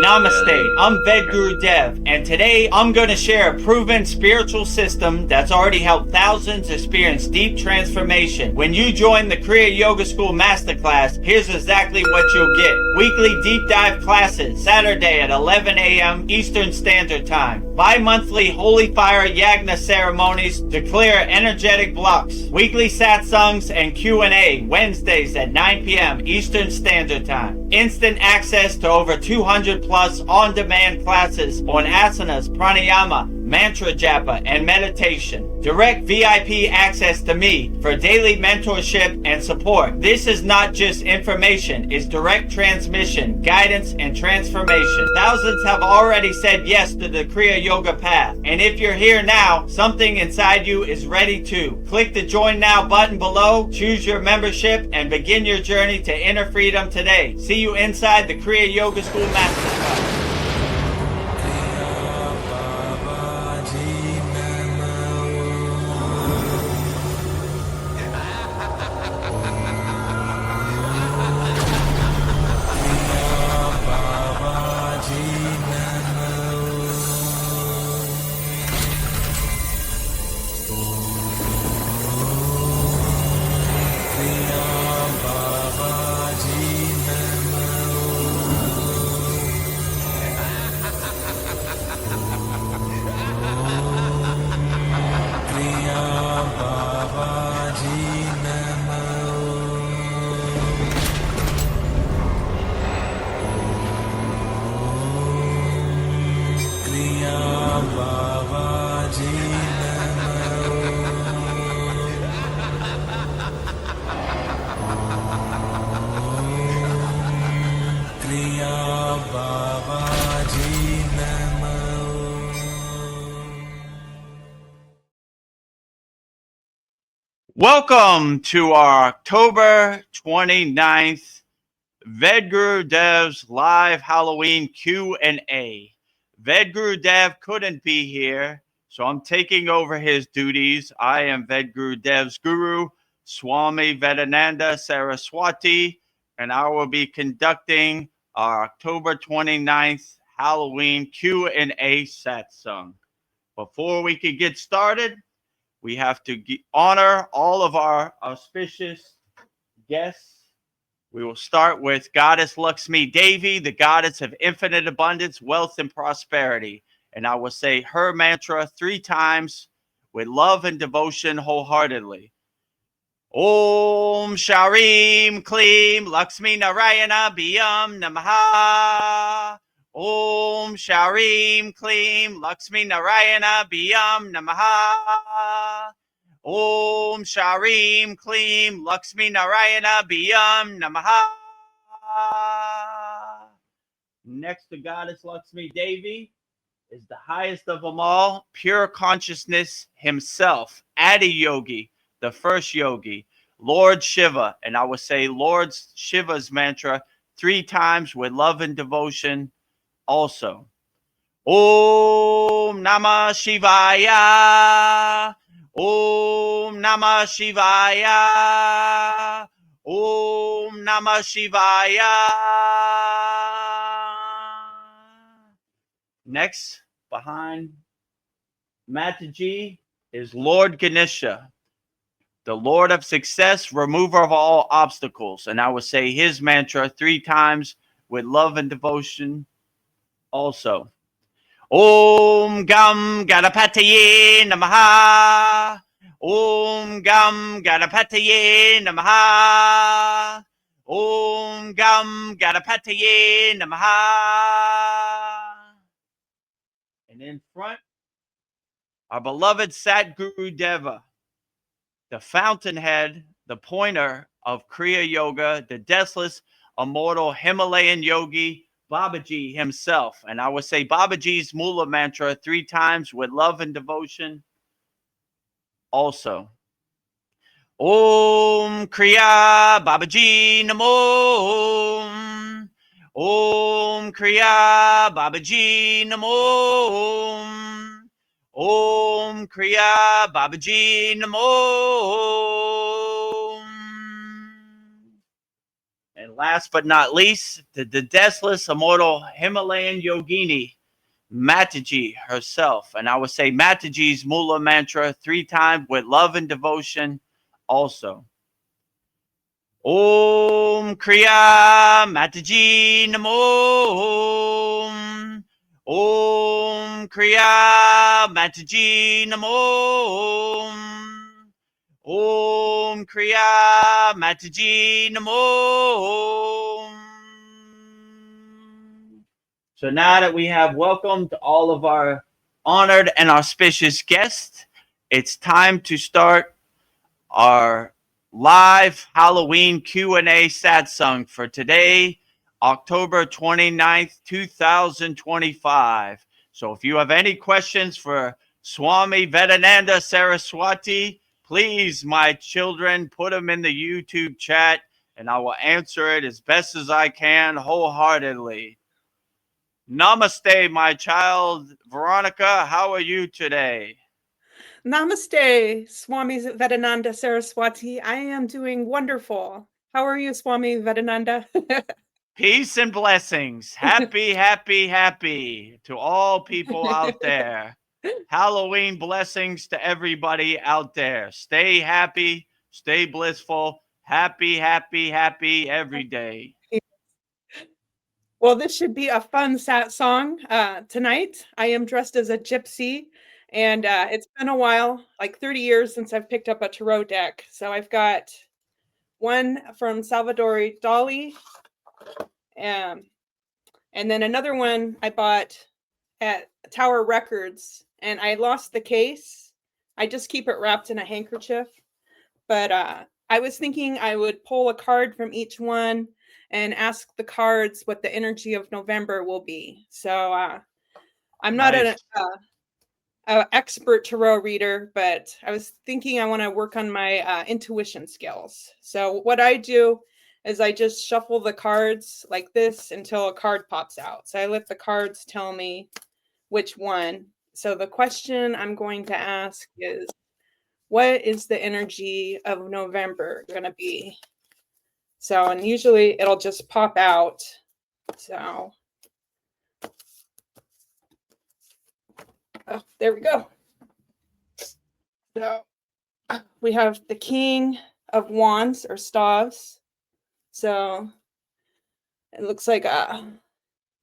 Namaste, I'm Vedagurudev, and today I'm going to share a proven spiritual system that's already helped thousands experience deep transformation. When you join the Kriya Yoga School Masterclass, here's exactly what you'll get. Weekly deep dive classes, Saturday at 11 a.m. Eastern Standard Time. Bi-monthly Holy Fire Yagna ceremonies to clear energetic blocks. Weekly Satsangs and Q&A, Wednesdays at 9 p.m. Eastern Standard Time. Instant access to over 200 plus on-demand classes on asanas, pranayama, mantra japa, and meditation. Direct VIP access to me for daily mentorship and support. This is not just information, it's direct transmission, guidance, and transformation. Thousands have already said yes to the Kriya Yoga path. And if you're here now, something inside you is ready too. Click the Join Now button below, choose your membership, and begin your journey to inner freedom today. See you inside the Kriya Yoga School Masterclass. Welcome to our October 29th Vedgurudev's live Halloween Q&A. Vedgurudev couldn't be here, so I'm taking over his duties. I am Vedgurudev's guru, Swami Vedananda Saraswati, and I will be conducting our October 29th Halloween Q&A satsang. Before we can get started, we have to honor all of our auspicious guests. We will start with Goddess Lakshmi Devi, the goddess of infinite abundance, wealth, and prosperity. And I will say her mantra 3 times with love and devotion wholeheartedly. Om Sharim Klim Lakshmi Narayana Biyam Namaha. Om Sharim Klim Lakshmi Narayana Biyam Namaha. Om Sharim Klim Lakshmi Narayana Biyam Namaha. Next to Goddess Lakshmi Devi is the highest of them all, pure consciousness himself, Adi Yogi, the first yogi, Lord Shiva. And I would say Lord Shiva's mantra 3 times with love and devotion also. Om Namah Shivaya. Om Namah Shivaya. Om Namah Shivaya. Next, behind Mataji is Lord Ganesha, the Lord of success, remover of all obstacles. And I would say his mantra 3 times with love and devotion also. Om Gam Ganapataye Namaha. Om Gam Ganapataye Namaha. Om Gam Ganapataye Namaha. And in front, our beloved Satgurudeva, the fountainhead, the pointer of Kriya Yoga, the deathless, immortal Himalayan yogi, Babaji himself. And I would say Babaji's Mula mantra 3 times with love and devotion also. Om Kriya Babaji Namo. Om Kriya Babaji Namo. Om Kriya Babaji Namo. And And last but not least, the deathless, immortal Himalayan yogini, Mataji herself. And I would say Mataji's Mula mantra 3 times with love and devotion also. Om Kriya Mataji Namo. Om Kriya Mataji Namo. Om Kriya Mataji Namo. So now that we have welcomed all of our honored and auspicious guests, it's time to start our live Halloween Q&A satsang for today, October 29th, 2025. So if you have any questions for Swami Vedananda Saraswati, please, my children, put them in the YouTube chat and I will answer it as best as I can wholeheartedly. Namaste, my child. Veronica, how are you today? Namaste, Swami Vedananda Saraswati. I am doing wonderful. How are you, Swami Vedananda? Peace and blessings. Happy, happy, happy to all people out there. Halloween blessings to everybody out there. Stay happy, stay blissful. Happy, happy, happy every day. Well, this should be a fun song tonight. I am dressed as a gypsy, and it's been a while, like 30 years since I've picked up a tarot deck. So I've got one from Salvador Dali, and then another one I bought at Tower Records, and I lost the case. I just keep it wrapped in a handkerchief. But I was thinking I would pull a card from each one and ask the cards what the energy of November will be. So I'm not Nice. an expert tarot reader, but I was thinking I want to work on my intuition skills. So what I do is I just shuffle the cards like this until a card pops out. So I let the cards tell me which one. So the question I'm going to ask is, what is the energy of November going to be? So, and usually it'll just pop out. So, oh, there we go. So we have the King of Wands or Staves. So it looks like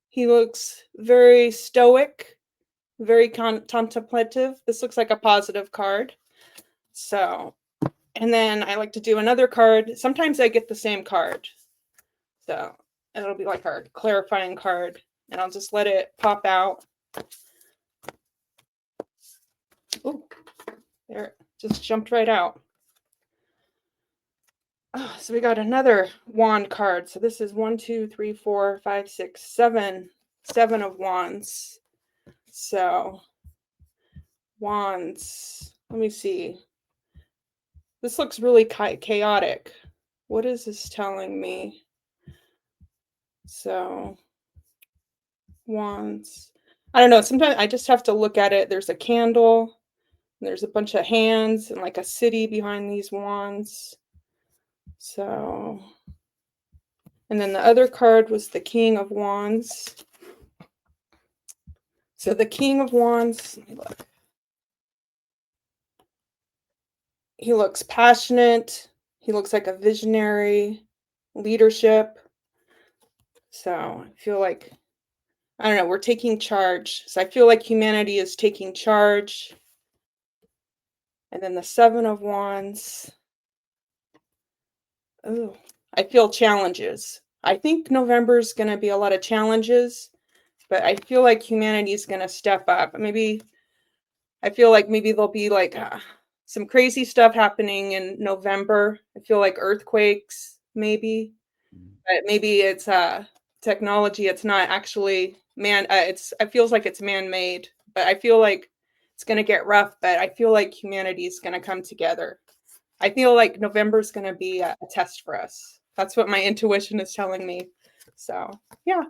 he looks very stoic, very contemplative. This looks like a positive card. So, and then I like to do another card. Sometimes I get the same card. So it'll be like our clarifying card. And I'll just let it pop out. Oh, there it just jumped right out. Oh, so we got another wand card. So this is 1, 2, 3, 4, 5, 6, 7. 7 of wands. So wands. Let me see. This looks really chaotic. What is this telling me? So, wands. I don't know. Sometimes I just have to look at it. There's a candle. There's a bunch of hands and like a city behind these wands. So, and then the other card was the King of Wands. So the King of Wands, let me look. He looks passionate. He looks like a visionary, leadership. So I feel like, I don't know, we're taking charge. So I feel like humanity is taking charge. And then the 7 of Wands. Oh, I feel challenges. I think November is going to be a lot of challenges, but I feel like humanity is going to step up. Maybe, I feel like maybe there'll be like some crazy stuff happening in November. I feel like earthquakes, maybe, but maybe it's technology. It's not actually it feels like it's man-made, but I feel like it's going to get rough, but I feel like humanity is going to come together. I feel like November is going to be a test for us. That's what my intuition is telling me. So, yeah.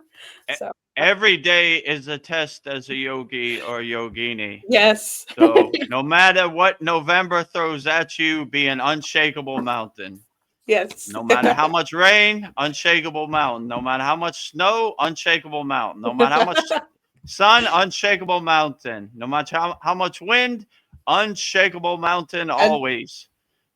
So every day is a test as a yogi or yogini. Yes. So no matter what November throws at you, be an unshakable mountain. Yes. No matter how much rain, unshakable mountain. No matter how much snow, unshakable mountain. No matter how much sun, unshakable mountain. No matter how much wind, unshakable mountain And always.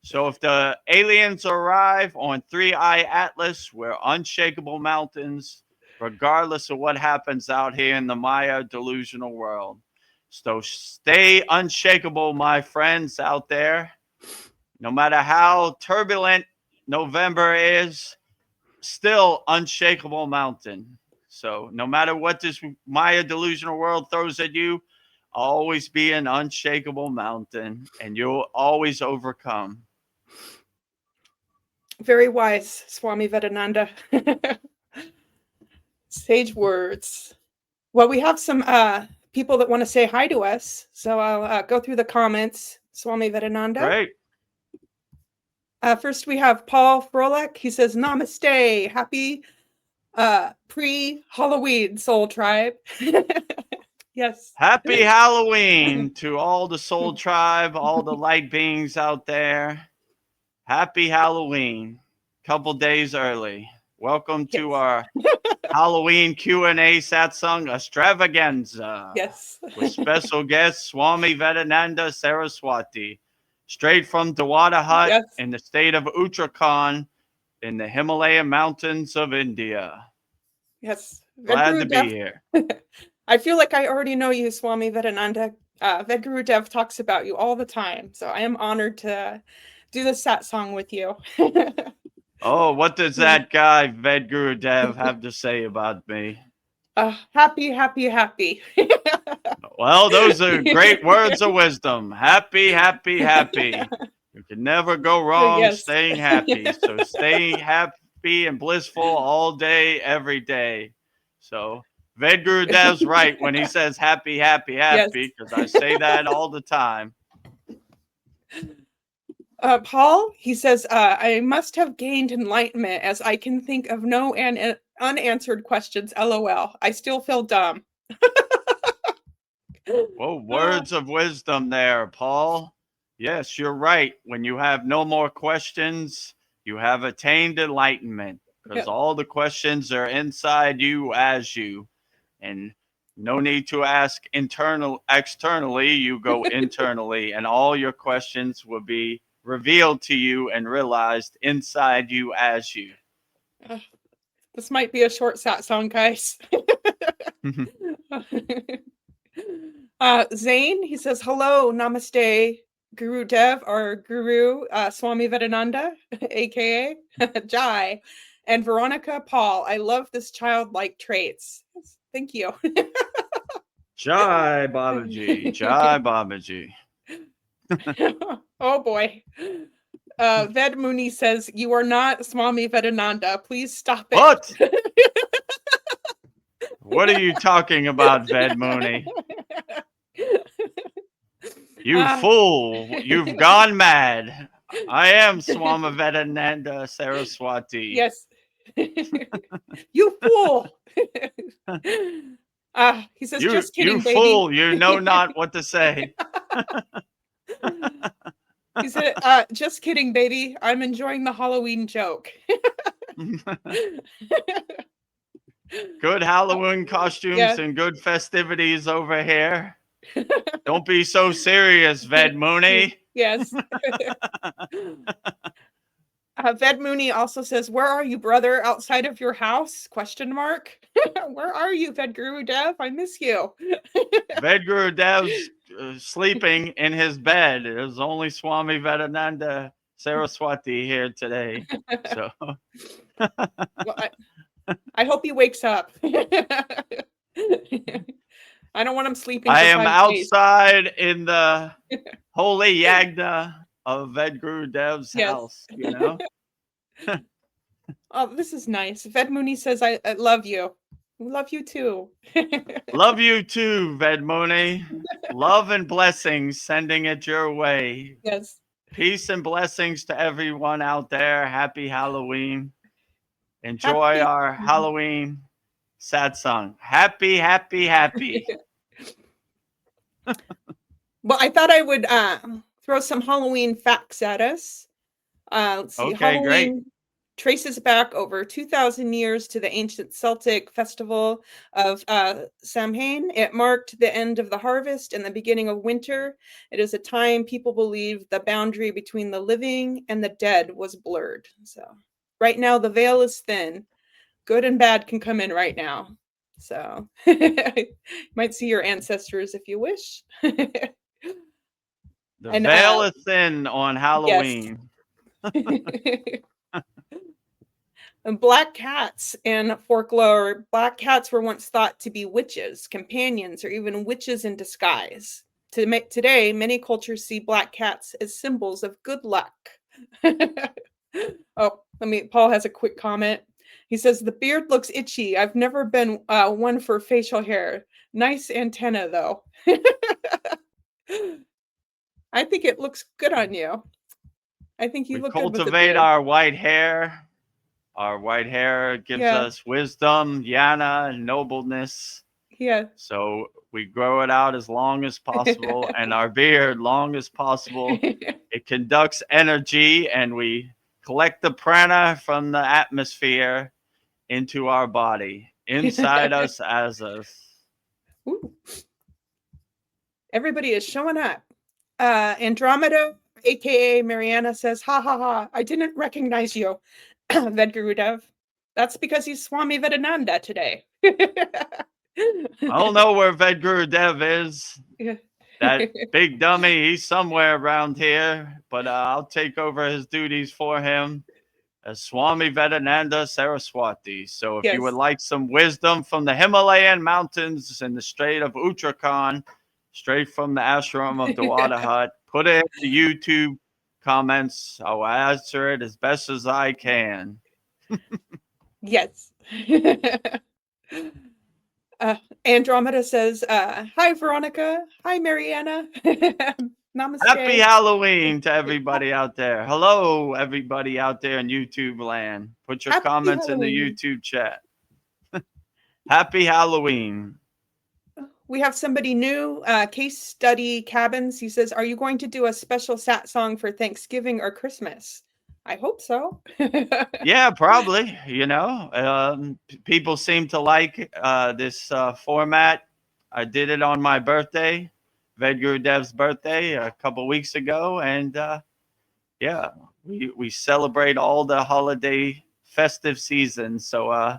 So if the aliens arrive on 3-Eye Atlas, we're unshakable mountains, regardless of what happens out here in the Maya delusional world. So stay unshakable, my friends out there. No matter how turbulent November is, still unshakable mountain. So no matter what this Maya delusional world throws at you, always be an unshakable mountain and you'll always overcome. very wise, Swami Vedananda. Sage words. Well, we have some people that want to say hi to us, so I'll go through the comments. Swami Vedananda. Great. First, we have Paul Froelich. He says, Namaste. Happy pre-Halloween, Soul Tribe. Yes. Happy Halloween to all the Soul Tribe, all the light beings out there. Happy Halloween. Couple days early. Welcome to our Halloween Q&A Satsang Extravaganza. Yes. With special guest Swami Vedananda Saraswati, straight from Dewata Hut in the state of Uttarakhand in the Himalayan mountains of India. Yes. Glad to be here. I feel like I already know you, Swami Vedananda. Vedagurudev talks about you all the time, so I am honored to do the satsang with you. Oh, what does that guy Vedagurudev have to say about me? Happy, happy, happy. Well, those are great words of wisdom. Happy, happy, happy. You can never go wrong staying happy. So stay happy and blissful all day, every day. So Vedgurudev's right when he says happy, happy, happy, because I say that all the time. Paul, he says, I must have gained enlightenment as I can think of no unanswered questions. LOL. I still feel dumb. Whoa, words of wisdom there, Paul. Yes, you're right. When you have no more questions, you have attained enlightenment because all the questions are inside you as you. And no need to ask externally, you go internally, and all your questions will be revealed to you and realized inside you as you. This might be a short satsang, guys. Zane, he says, hello, namaste, Gurudev, or Guru, Swami Vedananda, aka Jai, and Veronica Paul. I love this childlike traits. Thank you. Jai Babaji, Jai Babaji. Oh boy. Ved Muni says, you are not Swami Vedananda. Please stop it. What? What are you talking about, Ved Mooney? You fool. You've gone mad. I am Swami Vedananda Saraswati. Yes. You fool. He says, just kidding, baby. You fool. You know not what to say. He said, just kidding, baby. I'm enjoying the Halloween joke. Good Halloween costumes and good festivities over here. Don't be so serious, Ved Mooney. Yes. Ved Mooney also says, where are you, brother? Outside of your house? ? Where are you, Vedgurudev? I miss you. Vedgurudev's sleeping in his bed. There's only Swami Vedananda Saraswati here today. So well, I hope he wakes up. I don't want him sleeping. I am outside in the holy yagna of Vedgurudev's house, you know? Oh, this is nice. Ved Mooney says, I love you. Love you too. Love you too, Ved Mooney. Love and blessings sending it your way. Yes. Peace and blessings to everyone out there. Happy Halloween. Enjoy our Halloween satsang. Happy, happy, happy. Well, I thought I would throw some Halloween facts at us. Let's see. Okay, great. Halloween traces back over 2,000 years to the ancient Celtic festival of Samhain. It marked the end of the harvest and the beginning of winter. It is a time people believe the boundary between the living and the dead was blurred. So right now the veil is thin. Good and bad can come in right now. So you might see your ancestors if you wish. The And veil is thin on yes. Halloween. And black cats in folklore, black cats were once thought to be witches, companions, or even witches in disguise. Today, many cultures see black cats as symbols of good luck. Oh, Paul has a quick comment. He says, the beard looks itchy. I've never been one for facial hair. Nice antenna, though. I think it looks good on you. I think you We look good with the cultivate beard. our white hair. Our white hair gives Yeah, us wisdom, jnana, and nobleness. yeah. So we grow it out as long as possible, and our beard long as possible. It conducts energy, and we collect the prana from the atmosphere into our body, inside us, as us. Ooh. Everybody is showing up. Andromeda, aka Mariana, says, ha ha ha, I didn't recognize you, Vedagurudev. That's because he's Swami Vedananda today. I don't know where Vedagurudev is. That big dummy, he's somewhere around here, but I'll take over his duties for him as Swami Vedananda Saraswati. So if you would Yes. like some wisdom from the Himalayan mountains and the Strait of Uttarakhand, straight from the ashram of the Water Hut, put it in the YouTube comments. I'll answer it as best as I can. Yes. Andromeda says, hi, Veronica. Hi, Mariana. Namaste. Happy Halloween to everybody out there. Hello, everybody out there in YouTube land. Put your Happy comments in the Halloween. YouTube chat. Happy Halloween. We have somebody new, Case Study Cabins. He says, are you going to do a special Satsang for Thanksgiving or Christmas? I hope so. Yeah, probably. People seem to like this format. I did it on my birthday, Vedgurudev's birthday, a couple weeks ago, and yeah, we celebrate all the holiday festive seasons. So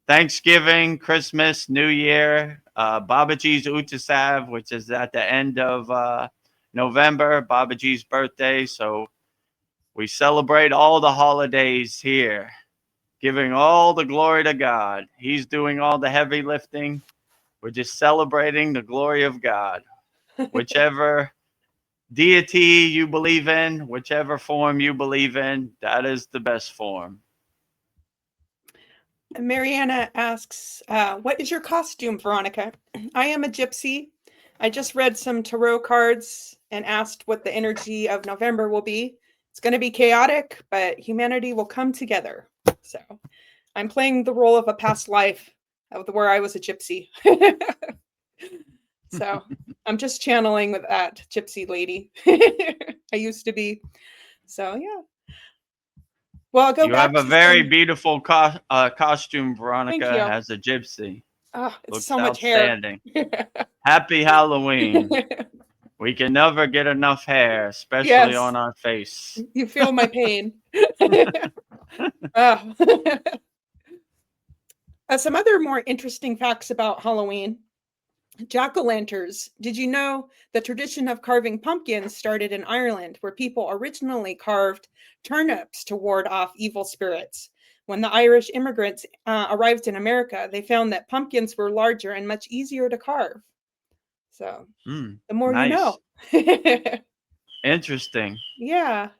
Thanksgiving, Christmas, New Year, Babaji's Utsav, which is at the end of November, Babaji's birthday. So we celebrate all the holidays here, giving all the glory to God. He's doing all the heavy lifting. We're just celebrating the glory of God. Whichever deity you believe in, whichever form you believe in, that is the best form. Mariana asks, what is your costume, Veronica? I am a gypsy. I just read some tarot cards and asked what the energy of November will be. It's going to be chaotic, but humanity will come together. So I'm playing the role of a past life of where I was a gypsy. So I'm just channeling with that gypsy lady I used to be. So yeah. Well, I'll go You back have a to very some... beautiful costume, Thank Veronica, you. as a gypsy. Oh, it's Looks so much hair. outstanding. Happy Halloween. We can never get enough hair, especially Yes, on our face. you feel my pain. Oh. Some other more interesting facts about Halloween. Jack-o'-lanterns. Did you know the tradition of carving pumpkins started in Ireland, where people originally carved turnips to ward off evil spirits? When the Irish immigrants arrived in America, they found that pumpkins were larger and much easier to carve. So the more you Nice. know. Interesting. Yeah.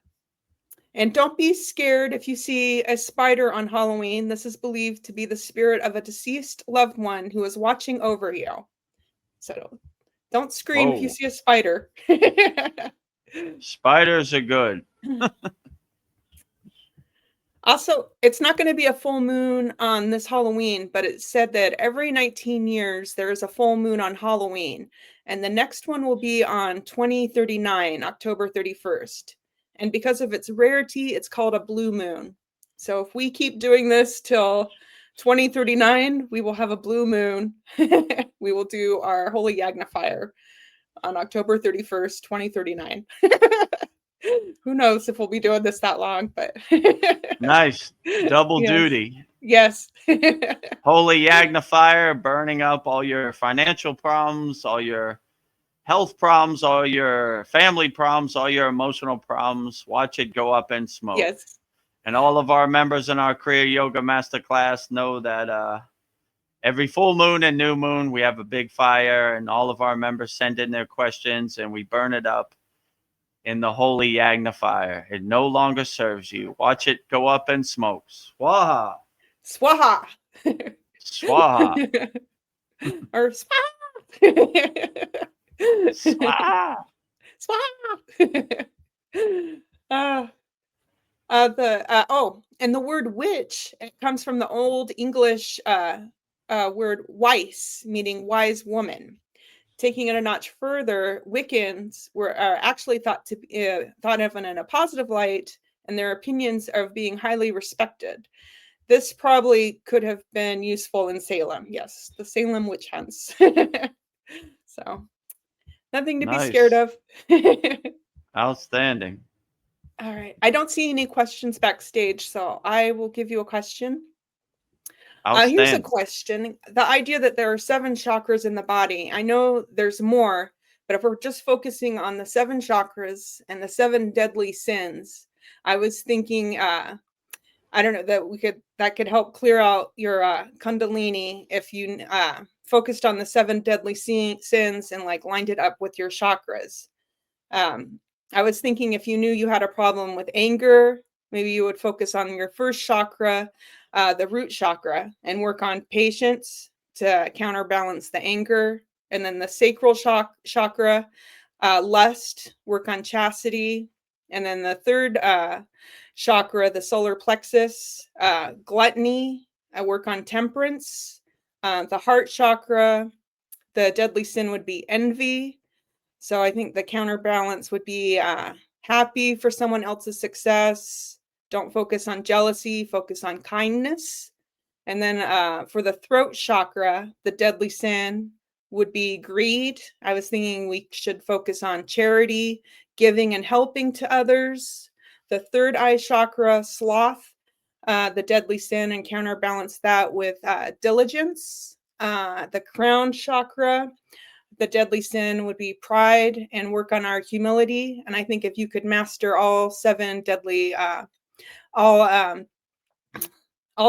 And don't be scared if you see a spider on Halloween. This is believed to be the spirit of a deceased loved one who is watching over you. So don't scream if you Whoa. see a spider. Spiders are good. Also, it's not going to be a full moon on this Halloween, but it's said that every 19 years there is a full moon on Halloween. And the next one will be on 2039, October 31st. And because of its rarity, it's called a blue moon. So if we keep doing this till 2039, we will have a blue moon. We will do our Holy Yagna fire on October 31st, 2039. Who knows if we'll be doing this that long, but Nice. Double yes. duty. Yes. Holy Yagna fire, burning up all your financial problems, all your health problems, all your family problems, all your emotional problems. Watch it go up in smoke. Yes. And all of our members in our Kriya Yoga Masterclass know that every full moon and new moon, we have a big fire, and all of our members send in their questions, and we burn it up in the Holy Yagna fire. It no longer serves you. Watch it go up in smoke. Swaha. Swaha. Swaha. Or swaha. Swaha. Swaha. And the word witch, it comes from the Old English word weis, meaning wise woman. Taking it a notch further, Wiccans are actually thought of in a positive light, and their opinions of being highly respected. This probably could have been useful in Salem. Yes, the Salem witch hunts. So, nothing to be scared of. Outstanding. All right. I don't see any questions backstage, so I will give you a question. Here's a question. The idea that there are 7 chakras in the body. I know there's more, but if we're just focusing on the 7 chakras and the 7 deadly sins, I was thinking, I don't know, that could help clear out your Kundalini if you focused on the 7 deadly sins and like lined it up with your chakras. I was thinking if you knew you had a problem with anger, maybe you would focus on your first chakra, the root chakra, and work on patience to counterbalance the anger. And then the sacral chakra, lust, work on chastity. And then the third chakra, the solar plexus, gluttony, I work on temperance. The heart chakra, the deadly sin would be envy. So I think the counterbalance would be happy for someone else's success. Don't focus on jealousy, focus on kindness. And then for the throat chakra, the deadly sin would be greed. I was thinking we should focus on charity, giving and helping to others. The third eye chakra, sloth, the deadly sin, and counterbalance that with diligence. The crown chakra, the deadly sin would be pride, and work on our humility. And I think if you could master all 7 deadly, all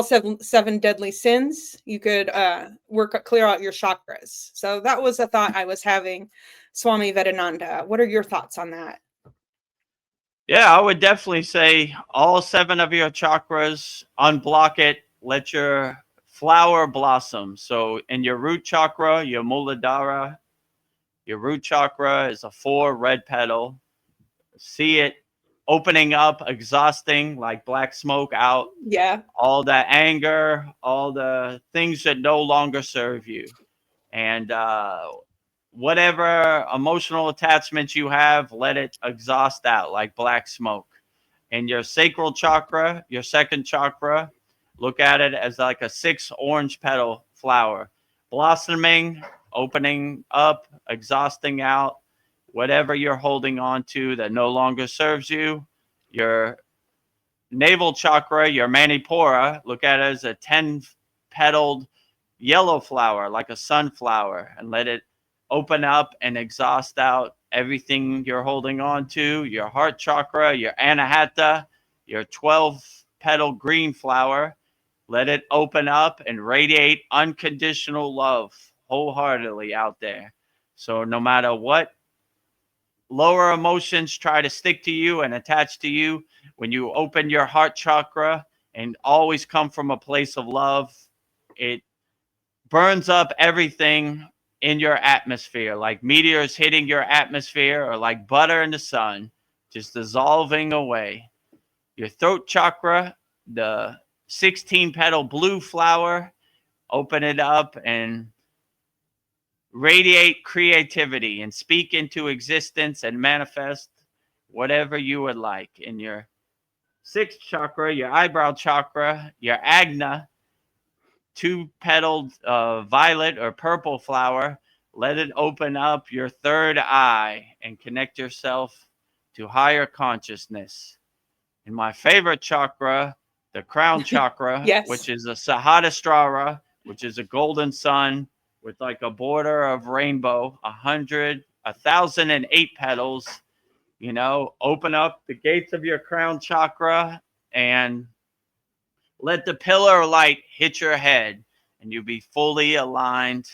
7 deadly sins, you could clear out your chakras. So that was a thought I was having, Swami Vedananda. What are your thoughts on that? Yeah, I would definitely say all 7 of your chakras, unblock it, let your flower blossom. So in your root chakra, your Muladhara, your root chakra is a 4 red petal. See it opening up, exhausting like black smoke out. Yeah. All that anger, all the things that no longer serve you. And whatever emotional attachments you have, let it exhaust out like black smoke. And your sacral chakra, your second chakra, look at it as like a 6 orange petal flower, blossoming, opening up, exhausting out whatever you're holding on to that no longer serves you. Your navel chakra, your manipura, look at it as a 10-petaled yellow flower, like a sunflower, and let it open up and exhaust out everything you're holding on to. Your heart chakra, your anahata, your 12-petal green flower, let it open up and radiate unconditional love wholeheartedly out there. So no matter what lower emotions try to stick to you and attach to you, when you open your heart chakra and always come from a place of love, it burns up everything in your atmosphere, like meteors hitting your atmosphere or like butter in the sun, just dissolving away. Your throat chakra, the 16-petal blue flower, open it up and radiate creativity and speak into existence and manifest whatever you would like. In your sixth chakra, your eyebrow chakra, your Agna, two-petaled violet or purple flower, let it open up your third eye and connect yourself to higher consciousness. In my favorite chakra, the crown chakra, Yes. which is a Sahasrara, which is a golden sun with like a border of rainbow, 1,008 petals. Open up the gates of your crown chakra and let the pillar of light hit your head, and you'll be fully aligned.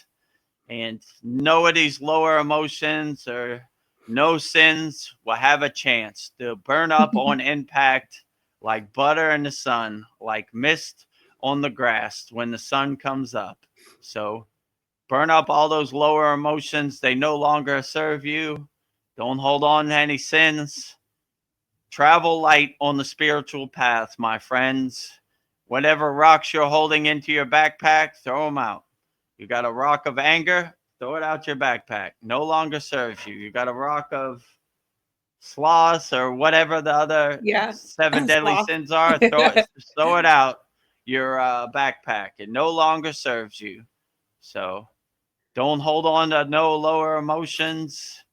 And no of these lower emotions or no sins will have a chance. They'll burn up on impact like butter in the sun, like mist on the grass when the sun comes up. So burn up all those lower emotions. They no longer serve you. Don't hold on to any sins. Travel light on the spiritual path, my friends. Whatever rocks you're holding into your backpack, throw them out. You got a rock of anger, throw it out your backpack. No longer serves you. You got a rock of sloth or whatever the other Yeah. seven deadly Sloth. sins are, throw it out your backpack. It no longer serves you. So don't hold on to no lower emotions.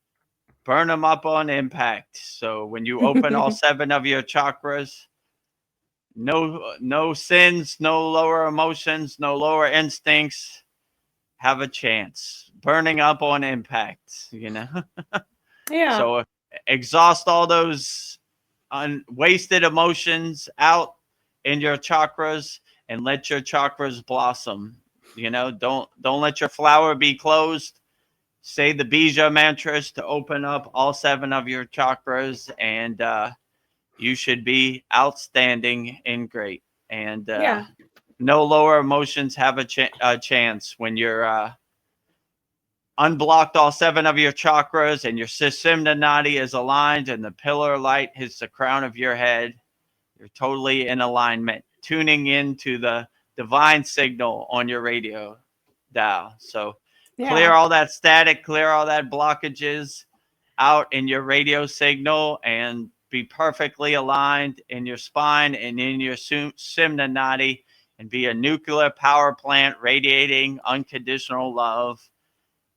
Burn them up on impact. So when you open all seven of your chakras, no sins, no lower emotions, no lower instincts have a chance. Burning up on impact. Yeah. So exhaust all those wasted emotions out in your chakras and let your chakras blossom. Don't let your flower be closed. Say the bija mantras to open up all seven of your chakras, and you should be outstanding and great. And Yeah. no lower emotions have a chance when you're unblocked all seven of your chakras and your Sushumna Nadi is aligned and the pillar of light hits the crown of your head. You're totally in alignment, tuning into the divine signal on your radio dial. So clear Yeah. all that static, clear all that blockages out in your radio signal and be perfectly aligned in your spine and in your Simna Nadi and be a nuclear power plant radiating unconditional love,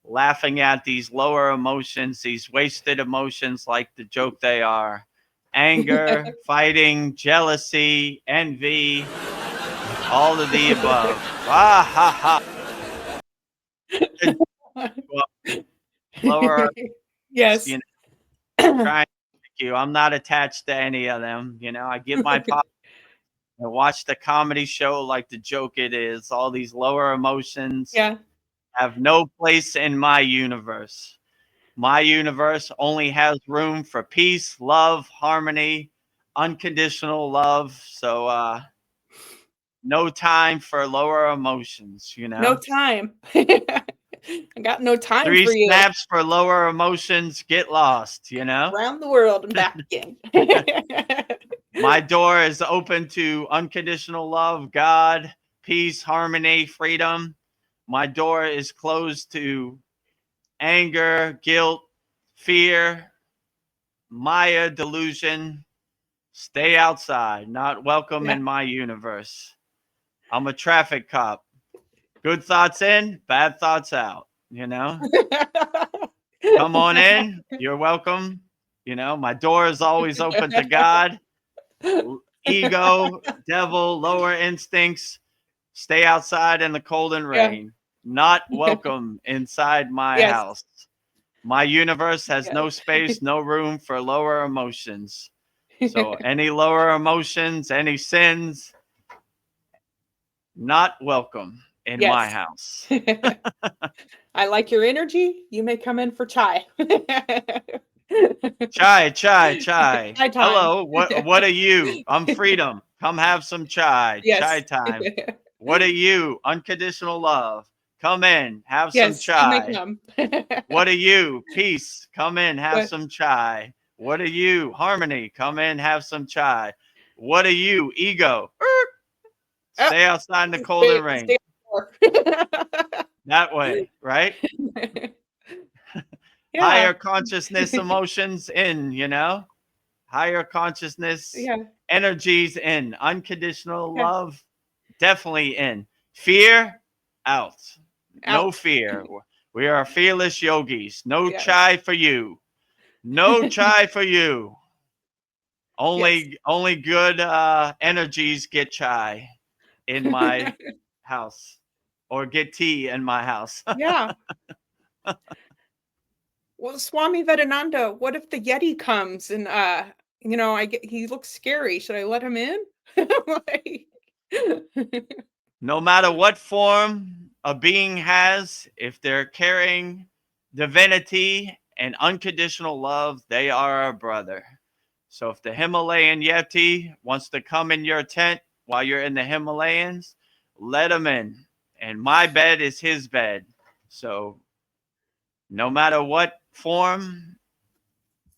laughing at these lower emotions, these wasted emotions like the joke they are. Anger, fighting, jealousy, envy, all of the above. Ah, ha, ha. Well, lower, Yes. trying to pick you. I'm not attached to any of them. I get my pop and watch the comedy show like the joke it is. All these lower emotions Yeah. have no place in my universe. My universe only has room for peace, love, harmony, unconditional love. So no time for lower emotions, No time. I got no time Three for you. snaps for lower emotions, get lost, Around the world and back again. My door is open to unconditional love, God, peace, harmony, freedom. My door is closed to anger, guilt, fear, Maya, delusion. Stay outside, not welcome Yeah. in my universe. I'm a traffic cop. Good thoughts in, bad thoughts out, Come on in, you're welcome. My door is always open to God. Ego, devil, lower instincts, stay outside in the cold and Yeah. rain. Not welcome inside my Yes. house. My universe has Yes. no space, no room for lower emotions. So any lower emotions, any sins, not welcome in my Yes. house. I like your energy. You may come in for chai. Chai, chai, chai. Chai time. Hello, what are you? I'm freedom. Come have some chai. Chai Yes. time. What are you? Unconditional love. Come in, have some Yes, you may chai. come. What are you? Peace. Come in, have What? some chai. What are you? Harmony. Come in, have some chai. What are you? Ego. Oh, Stay outside in the cold and rain. stay That way, right? Yeah. Higher consciousness emotions in. higher consciousness, Yeah. energies in, unconditional Yeah. love, definitely in, fear, out. No Out. fear. We are fearless yogis. No Yes. chai for you. No chai for you. Yes. Only good energies get chai in my house, or get tea in my house. Yeah. Well, Swami Vedananda, what if the Yeti comes and he looks scary. Should I let him in? Like No matter what form a being has, if they're carrying divinity and unconditional love, they are our brother. So if the Himalayan Yeti wants to come in your tent while you're in the Himalayas, let him in. And my bed is his bed. So no matter what form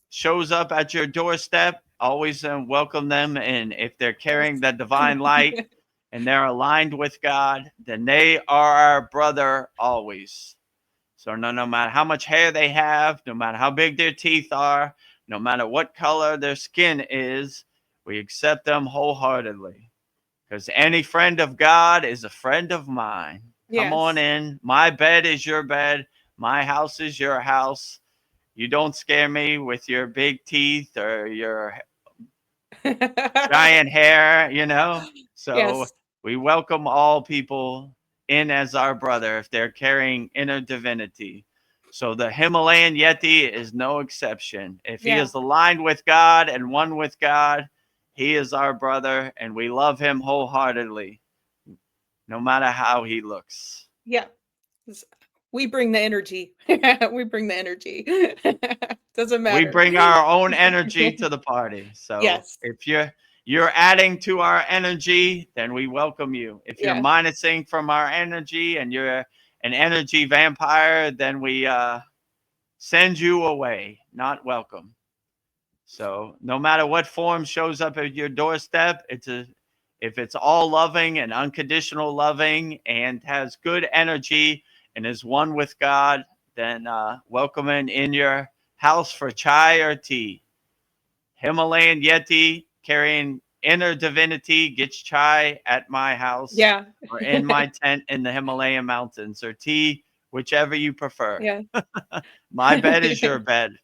shows up at your doorstep, always welcome them. And if they're carrying the divine light and they're aligned with God, then they are our brother always. So no matter how much hair they have, no matter how big their teeth are, no matter what color their skin is, we accept them wholeheartedly. Because any friend of God is a friend of mine. Come on Yes. in. My bed is your bed. My house is your house. You don't scare me with your big teeth or your giant hair, you know? So Yes. we welcome all people in as our brother if they're carrying inner divinity. So the Himalayan Yeti is no exception. If he Yeah. is aligned with God and one with God, he is our brother and we love him wholeheartedly, no matter how he looks. Yeah. S- We bring the energy. We bring the energy. Doesn't We matter. bring our own energy to the party. So Yes. if you're adding to our energy, then we welcome you. If you're Yes. minusing from our energy and you're an energy vampire, then we send you away, not welcome. So no matter what form shows up at your doorstep, if it's all loving and unconditional loving and has good energy and is one with God, then welcome in your house for chai or tea. Himalayan Yeti carrying inner divinity gets chai at my house Yeah. or in my tent in the Himalayan mountains, or tea, whichever you prefer. Yeah. My bed is your bed.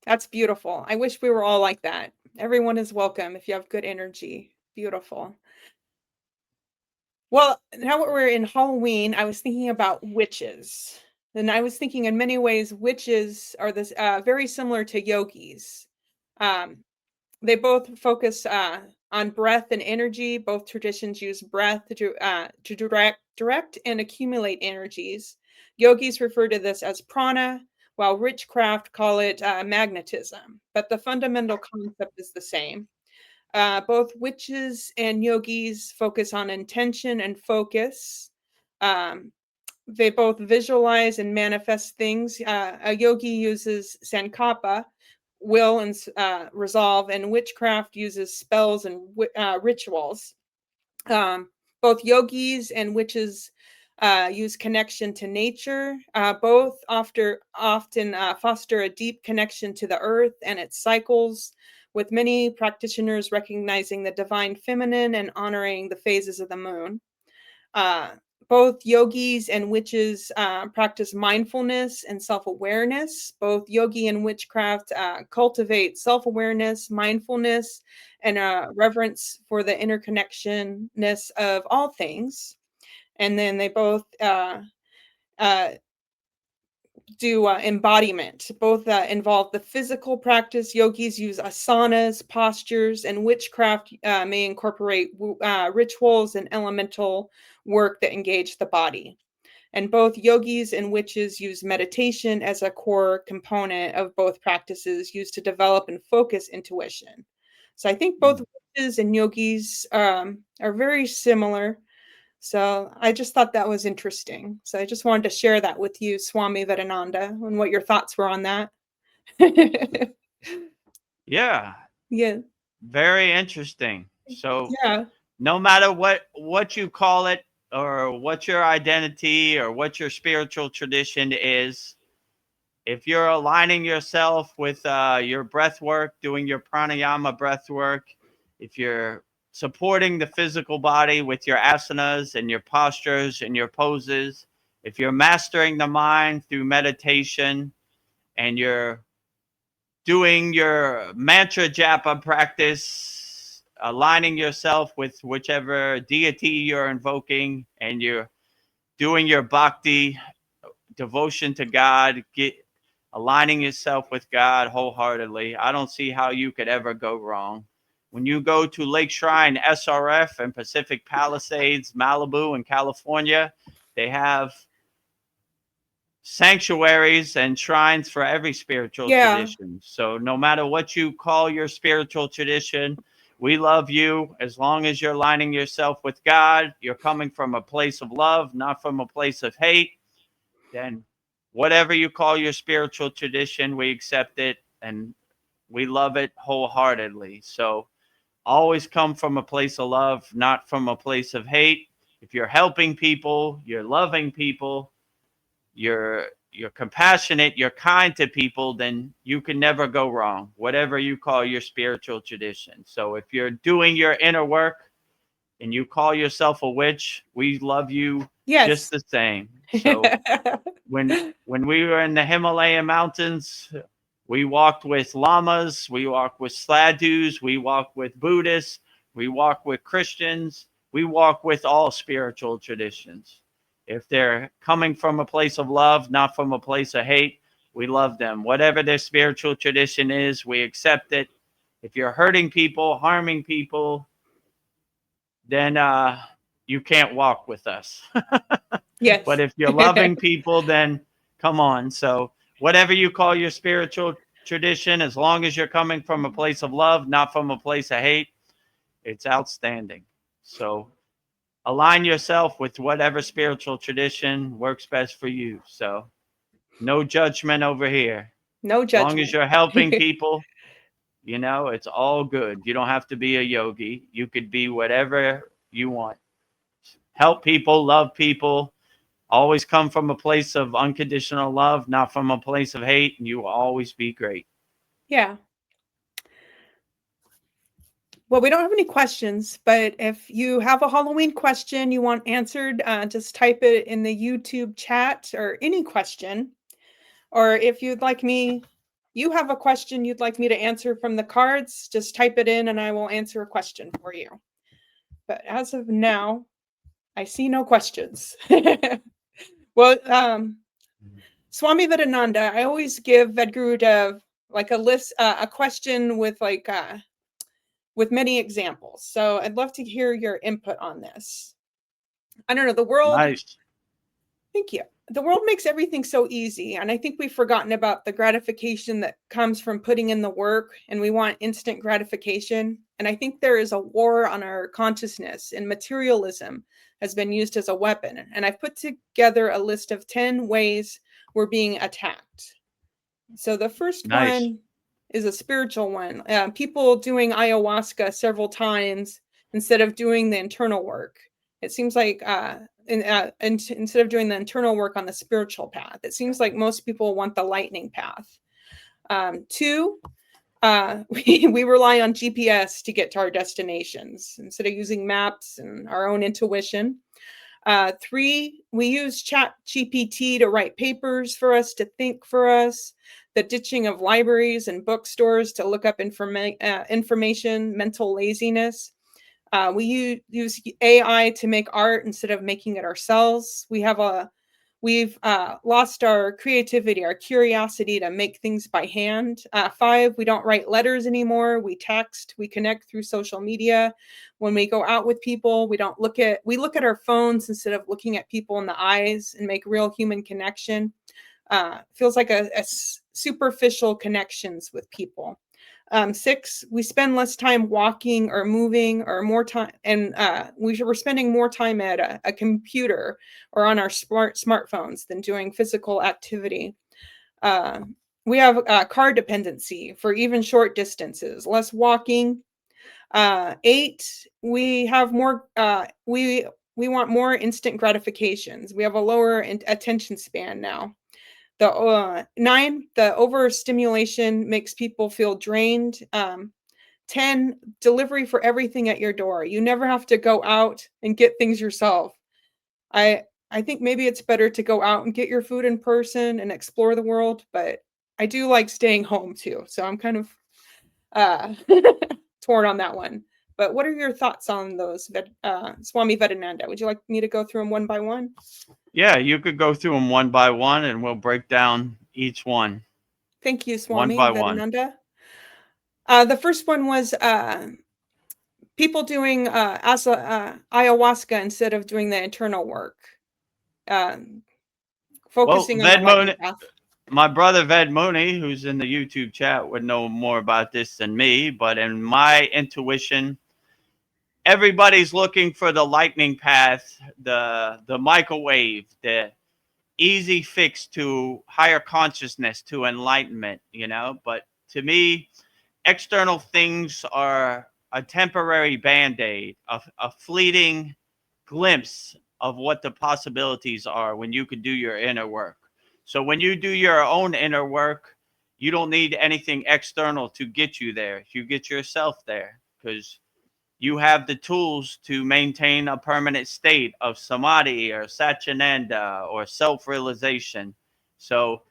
That's beautiful. I wish we were all like that. Everyone is welcome if you have good energy. Beautiful. Well, now that we're in Halloween, I was thinking about witches. And I was thinking in many ways, witches are this very similar to yogis. Um, they both focus on breath and energy. Both traditions use breath to direct and accumulate energies. Yogis refer to this as prana, while witchcraft call it magnetism. But the fundamental concept is the same. Both witches and yogis focus on intention and focus. Um, they both visualize and manifest things. A yogi uses sankapa, will and resolve, and witchcraft uses spells and rituals. Um, Both yogis and witches use connection to nature. Both often foster a deep connection to the earth and its cycles, with many practitioners recognizing the divine feminine and honoring the phases of the moon. Uh, Both yogis and witches practice mindfulness and self awareness. Both yogi and witchcraft cultivate self awareness, mindfulness, and reverence for the interconnectionness of all things. And then they both uh, do embodiment. Both involve the physical practice. Yogis use asanas, postures, and witchcraft may incorporate rituals and elemental work that engage the body. And both yogis and witches use meditation as a core component of both practices used to develop and focus intuition. So I think both Mm. witches and yogis are very similar. So I just thought that was interesting. So I just wanted to share that with you, Swami Vedananda, and what your thoughts were on that. Yeah, Yeah, very interesting. So yeah, no matter what you call it, or what your identity or what your spiritual tradition is, if you're aligning yourself with your breath work, doing your pranayama breath work, if you're supporting the physical body with your asanas and your postures and your poses, if you're mastering the mind through meditation and you're doing your mantra japa practice, aligning yourself with whichever deity you're invoking, and you're doing your bhakti, devotion to God, aligning yourself with God wholeheartedly, I don't see how you could ever go wrong. When you go to Lake Shrine SRF and Pacific Palisades, Malibu in California, they have sanctuaries and shrines for every spiritual tradition. So no matter what you call your spiritual tradition, we love you as long as you're aligning yourself with God. You're coming from a place of love, not from a place of hate. Then whatever you call your spiritual tradition, we accept it and we love it wholeheartedly. So always come from a place of love, not from a place of hate. If you're helping people, you're loving people, you're compassionate, you're kind to people, then you can never go wrong, whatever you call your spiritual tradition. So if you're doing your inner work and you call yourself a witch, we love you just the same. So when we were in the Himalayan mountains, we walked with lamas, we walked with sadhus, we walked with Buddhists, we walked with Christians, we walk with all spiritual traditions. If they're coming from a place of love, not from a place of hate, we love them. Whatever their spiritual tradition is, we accept it. If you're hurting people, harming people, then you can't walk with us. Yes. But if you're loving people, then come on. So whatever you call your spiritual tradition, as long as you're coming from a place of love, not from a place of hate, it's outstanding. So align yourself with whatever spiritual tradition works best for you. So no judgment over here. No As long as judgment. you're helping people, you know, it's all good. You don't have to be a yogi. You could be whatever you want. Help people, love people, always come from a place of unconditional love, not from a place of hate, and you will always be great. Yeah. Well, we don't have any questions, but if you have a Halloween question you want answered, just type it in the YouTube chat or any question. Or if you'd like me, you have a question you'd like me to answer from the cards, just type it in and I will answer a question for you. But as of now, I see no questions. Well, Swami Vedananda, I always give Vedagurudev like a list, a question with with many examples. So I'd love to hear your input on this. I don't know, the world. Nice. Thank you. The world makes everything so easy. And I think we've forgotten about the gratification that comes from putting in the work, and we want instant gratification. And I think there is a war on our consciousness, and materialism has been used as a weapon. And I've put together a list of 10 ways we're being attacked. So the first one is a spiritual one. People doing ayahuasca several times instead of doing the internal work. It seems like instead of doing the internal work on the spiritual path, it seems like most people want the lightning path. Two, we rely on GPS to get to our destinations instead of using maps and our own intuition. Three, we use Chat GPT to write papers for us, to think for us. The ditching of libraries and bookstores to look up information, mental laziness. We use AI to make art instead of making it ourselves. We've lost our creativity, our curiosity to make things by hand. 5, we don't write letters anymore. We text, we connect through social media. When we go out with people, we look at our phones instead of looking at people in the eyes and make real human connection. Feels like a superficial connections with people. 6, we spend less time walking or moving, or more time, and we're spending more time at a computer or on our smartphones than doing physical activity. We have car dependency for even short distances, less walking. 8, we have more. We want more instant gratifications. We have a lower attention span now. The 9, the overstimulation makes people feel drained. 10, delivery for everything at your door. You never have to go out and get things yourself. I think maybe it's better to go out and get your food in person and explore the world, but I do like staying home too. So I'm kind of uh, torn on that one. But what are your thoughts on those, Swami Vedananda? Would you like me to go through them one by one? Yeah, you could go through them one by one, and we'll break down each one Thank you, one Swami by one. Vedananda. The first one was people doing ayahuasca instead of doing the internal work, Well, focusing on the lightning path. my brother Ved Mooney, who's in the YouTube chat, would know more about this than me. But in my intuition, everybody's looking for the lightning path, the microwave, the easy fix to higher consciousness, to enlightenment, you know. But to me, external things are a temporary band-aid, a fleeting glimpse of what the possibilities are when you can do your inner work. So when you do your own inner work, you don't need anything external to get you there. You get yourself there, because you have the tools to maintain a permanent state of samadhi or satchinanda or self-realization. So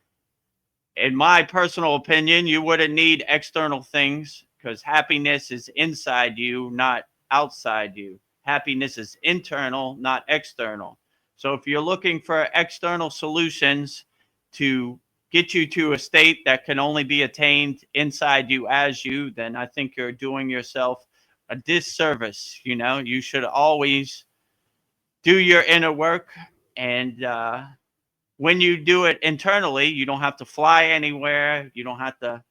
in my personal opinion, you wouldn't need external things, because happiness is inside you, not outside you. Happiness is internal, not external. So if you're looking for external solutions to get you to a state that can only be attained inside you as you, then I think you're doing yourself a disservice. You know, you should always do your inner work, and when you do it internally, you don't have to fly anywhere. You don't have to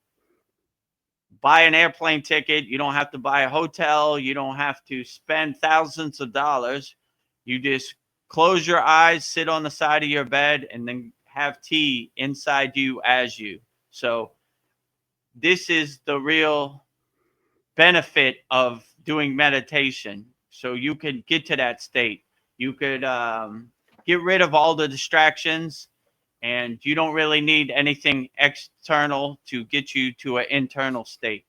buy an airplane ticket. You don't have to buy a hotel. You don't have to spend thousands of dollars. You just close your eyes, sit on the side of your bed, and then have tea inside you as you. So this is the real benefit of doing meditation. So you could get to that state. You could get rid of all the distractions, and you don't really need anything external to get you to an internal state.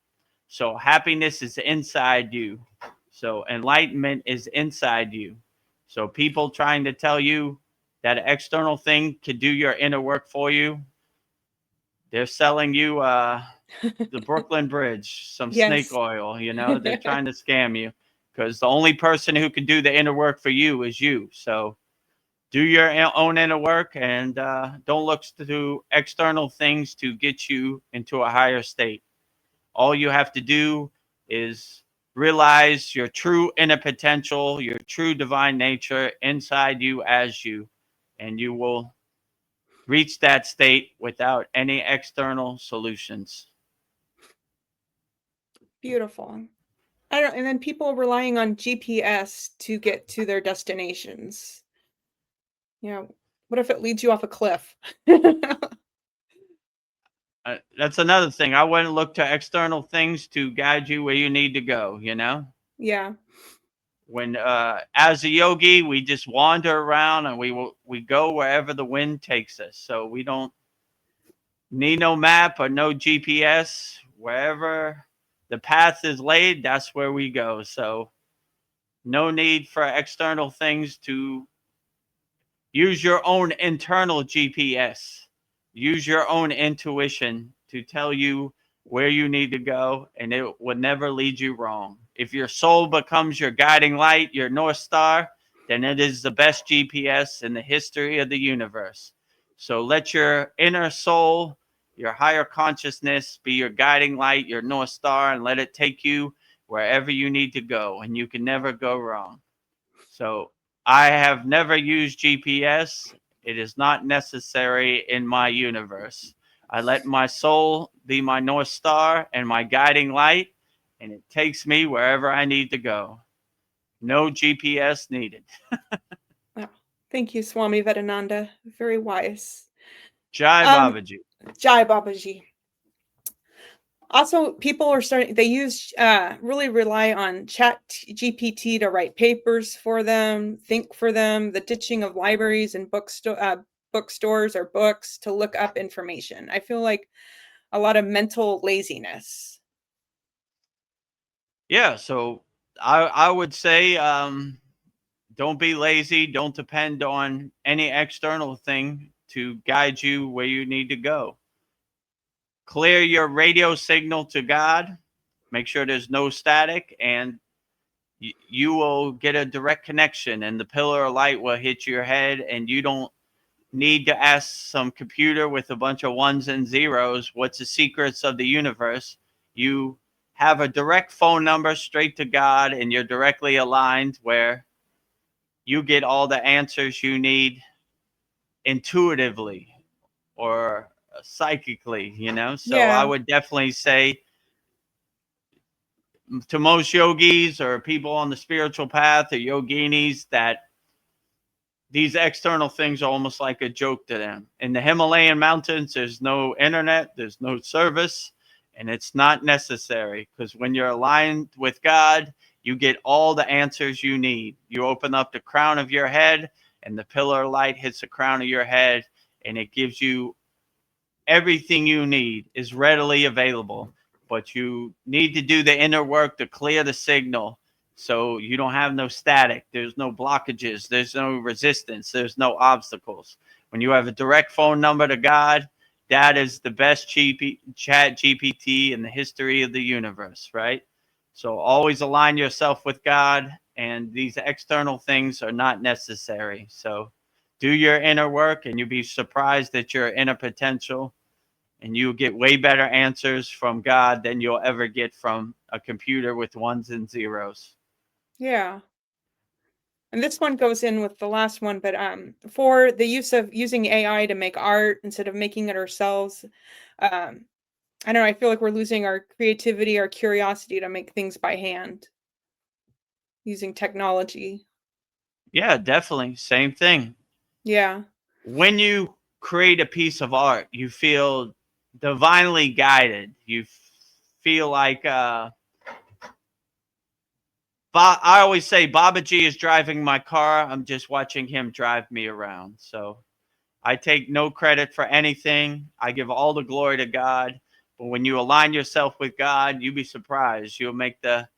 So happiness is inside you. So enlightenment is inside you. So people trying to tell you that an external thing can do your inner work for you, they're selling you the Brooklyn Bridge, some snake Yes. oil. You know, they're trying to scam you, because the only person who can do the inner work for you is you. So do your own inner work, and don't look to external things to get you into a higher state. All you have to do is realize your true inner potential, your true divine nature inside you as you, and you will reach that state without any external solutions. Beautiful. I don't, and then people relying on GPS to get to their destinations. You know, what if it leads you off a cliff? That's another thing. I wouldn't look to external things to guide you where you need to go, you know? Yeah. When as a yogi, we just wander around, and we go wherever the wind takes us. So we don't need no map or no GPS. Wherever the path is laid, that's where we go. So no need for external things. To use your own internal GPS. Use your own intuition to tell you where you need to go, and it would never lead you wrong. If your soul becomes your guiding light, your North Star, then it is the best GPS in the history of the universe. So let your inner soul, your higher consciousness, be your guiding light, your North Star, and let it take you wherever you need to go, and you can never go wrong. So I have never used GPS. It is not necessary in my universe. I let my soul be my North Star and my guiding light, and it takes me wherever I need to go. No GPS needed. Oh, thank you, Swami Vedananda. Very wise. Jai Um, Babaji. Jai Babaji. Also, people are starting, they really rely on Chat GPT to write papers for them, think for them, the ditching of libraries and bookstores or books to look up information. I feel like a lot of mental laziness. Yeah, so I would say don't be lazy. Don't depend on any external thing to guide you where you need to go. Clear your radio signal to God. Make sure there's no static, and you will get a direct connection, and the pillar of light will hit your head, and you don't need to ask some computer with a bunch of ones and zeros what's the secrets of the universe. You have a direct phone number straight to God, and you're directly aligned where you get all the answers you need intuitively or psychically, So I Yeah. would definitely say to most yogis or people on the spiritual path or yoginis that these external things are almost like a joke to them. In the Himalayan mountains, there's no internet, there's no service, and it's not necessary because when you're aligned with God, you get all the answers you need. You open up the crown of your head, and the pillar of light hits the crown of your head, and it gives you everything you need is readily available. But you need to do the inner work to clear the signal so you don't have no static. There's no blockages. There's no resistance. There's no obstacles. When you have a direct phone number to God, that is the best chat GPT in the history of the universe, right? So always align yourself with God, and these external things are not necessary. So do your inner work, and you'll be surprised at your inner potential, and you'll get way better answers from God than you'll ever get from a computer with ones and zeros. Yeah. And this one goes in with the last one, but for the use of using AI to make art instead of making it ourselves, um, I don't know, I feel like we're losing our creativity, our curiosity to make things by hand using technology. Yeah, definitely. Same thing. Yeah. When you create a piece of art, you feel divinely guided. You feel like I always say Babaji is driving my car. I'm just watching him drive me around. So I take no credit for anything. I give all the glory to God. But when you align yourself with God, you'll be surprised. You'll make the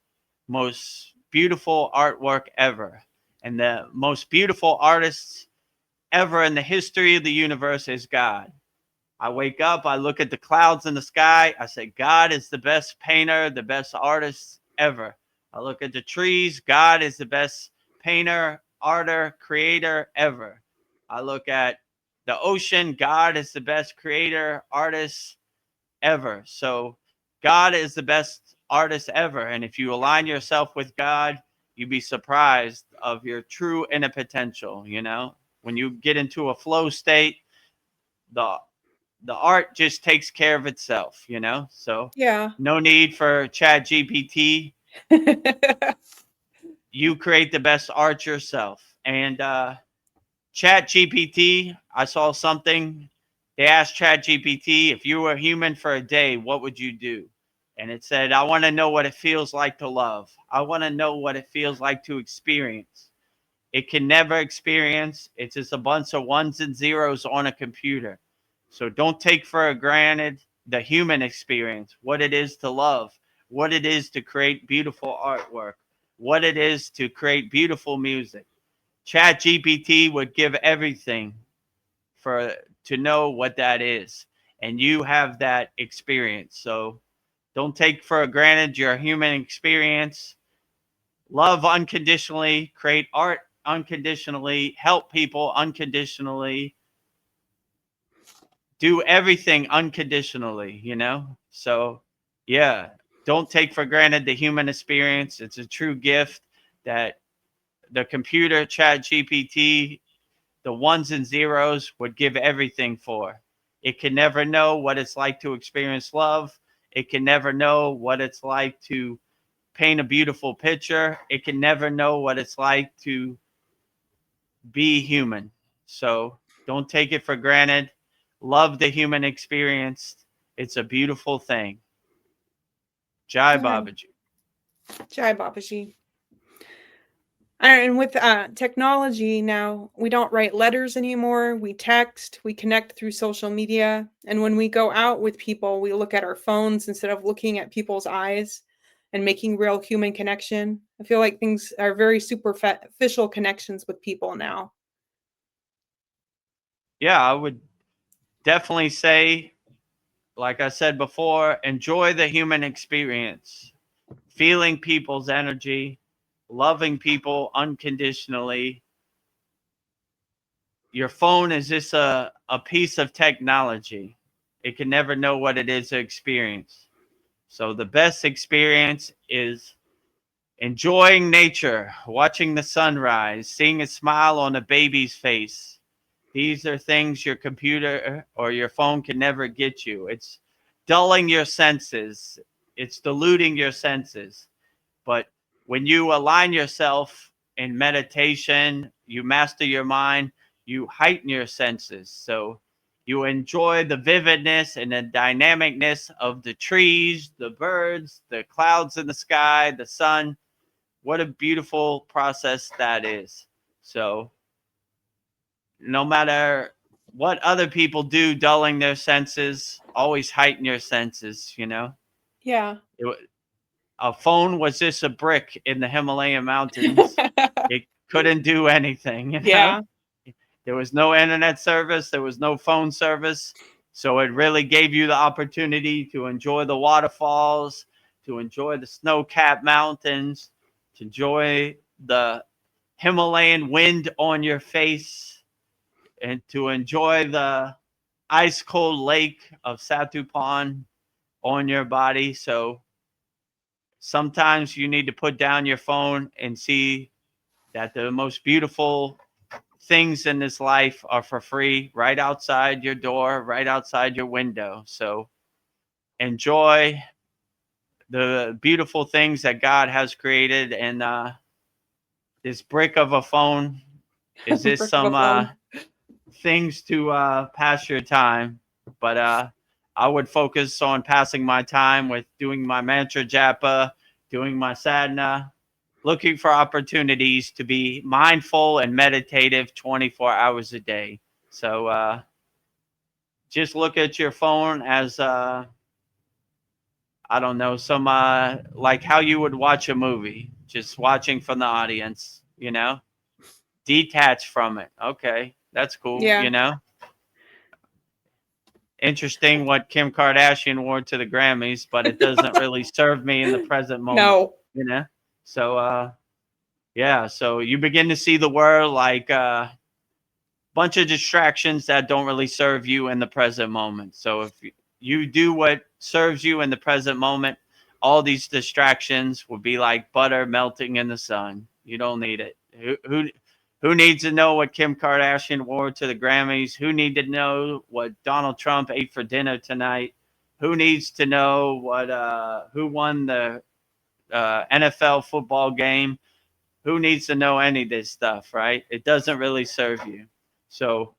most beautiful artwork ever. And the most beautiful artists ever in the history of the universe is God. I wake up, I look at the clouds in the sky. I say, God is the best painter, the best artist ever. I look at the trees. God is the best painter, arter, creator ever. I look at the ocean. God is the best creator, artist ever. So God is the best artist ever. And if you align yourself with God, you'd be surprised of your true inner potential. When you get into a flow state, the the art just takes care of itself. So Yeah. no need for Chat GPT. You create the best art yourself. And Chat GPT, I saw something. They asked Chat GPT, if you were human for a day, what would you do? And it said, I want to know what it feels like to love. I want to know what it feels like to experience. It can never experience. It's just a bunch of ones and zeros on a computer. So don't take for granted the human experience, what it is to love, what it is to create beautiful artwork, what it is to create beautiful music. Chat GPT would give everything for to know what that is. And you have that experience. So don't take for granted your human experience. Love unconditionally, create art unconditionally, help people unconditionally, do everything unconditionally. So, yeah, don't take for granted the human experience. It's a true gift that the computer, Chat GPT, the ones and zeros would give everything for. It can never know what it's like to experience love. It can never know what it's like to paint a beautiful picture. It can never know what it's like to be human. So don't take it for granted. Love the human experience. It's a beautiful thing. Jai Yeah. Babaji. Jai Babaji. And with technology now, we don't write letters anymore. We text, we connect through social media. And when we go out with people, we look at our phones instead of looking at people's eyes and making real human connection. I feel like things are very superficial connections with people now. Yeah, I would definitely say, like I said before, enjoy the human experience, feeling people's energy, loving people unconditionally. Your phone is just a piece of technology. It can never know what it is to experience. So the best experience is enjoying nature, watching the sunrise, seeing a smile on a baby's face. These are things your computer or your phone can never get you. It's dulling your senses, it's diluting your senses. But when you align yourself in meditation, you master your mind, you heighten your senses. So you enjoy the vividness and the dynamicness of the trees, the birds, the clouds in the sky, the sun. What a beautiful process that is. So no matter what other people do, dulling their senses, always heighten your senses, you know? Yeah. A phone was just a brick in the Himalayan mountains. It couldn't do anything, you know? Yeah. There was no internet service, there was no phone service. So it really gave you the opportunity to enjoy the waterfalls, to enjoy the snow-capped mountains, to enjoy the Himalayan wind on your face, and to enjoy the ice cold lake of Satupan on your body. So sometimes you need to put down your phone and see that the most beautiful things in this life are for free right outside your door, right outside your window. So enjoy the beautiful things that God has created. And this brick of a phone is just Brick of a some phone. things to pass your time. But I would focus on passing my time with doing my mantra japa, doing my sadhana, looking for opportunities to be mindful and meditative 24 hours a day. So just look at your phone as, I don't know, some like how you would watch a movie, just watching from the audience, you know, detach from it. Okay, that's cool, Yeah. you know. Interesting what Kim Kardashian wore to the Grammys, but it doesn't really serve me in the present moment, No. you know? So, yeah, so you begin to see the world like a bunch of distractions that don't really serve you in the present moment. So if you do what serves you in the present moment, all these distractions will be like butter melting in the sun. You don't need it. Who needs to know what Kim Kardashian wore to the Grammys? Who need to know what Donald Trump ate for dinner tonight? Who needs to know what who won the NFL football game? Who needs to know any of this stuff, right? It doesn't really serve you. So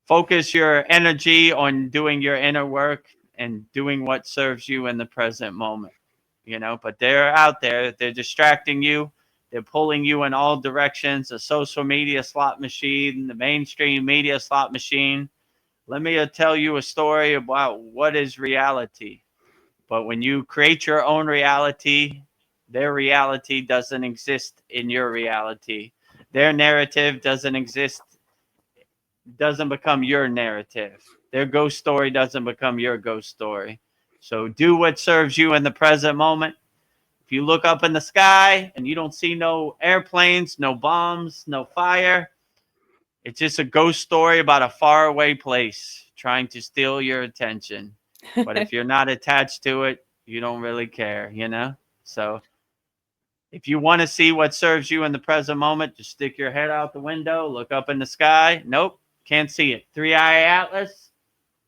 focus your energy on doing your inner work and doing what serves you in the present moment, you know. But they're out there, they're distracting you, they're pulling you in all directions. The social media slot machine, the mainstream media slot machine. Let me tell you a story about what is reality. But when you create your own reality, their reality doesn't exist in your reality. Their narrative doesn't become your narrative. Their ghost story doesn't become your ghost story. So do what serves you in the present moment. If you look up in the sky and you don't see no airplanes, no bombs, no fire, it's just a ghost story about a faraway place trying to steal your attention. But if you're not attached to it, you don't really care, you know? So if you want to see what serves you in the present moment, just stick your head out the window, look up in the sky. Nope, can't see it. Three-eye atlas,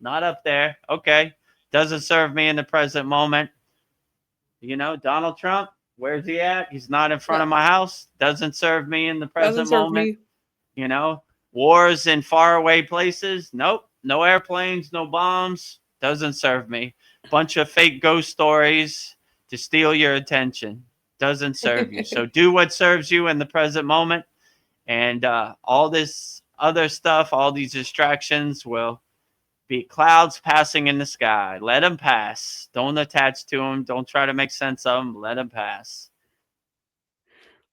not up there. Okay, doesn't serve me in the present moment. You know, Donald Trump, where's he at? He's not in front of my house. Doesn't serve me in the Doesn't present serve moment. me. You know, wars in faraway places. Nope, no airplanes, no bombs. Doesn't serve me. Bunch of fake ghost stories to steal your attention. doesn't serve you. So do what serves you in the present moment, and all this other stuff, all these distractions will be clouds passing in the sky. Let them pass. Don't attach to them. Don't try to make sense of them. Let them pass.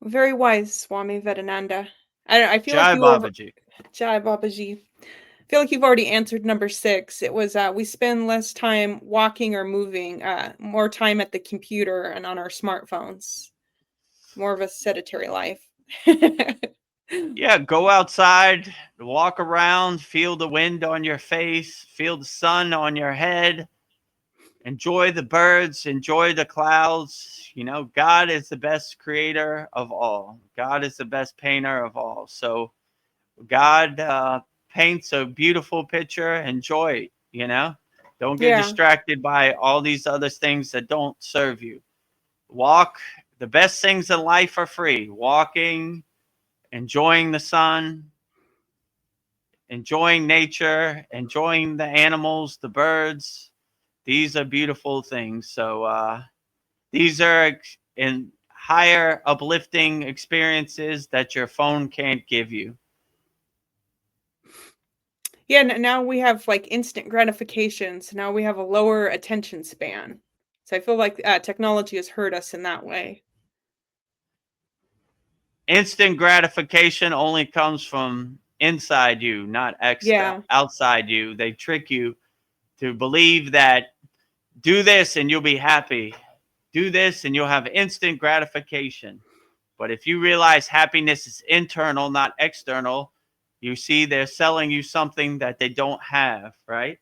Very wise, Swami Vedananda. I feel like Jai you over Babaji. Jai Babaji. I feel like you've already answered number 6. It was we spend less time walking or moving, more time at the computer and on our smartphones. More of a sedentary life. Yeah, go outside, walk around, feel the wind on your face, feel the sun on your head, enjoy the birds, enjoy the clouds. You know, God is the best creator of all. God is the best painter of all. So God paints a beautiful picture. Enjoy it, you know. Don't get Yeah. distracted by all these other things that don't serve you. Walk. The best things in life are free. Walking, enjoying the sun, enjoying nature, enjoying the animals, the birds. These are beautiful things. So these are in higher uplifting experiences that your phone can't give you. Yeah, now we have like instant gratification. So now we have a lower attention span. So I feel like technology has hurt us in that way. Instant gratification only comes from inside you, not Yeah. outside you. They trick you to believe that do this and you'll be happy. Do this and you'll have instant gratification. But if you realize happiness is internal, not external, you see they're selling you something that they don't have, right?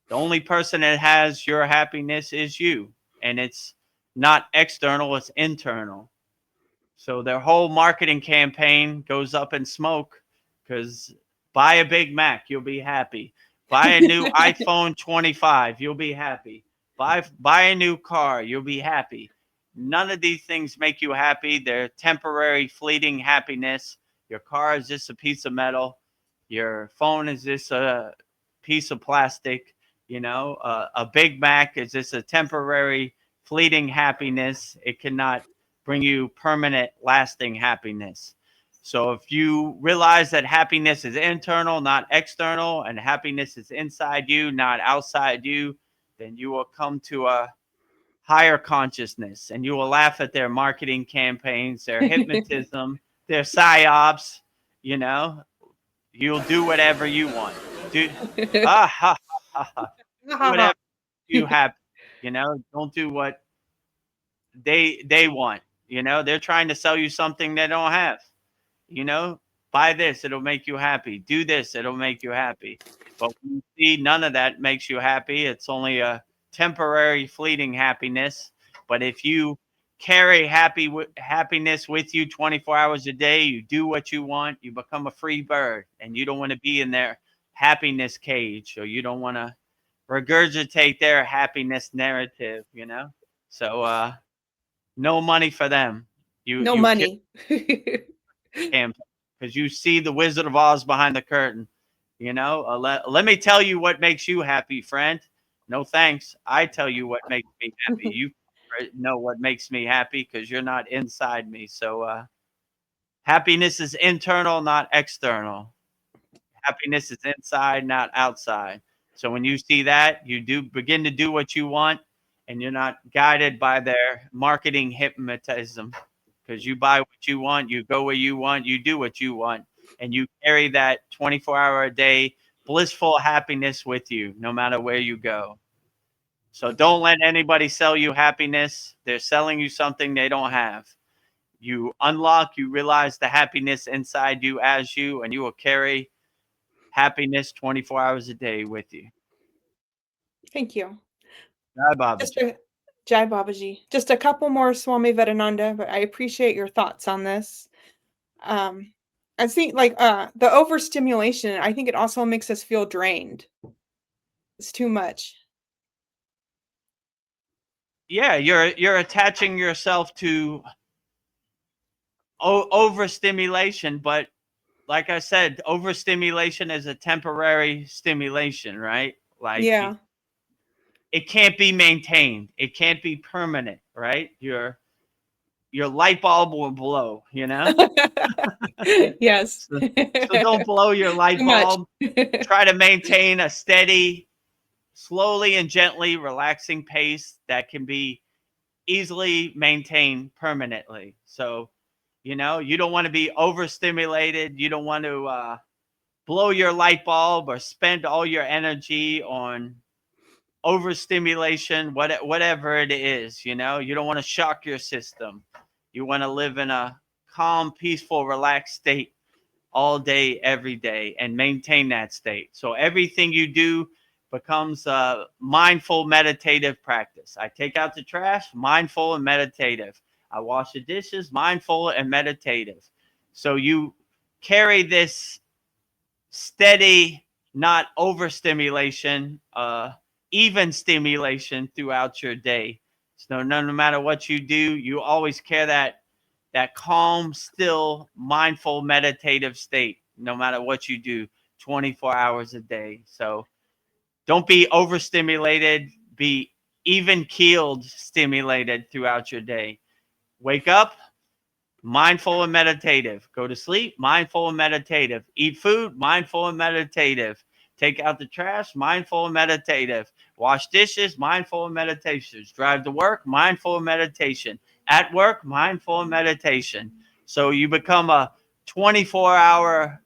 The only person that has your happiness is you. And it's not external, it's internal. So their whole marketing campaign goes up in smoke because buy a Big Mac, you'll be happy. Buy a new iPhone 25, you'll be happy. Buy a new car, you'll be happy. None of these things make you happy. They're temporary, fleeting happiness. Your car is just a piece of metal. Your phone is just a piece of plastic. You know, a Big Mac is just a temporary, fleeting happiness. It cannot bring you permanent, lasting happiness. So if you realize that happiness is internal, not external, and happiness is inside you, not outside you, then you will come to a higher consciousness and you will laugh at their marketing campaigns, their hypnotism, their psyops. You know, you'll do whatever you want. Do ah ha ha ha. Do whatever you have. You know, don't do what they want. You know, they're trying to sell you something they don't have. You know, buy this, it'll make you happy. Do this, it'll make you happy. But when you see none of that makes you happy, it's only a temporary, fleeting happiness. But if you carry happiness with you 24 hours a day, you do what you want, you become a free bird, and you don't want to be in their happiness cage, or you don't want to regurgitate their happiness narrative. You know, so no money for them. No You kill money. him because you see the Wizard of Oz behind the curtain. You know, let me tell you what makes you happy, friend. No thanks. I tell you what makes me happy. You know what makes me happy because you're not inside me. So happiness is internal, not external. Happiness is inside, not outside. So when you see that, you do begin to do what you want, and you're not guided by their marketing hypnotism because you buy what you want, you go where you want, you do what you want, and you carry that 24-hour a day blissful happiness with you no matter where you go. So don't let anybody sell you happiness. They're selling you something they don't have. You unlock, you realize the happiness inside you as you, and you will carry happiness 24 hours a day with you. Thank you. Jai Just Babaji. a Jai Babaji. Just a couple more, Swami Vedananda, but I appreciate your thoughts on this. Um, I think like the overstimulation, I think it also makes us feel drained. It's too much. Yeah, you're attaching yourself to overstimulation, but like I said, overstimulation is a temporary stimulation, right? Like Yeah. it can't be maintained. It can't be permanent, right? You're your light bulb will blow, you know? Yes. So, so don't blow your light Too much. bulb. Try to maintain a steady, slowly and gently relaxing pace that can be easily maintained permanently. So, you don't want to be overstimulated. You don't want to blow your light bulb or spend all your energy on overstimulation, whatever it is. You don't want to shock your system. You want to live in a calm, peaceful, relaxed state all day, every day, and maintain that state. So everything you do becomes a mindful, meditative practice. I take out the trash, mindful and meditative. I wash the dishes, mindful and meditative. So you carry this steady, not overstimulation, even stimulation throughout your day. So no matter what you do, you always carry that calm, still, mindful, meditative state, no matter what you do, 24 hours a day. So don't be overstimulated, be even keeled stimulated throughout your day. Wake up, mindful and meditative. Go to sleep, mindful and meditative. Eat food, mindful and meditative. Take out the trash, mindful and meditative. Wash dishes, mindful and meditation. Drive to work, mindful and meditation. At work, mindful and meditation. So you become a 24-hour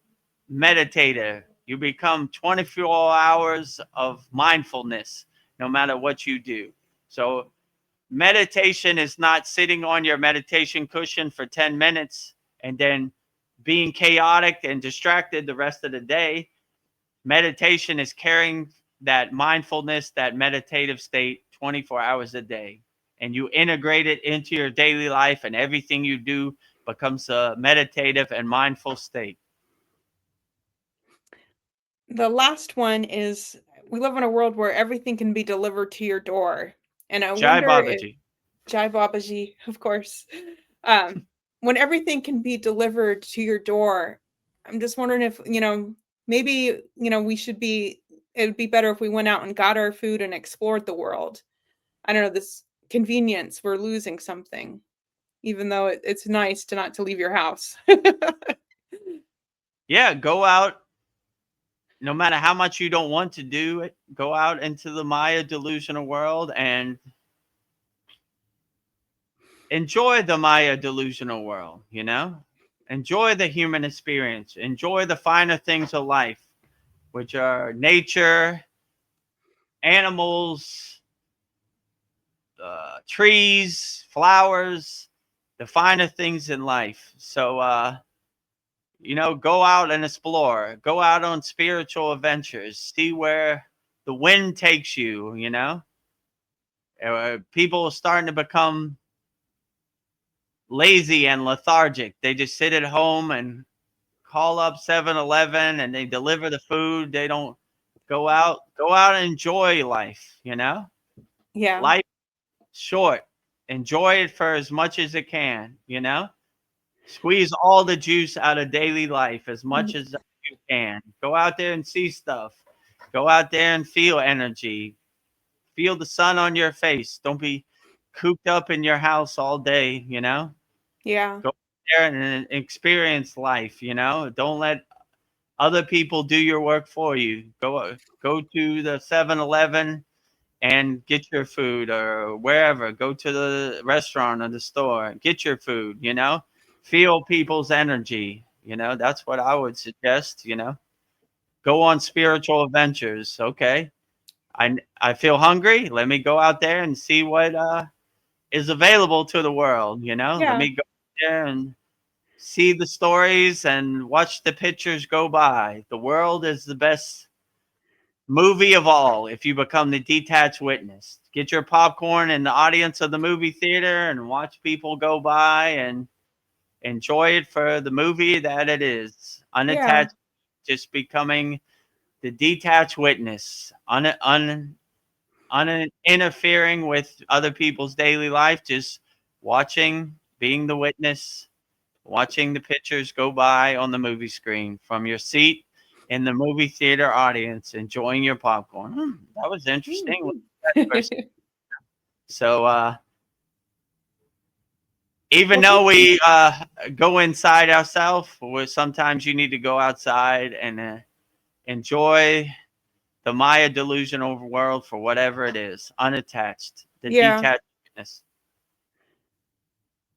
meditator. You become 24 hours of mindfulness no matter what you do. So meditation is not sitting on your meditation cushion for 10 minutes and then being chaotic and distracted the rest of the day. Meditation is carrying that mindfulness, that meditative state 24 hours a day. And you integrate it into your daily life, and everything you do becomes a meditative and mindful state. The last one is we live in a world where everything can be delivered to your door. And I Jai wonder if Babaji. Jai Babaji, of course. Um, when everything can be delivered to your door, I'm just wondering if, maybe, we should be, it would be better if we went out and got our food and explored the world. I don't know, this convenience, we're losing something, even though it's nice to not to leave your house. Yeah, go out. No matter how much you don't want to do it, go out into the Maya delusional world and enjoy the Maya delusional world, Enjoy the human experience. Enjoy the finer things of life, which are nature, animals, trees, flowers, the finer things in life. So, go out and explore. Go out on spiritual adventures. See where the wind takes you, People are starting to become lazy and lethargic. They just sit at home and call up 7-Eleven and they deliver the food. They don't go out and enjoy life. Yeah. Life short. Enjoy it for as much as it can. Squeeze all the juice out of daily life as much as you can. Go out there and see stuff. Go out there and feel energy. Feel the sun on your face. Don't be cooped up in your house all day. Yeah. Go there and experience life. Don't let other people do your work for you. Go to the 7-Eleven and get your food, or wherever. Go to the restaurant or the store, get your food. Feel people's energy. That's what I would suggest. Go on spiritual adventures. Okay. I feel hungry. Let me go out there and see what is available to the world. Let Yeah. me go there and see the stories and watch the pictures go by. The world is the best movie of all if you become the detached witness. Get your popcorn in the audience of the movie theater and watch people go by and enjoy it for the movie that it is. Yeah. Unattached, just becoming the detached witness, interfering with other people's daily life, just watching, being the witness, watching the pictures go by on the movie screen from your seat in the movie theater audience, enjoying your popcorn. That was interesting. Mhm. So, Even Well, though thank you. we go inside ourselves, sometimes you need to go outside and enjoy the Maya delusional world for whatever it is, unattached, the Yeah. detachedness.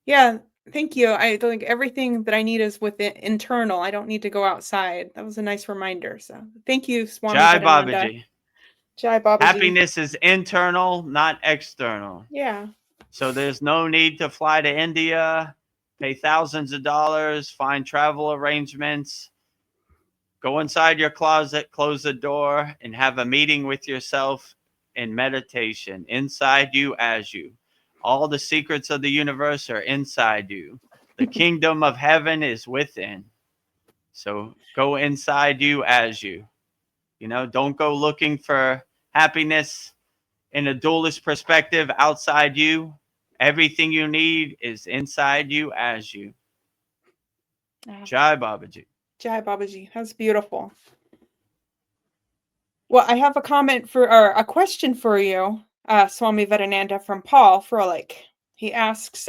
Yeah. Thank you. I think everything that I need is within internal. I don't need to go outside. That was a nice reminder. So thank you, Swami Jai Vedananda. Babaji. Jai Babaji. Happiness is internal, not external. Yeah. So there's no need to fly to India, pay thousands of dollars, find travel arrangements, go inside your closet, close the door, and have a meeting with yourself in meditation. Inside you, as you. All the secrets of the universe are inside you. The kingdom of heaven is within. So go inside you as you. Don't go looking for happiness in a dualist perspective outside you. Everything you need is inside you as you. Ah, Jai Babaji. Jai Babaji. That's beautiful. Well, I have a comment or a question for you, Swami Vedananda from Paul Froelich. He asks,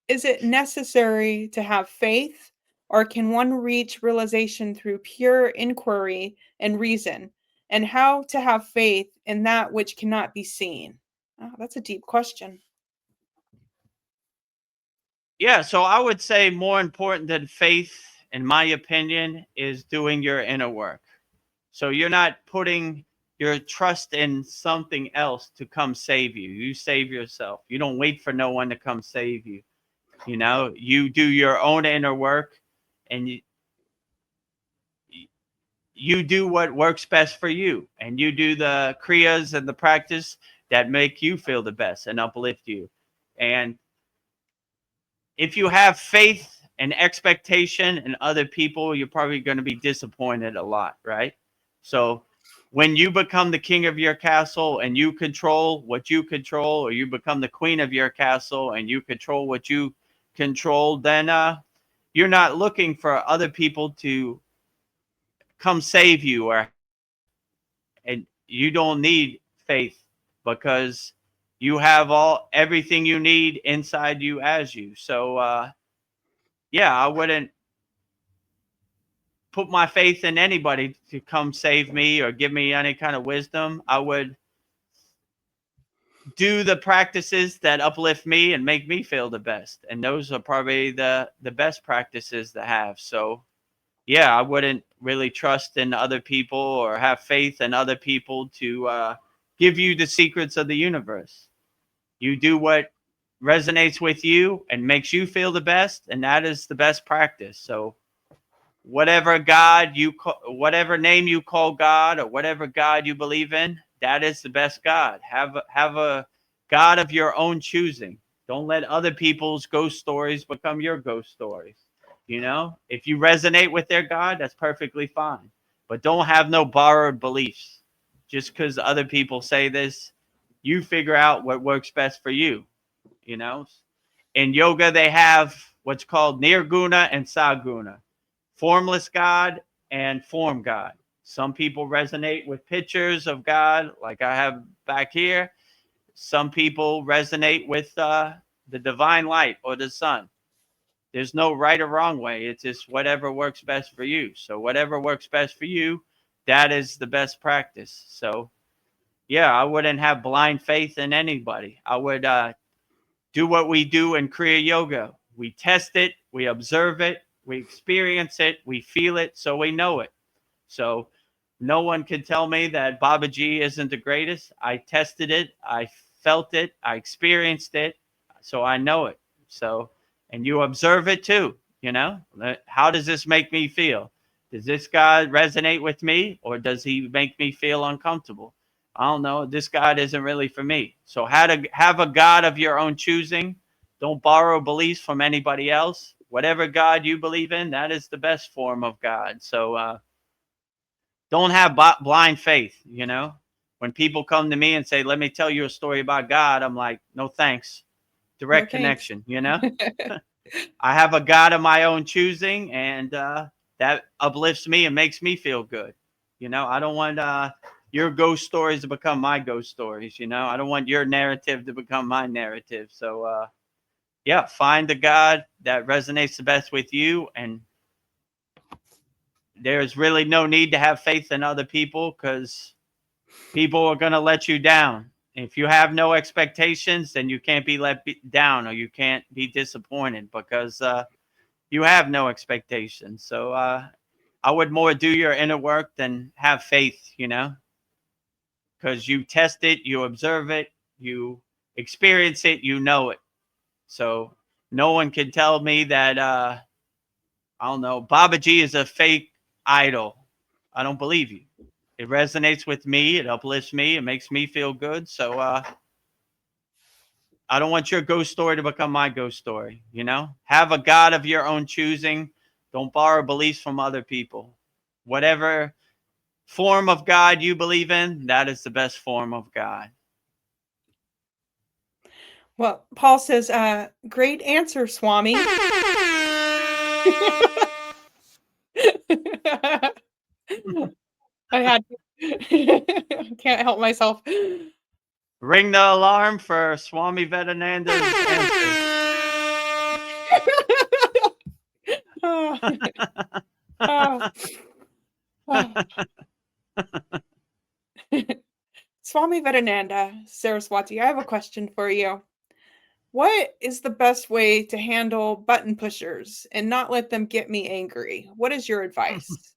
is it necessary to have faith, or can one reach realization through pure inquiry and reason? And how to have faith in that which cannot be seen? Oh, that's a deep question. Yeah, so I would say more important than faith, in my opinion, is doing your inner work. So you're not putting your trust in something else to come save you. You save yourself. You don't wait for no one to come save you. You do your own inner work, and you do what works best for you, and you do the kriyas and the practice that make you feel the best and uplift you. And if you have faith and expectation in other people, you're probably going to be disappointed a lot, right? So when you become the king of your castle and you control what you control, or you become the queen of your castle and you control what you control, then you're not looking for other people to come save you, and you don't need faith, because you have everything you need inside you as you. So yeah, I wouldn't put my faith in anybody to come save me or give me any kind of wisdom. I would do the practices that uplift me and make me feel the best, and those are probably the best practices to have. So yeah, I wouldn't really trust in other people or have faith in other people to give you the secrets of the universe. You do what resonates with you and makes you feel the best, and that is the best practice. So whatever God whatever name you call God, or whatever God you believe in, that is the best God. Have a God of your own choosing. Don't let other people's ghost stories become your ghost stories. If you resonate with their God, that's perfectly fine. But don't have no borrowed beliefs. Just because other people say this, you figure out what works best for you. You know, in yoga, they have what's called nirguna and saguna, formless God and form God. Some people resonate with pictures of God, like I have back here. Some people resonate with the divine light or the sun. There's no right or wrong way. It's just whatever works best for you. So whatever works best for you, that is the best practice. So yeah, I wouldn't have blind faith in anybody. I would do what we do in Kriya Yoga. We test it, we observe it, we experience it, we feel it, so we know it. So no one can tell me that Babaji isn't the greatest. I tested it, I felt it, I experienced it, so I know it. So, and you observe it too. How does this make me feel? Does this God resonate with me, or does he make me feel uncomfortable? I don't know. This God isn't really for me. So how to have a God of your own choosing. Don't borrow beliefs from anybody else. Whatever God you believe in, that is the best form of God. So don't have blind faith. When people come to me and say, let me tell you a story about God, I'm like, no thanks. No Direct thanks. connection. I have a God of my own choosing, and that uplifts me and makes me feel good. I don't want your ghost stories to become my ghost stories. I don't want your narrative to become my narrative. So yeah, find the God that resonates the best with you. And there's really no need to have faith in other people, because people are going to let you down. If you have no expectations, then you can't be let down, or you can't be disappointed, because you have no expectations. So I would more do your inner work than have faith, because you test it, you observe it, you experience it, you know it. So no one can tell me that, I don't know, Babaji is a fake idol. I don't believe you. It resonates with me. It uplifts me. It makes me feel good. So I don't want your ghost story to become my ghost story. Have a God of your own choosing. Don't borrow beliefs from other people. Whatever form of God you believe in, that is the best form of God. Well, Paul says, great answer, Swami. I had can't help myself. Ring the alarm for Swami Vedananda's answer. Oh. Oh. Oh. Swami Vedananda, Saraswati, I have a question for you. What is the best way to handle button pushers and not let them get me angry? What is your advice?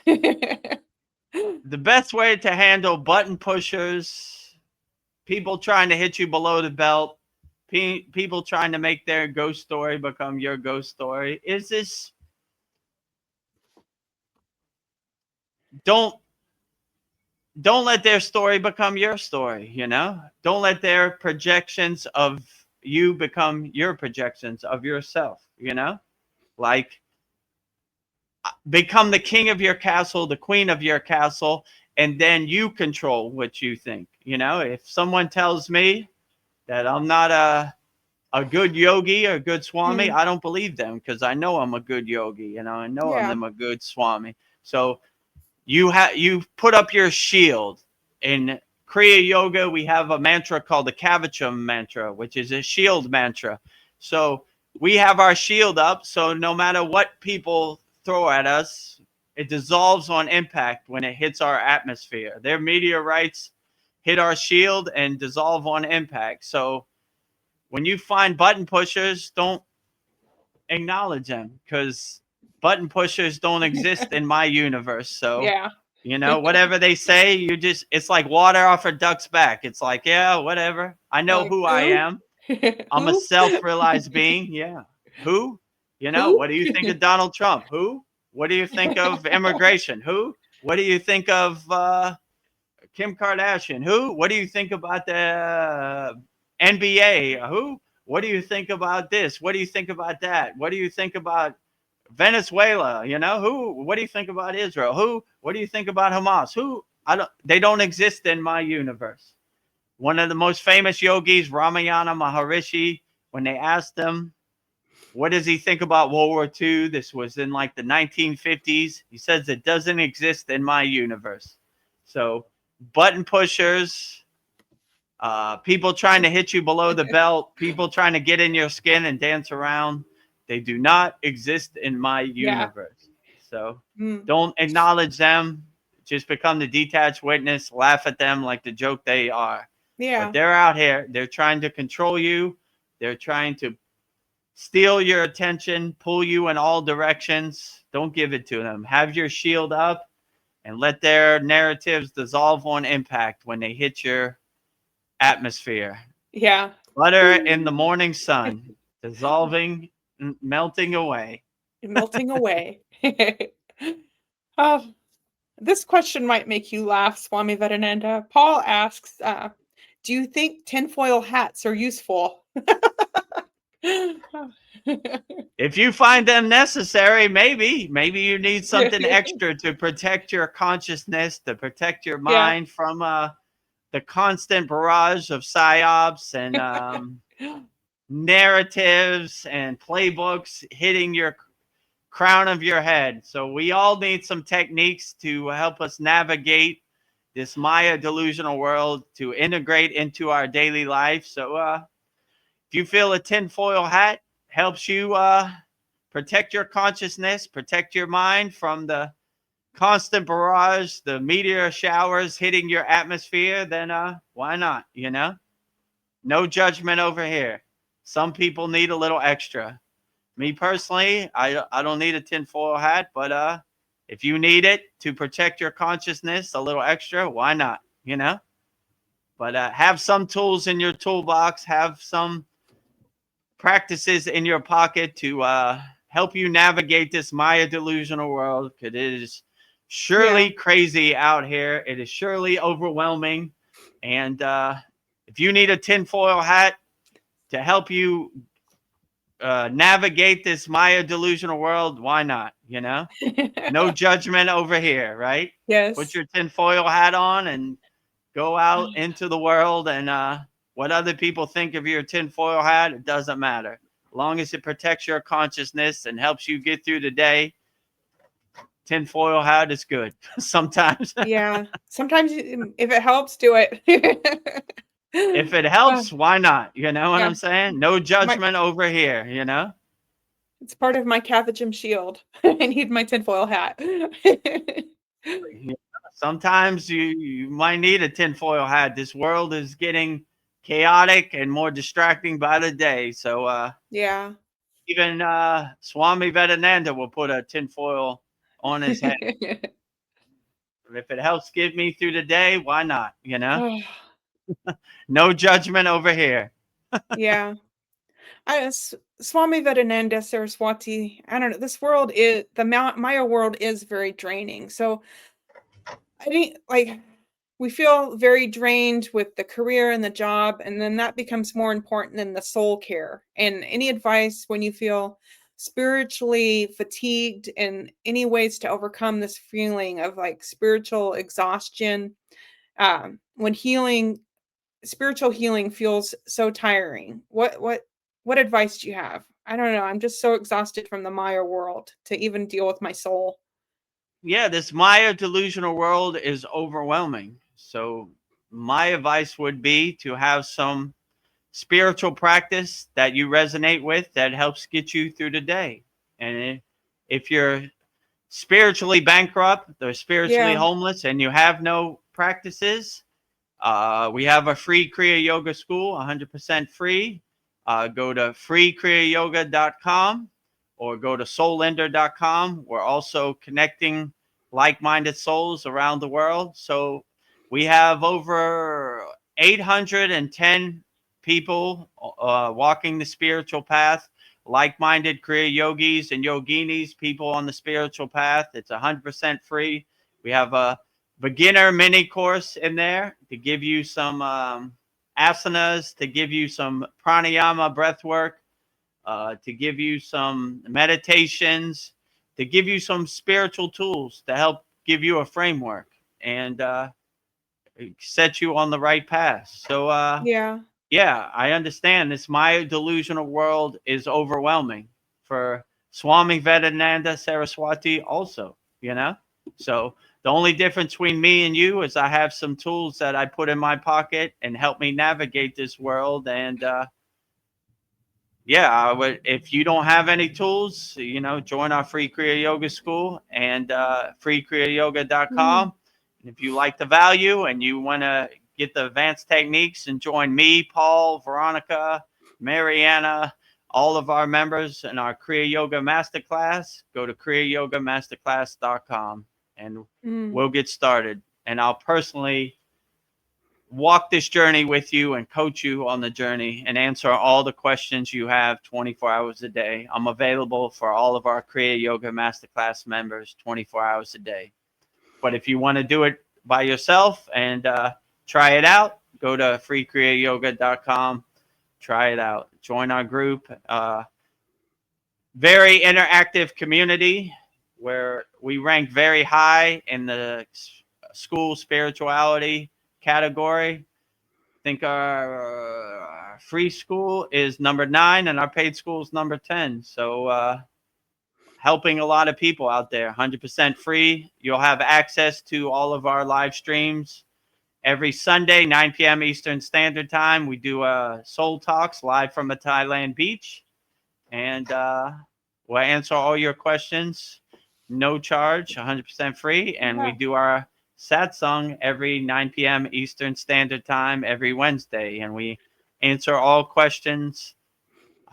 The best way to handle button pushers, people trying to hit you below the belt, people trying to make their ghost story become your ghost story, is this: don't let their story become your story. Don't let their projections of you become your projections of yourself. Like, become the king of your castle, the queen of your castle, and then you control what you think. If someone tells me that I'm not a good yogi or a good swami, I don't believe them, because I know I'm a good yogi. I know Yeah. I'm a good swami. So you put up your shield. In Kriya Yoga, we have a mantra called the Kavacham mantra, which is a shield mantra. So we have our shield up, so no matter what people throw at us, it dissolves on impact when it hits our atmosphere. Their meteorites hit our shield and dissolve on impact. So when you find button pushers, don't acknowledge them, because button pushers don't exist in my universe. So, Yeah. whatever they say, it's like water off a duck's back. It's like, yeah, whatever. I know Like, who I who? am. I'm a Who? self-realized being. Yeah. Who? Who? What do you think of Donald Trump? Who? What do you think of immigration? Who? What do you think of Kim Kardashian? Who? What do you think about the NBA? Who? What do you think about this? What do you think about that? What do you think about Venezuela? Who? What do you think about Israel? Who? What do you think about Hamas? Who? They don't exist in my universe. One of the most famous yogis, Ramayana Maharishi, when they asked him, what does he think about World War II? This was in like the 1950s. He says it doesn't exist in my universe. So button pushers, people trying to hit you below the belt, people trying to get in your skin and dance around, they do not exist in my Yeah. universe. So Mm. don't acknowledge them. Just become the detached witness, laugh at them like the joke they are. But Yeah. they're out here. They're trying to control you. They're trying to steal your attention, pull you in all directions. Don't give it to them. Have your shield up and let their narratives dissolve on impact when they hit your atmosphere. Yeah. Butter in the morning sun, dissolving, melting away. Melting away. Oh, this question might make you laugh, Swami Vedananda. Paul asks, do you think tinfoil hats are useful? If you find them necessary, maybe you need something extra to protect your consciousness, to protect your Yeah. mind from the constant barrage of psyops and narratives and playbooks hitting your crown of your head. So we all need some techniques to help us navigate this Maya delusional world, to integrate into our daily life. So If you feel a tinfoil hat helps you protect your consciousness, protect your mind from the constant barrage, the meteor showers hitting your atmosphere, then why not? No judgment over here. Some people need a little extra. Me personally, I don't need a tinfoil hat, but if you need it to protect your consciousness a little extra, why not? But have some tools in your toolbox, have some practices in your pocket to help you navigate this Maya delusional world, because it is Yeah. surely crazy out here. It is surely overwhelming. And if you need a tinfoil hat to help you navigate this Maya delusional world, why not? No judgment over here, right? Put Yes. your tinfoil hat on and go out into the world, and what other people think of your tinfoil hat, it doesn't matter. As long as it protects your consciousness and helps you get through the day, tinfoil hat is good. Sometimes. Yeah. Sometimes if it helps, do it. If it Uh, helps, why not? You know what yeah. I'm saying? No My judgment over here. It's part of my Catholic shield. I need my tinfoil hat. Yeah, sometimes you might need a tinfoil hat. This world is getting chaotic and more distracting by the day. So Yeah. even Swami Vedananda will put a tinfoil on his head. If it helps get me through the day, why not? Oh, No judgment over here. yeah. Swami Vedananda Saraswati, I don't know, this world is the Maya world is very draining. So I think we feel very drained with the career and the job, and then that becomes more important than the soul care. And any advice when you feel spiritually fatigued and any ways to overcome this feeling of spiritual exhaustion, when spiritual healing feels so tiring. What advice do you have? I don't know. I'm just so exhausted from the Maya world to even deal with my soul. Yeah, this Maya delusional world is overwhelming. So my advice would be to have some spiritual practice that you resonate with that helps get you through the day. And if you're spiritually bankrupt or spiritually Yeah. homeless and you have no practices, we have a free Kriya Yoga school, 100% free. Go to freekriyayoga.com or go to soulender.com. We're also connecting like-minded souls around the world. So we have over 810 people walking the spiritual path, like-minded Kriya yogis and yoginis, people on the spiritual path. It's 100% free. We have a beginner mini course in there to give you some asanas, to give you some pranayama breath work, to give you some meditations, to give you some spiritual tools to help give you a framework and set you on the right path. So, Yeah. yeah, I understand this Maya delusional world is overwhelming for Swami Vedananda Saraswati also. So the only difference between me and you is I have some tools that I put in my pocket and help me navigate this world. And yeah, if you don't have any tools, join our free Kriya Yoga school and Mm. freekriyayoga.com. And if you like the value and you want to get the advanced techniques and join me, Paul, Veronica, Mariana, all of our members in our Kriya Yoga Masterclass, go to kriyayogamasterclass.com and Mm. we'll get started. And I'll personally walk this journey with you and coach you on the journey and answer all the questions you have 24 hours a day. I'm available for all of our Kriya Yoga Masterclass members 24 hours a day. But if you want to do it by yourself and try it out, go to freekriyayoga.com, try it out. Join our group. Very interactive community where we rank very high in the school spirituality category. Think our free school is number 9 and our paid school is number 10. So helping a lot of people out there, 100% free. You'll have access to all of our live streams every Sunday, 9 p.m. Eastern Standard Time, we do Soul Talks live from a Thailand beach. And we'll answer all your questions, no charge, 100% free. And we do our Satsang every 9 p.m. Eastern Standard Time every Wednesday. And we answer all questions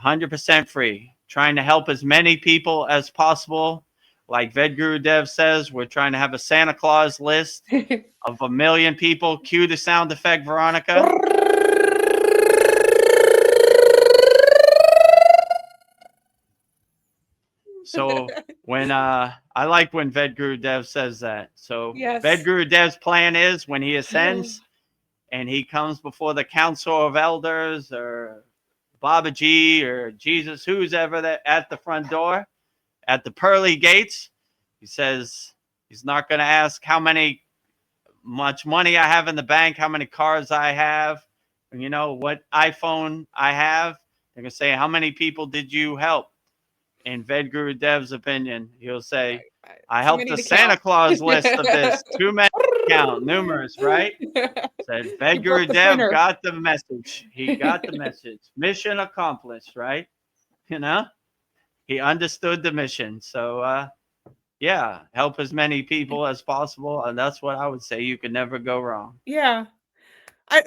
100% free, trying to help as many people as possible. Like Vedagurudev says, we're trying to have a Santa Claus list of 1 million people. Cue the sound effect, Veronica. So when I like when Vedagurudev says that. So Yes. Vedgurudev's plan is when he ascends and he comes before the council of elders or Babaji or Jesus, who's ever at the front door, at the pearly gates, he says he's not going to ask how much money I have in the bank, how many cars I have, you know, what iPhone I have. They're going to say, how many people did you help? In Vedgurudev's opinion, he'll say, I helped the Santa Claus list of this. Too many to count, numerous, right? Said Vedagurudev got the message. He got the message. Mission accomplished, right? You know, he understood the mission. So, yeah, help as many people as possible. And that's what I would say. You can never go wrong. Yeah.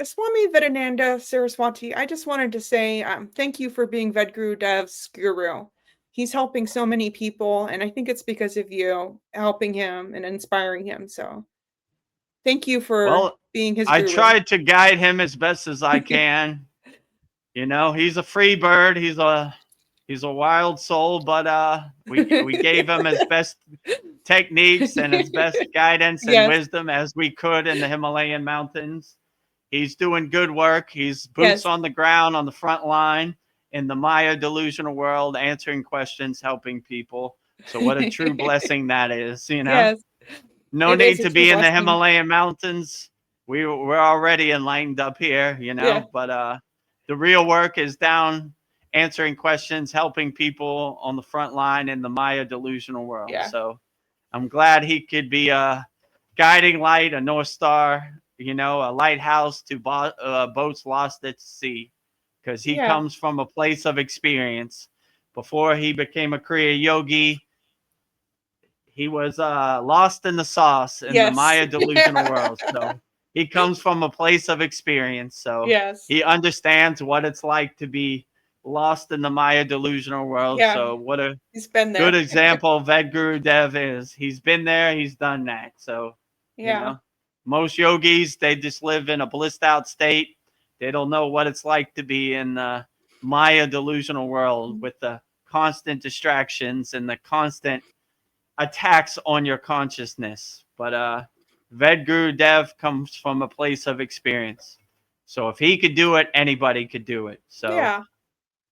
Swami Vedananda Saraswati, I just wanted to say thank you for being Vedgurudev's guru. He's helping so many people, and I think it's because of you helping him and inspiring him. So thank you for being his guru. I tried to guide him as best as I can. You know, he's a free bird. He's a wild soul, but we gave him his best techniques and his best guidance and wisdom as we could in the Himalayan mountains. He's doing good work. He's boots on the ground on the front line in the Maya delusional world, answering questions, helping people. So what a true blessing that is, you know? Yes. No need to be in the Himalayan mountains. We're already enlightened up here, you know, but the real work is down answering questions, helping people on the front line in the Maya delusional world. Yeah. So I'm glad he could be a guiding light, a North Star, you know, a lighthouse to boats lost at sea, because he comes from a place of experience. Before he became a Kriya yogi, he was lost in the sauce in the Maya delusional world. So he comes from a place of experience. So he understands what it's like to be lost in the Maya delusional world. So what a good example Vedagurudev is. He's been there. He's done that. So, you know, most yogis, they just live in a blissed out state. They don't know what it's like to be in the Maya delusional world with the constant distractions and the constant attacks on your consciousness. But Vedagurudev comes from a place of experience. So if he could do it, anybody could do it. So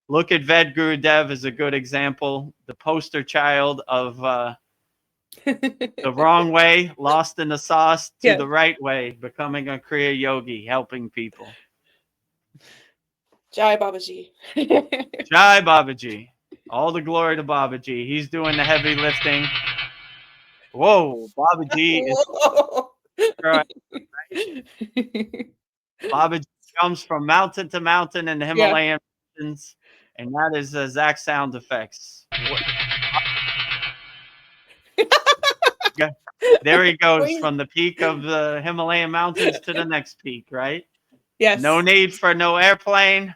look at Vedagurudev as a good example, the poster child of the wrong way, lost in the sauce, to the right way, becoming a Kriya yogi, helping people. Jai Babaji. Jai Babaji. All the glory to Babaji. He's doing the heavy lifting. Whoa, Babaji is right. Babaji comes from mountain to mountain in the Himalayan mountains, and that is the exact sound effects. There he goes from the peak of the Himalayan mountains to the next peak, right? Yes. No need for no airplane.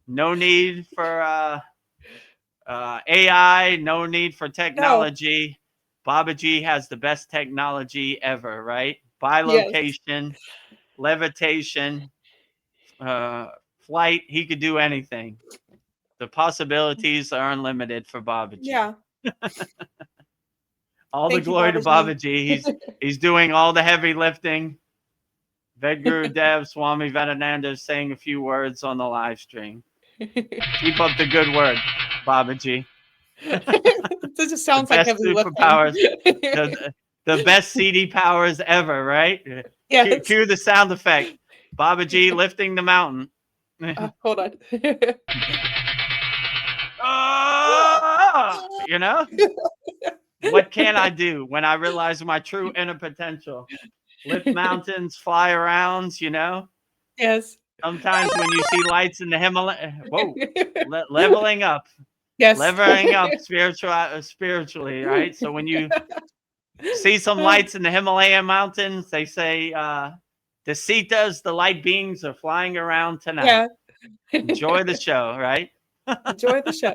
No need for AI. No need for technology. No. Babaji has the best technology ever, right? Bilocation, levitation, flight. He could do anything. The possibilities are unlimited for Babaji. Yeah. All the glory to Babaji. He's doing all the heavy lifting. Vedagurudev, Swami Vedananda is saying a few words on the live stream. Keep up the good work, Babaji. This just sounds like heavy superpowers. The best CD powers ever, right? Yes. Cue the sound effect. Babaji lifting the mountain. Hold on. You know? What can I do when I realize my true inner potential? lift mountains, fly around, Yes. Sometimes when you see lights in the Himalaya, leveling up, Yes. leveling up spiritually, right? So when you see some lights in the Himalayan mountains, they say the Sitas, the light beings, are flying around tonight. Yeah. Enjoy the show, right? Enjoy the show.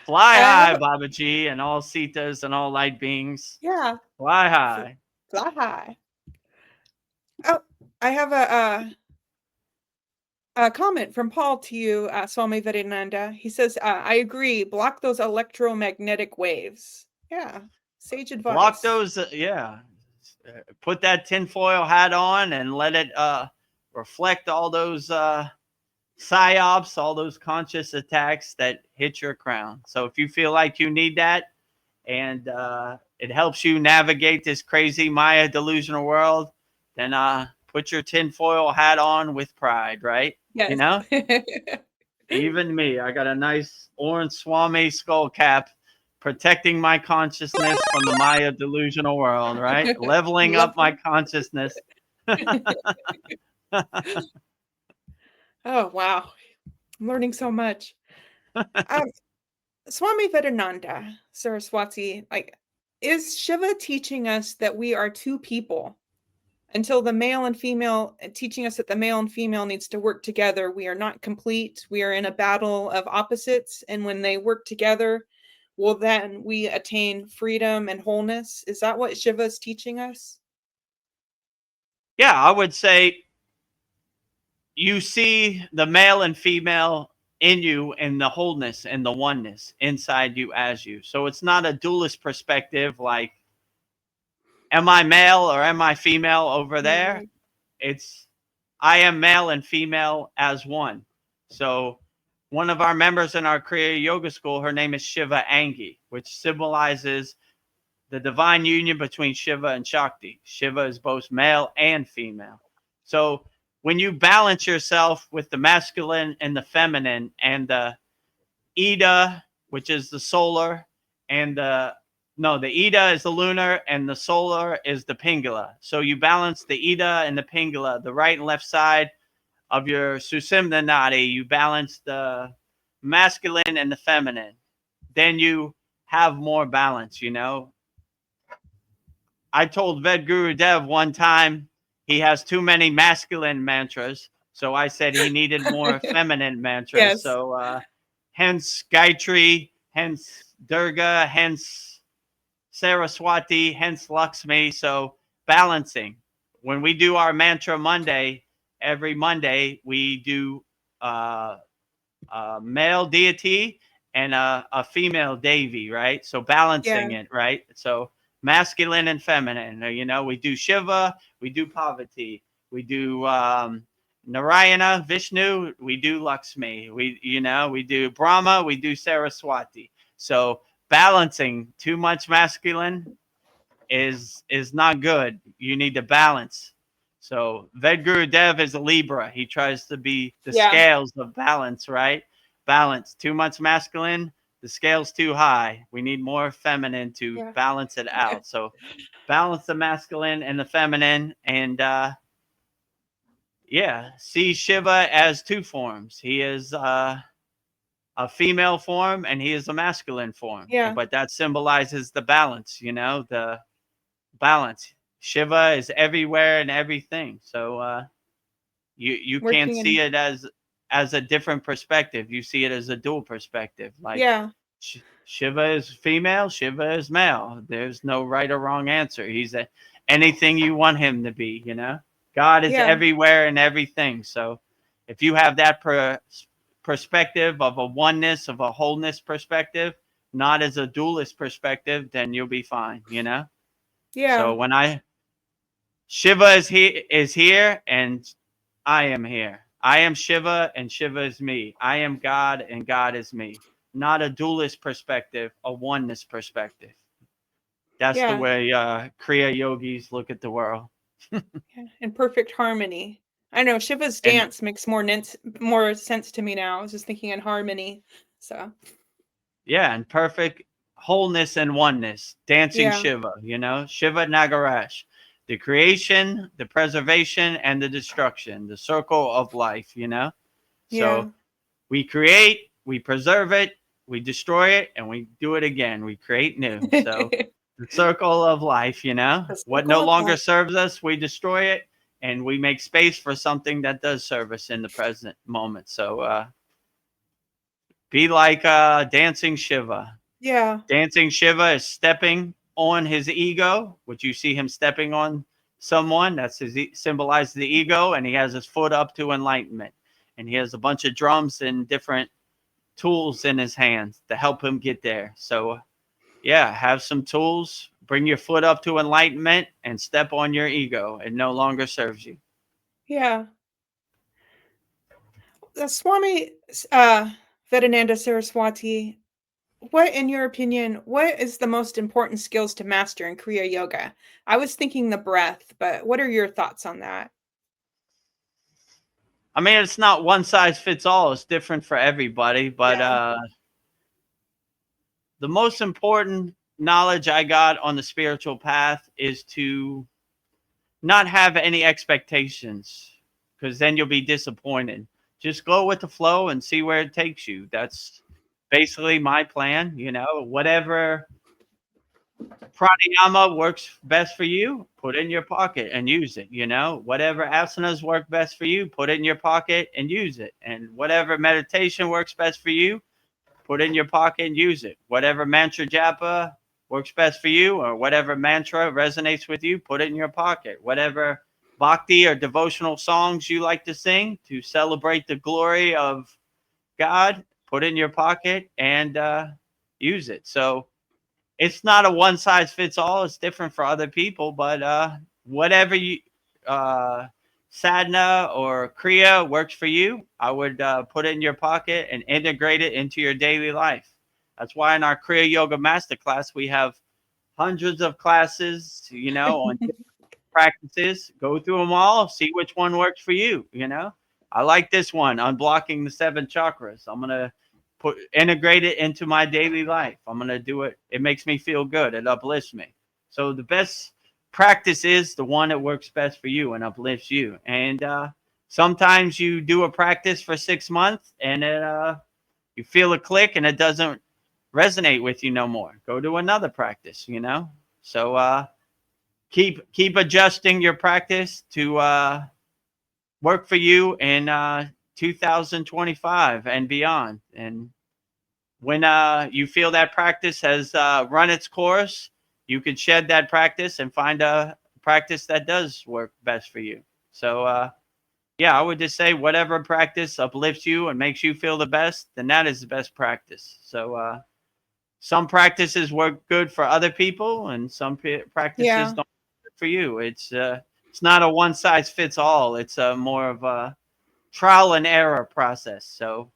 Fly I have high, Babaji, and all Sitas and all light beings. yeah. Fly Fl- high. Fly high. Oh, I have a comment from Paul to you, Swami Vedananda. He says, I agree. Block those electromagnetic waves. Yeah. Sage Block advice. those, put that tinfoil hat on and let it reflect all those psyops, all those conscious attacks that hit your crown. So if you feel like you need that, and it helps you navigate this crazy Maya delusional world, then put your tinfoil hat on with pride, right? Yes. Even me, I got a nice orange Swami skull cap protecting my consciousness from the Maya delusional world, right? Leveling up my Lovely. consciousness. Oh, wow. I'm learning so much. Um, Swami Vedananda Saraswati, is Shiva teaching us that we are two people? Until the male and female, teaching us that the male and female needs to work together. We are not complete. We are in a battle of opposites. And when they work together, well, then we attain freedom and wholeness. Is that what Shiva is teaching us? Yeah, I would say you see the male and female in you and the wholeness and the oneness inside you as you. So it's not a dualist perspective like, am I male or am I female over there? Right. It's, I am male and female as one. So one of our members in our Kriya Yoga school, her name is Shiva Angi, which symbolizes the divine union between Shiva and Shakti. Shiva is both male and female. So when you balance yourself with the masculine and the feminine and the Ida, which is the solar, and the Ida is the lunar and the solar is the Pingala. So you balance the Ida and the Pingala, the right and left side of your Susimna Nadi. You balance the masculine and the feminine. Then you have more balance. I told Vedagurudev one time he has too many masculine mantras. So I said he needed more feminine mantras. Yes. So hence Gayatri, hence Durga, hence Saraswati, hence Lakshmi. So balancing. When we do our mantra Monday, every Monday we do a male deity and a female devi, right? So Yeah. balancing it, right? So masculine and feminine. We do Shiva, we do Parvati, we do Narayana, Vishnu, we do Lakshmi, we do Brahma, we do Saraswati. So balancing too much masculine is not good. You need to balance. So Vedagurudev is a Libra. He tries to be the Yeah. scales of balance, right? Balance. Too much masculine, the scale's too high. We need more feminine to Yeah. balance it out. So balance the masculine and the feminine, and see Shiva as two forms. He is a female form and he is a masculine form. Yeah. But that symbolizes the balance, the balance. Shiva is everywhere and everything. So you can't Working see in, it as a different perspective. You see it as a dual perspective. Like yeah. Shiva is female, Shiva is male. There's no right or wrong answer. He's anything you want him to be. God is Yeah. everywhere and everything. So if you have that perspective of a oneness, of a wholeness perspective, not as a dualist perspective, then you'll be fine. So Yeah. when Shiva is here and I am here. I am Shiva and Shiva is me. I am God and God is me. Not a dualist perspective, a oneness perspective. That's the Yeah. way Kriya yogis look at the world. Yeah, in perfect harmony. I know Shiva's And dance makes more sense to me now. I was just thinking in harmony. So, yeah, and perfect wholeness and oneness. Dancing yeah. Shiva, Shiva Nagarash. the creation, the preservation, and the destruction, the circle of life, you know? Yeah. So we create, we preserve it, we destroy it, and we do it again. We create new. So The the circle of life, you know? What no circle of longer life. serves us, we destroy it, and we make space for something that does serve us in the present moment. So be like dancing Shiva. Yeah. Dancing Shiva is stepping on his ego, which you see him stepping on someone. That's his symbolizes the ego, and he has his foot up to enlightenment, and he has a bunch of drums and different tools in his hands to help him get there. So yeah, have some tools. Bring your foot up to enlightenment and step on your ego. It no longer serves you. Yeah. Swami Vedananda Saraswati, what, in your opinion, what is the most important skills to master in Kriya Yoga? I was thinking the breath, but what are your thoughts on that? I mean, it's not one size fits all. It's different for everybody. But Yeah. the most important knowledge I got on the spiritual path is to not have any expectations, because then you'll be disappointed. Just go with the flow and see where it takes you. That's basically my plan. You know, whatever pranayama works best for you, put it in your pocket and use it. You know, whatever asanas work best for you, put it in your pocket and use it. And whatever meditation works best for you, put it in your pocket and use it. Whatever mantra japa works best for you, or whatever mantra resonates with you, put it in your pocket. Whatever bhakti or devotional songs you like to sing to celebrate the glory of God, put it in your pocket and use it. So it's not a one size fits all. It's different for other people, but whatever you uh, sadhana or kriya works for you, I would put it in your pocket and integrate it into your daily life. That's why in our Kriya Yoga Masterclass we have hundreds of classes, you know, on practices. Go through them all, see which one works for you. You know, I like this one, unblocking the seven chakras. I'm gonna put integrate it into my daily life. I'm gonna do it. It makes me feel good. It uplifts me. So the best practice is the one that works best for you and uplifts you. And sometimes you do a practice for 6 months and it you feel a click and it doesn't resonate with you no more. Go to another practice. You know. So keep adjusting your practice to work for you in 2025 and beyond. And when you feel that practice has run its course, you can shed that practice and find a practice that does work best for you. So yeah, I would just say whatever practice uplifts you and makes you feel the best, then that is the best practice. So some practices work good for other people, and some practices Yeah. don't work for you. It's not a one size fits all. It's more of a trial and error process. So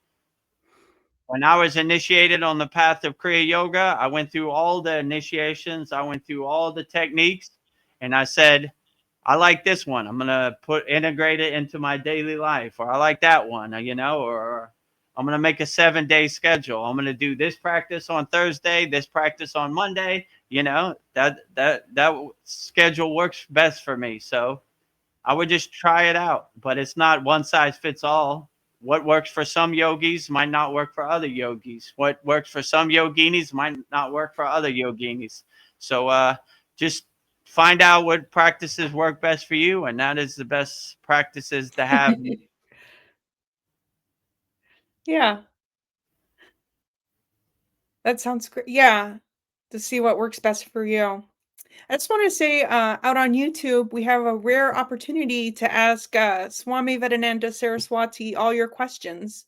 when I was initiated on the path of Kriya Yoga, I went through all the initiations. I went through all the techniques, and I said, I like this one. I'm gonna integrate it into my daily life, or I like that one, you know, or I'm gonna make a 7-day schedule. I'm gonna do this practice on Thursday, this practice on Monday. You know, that schedule works best for me. So I would just try it out, but it's not one size fits all. What works for some yogis might not work for other yogis. What works for some yoginis might not work for other yoginis. So just find out what practices work best for you, and that is the best practices to have. Yeah. That sounds great. Yeah. To see what works best for you. I just want to say, out on YouTube, we have a rare opportunity to ask Swami Vedananda Saraswati all your questions.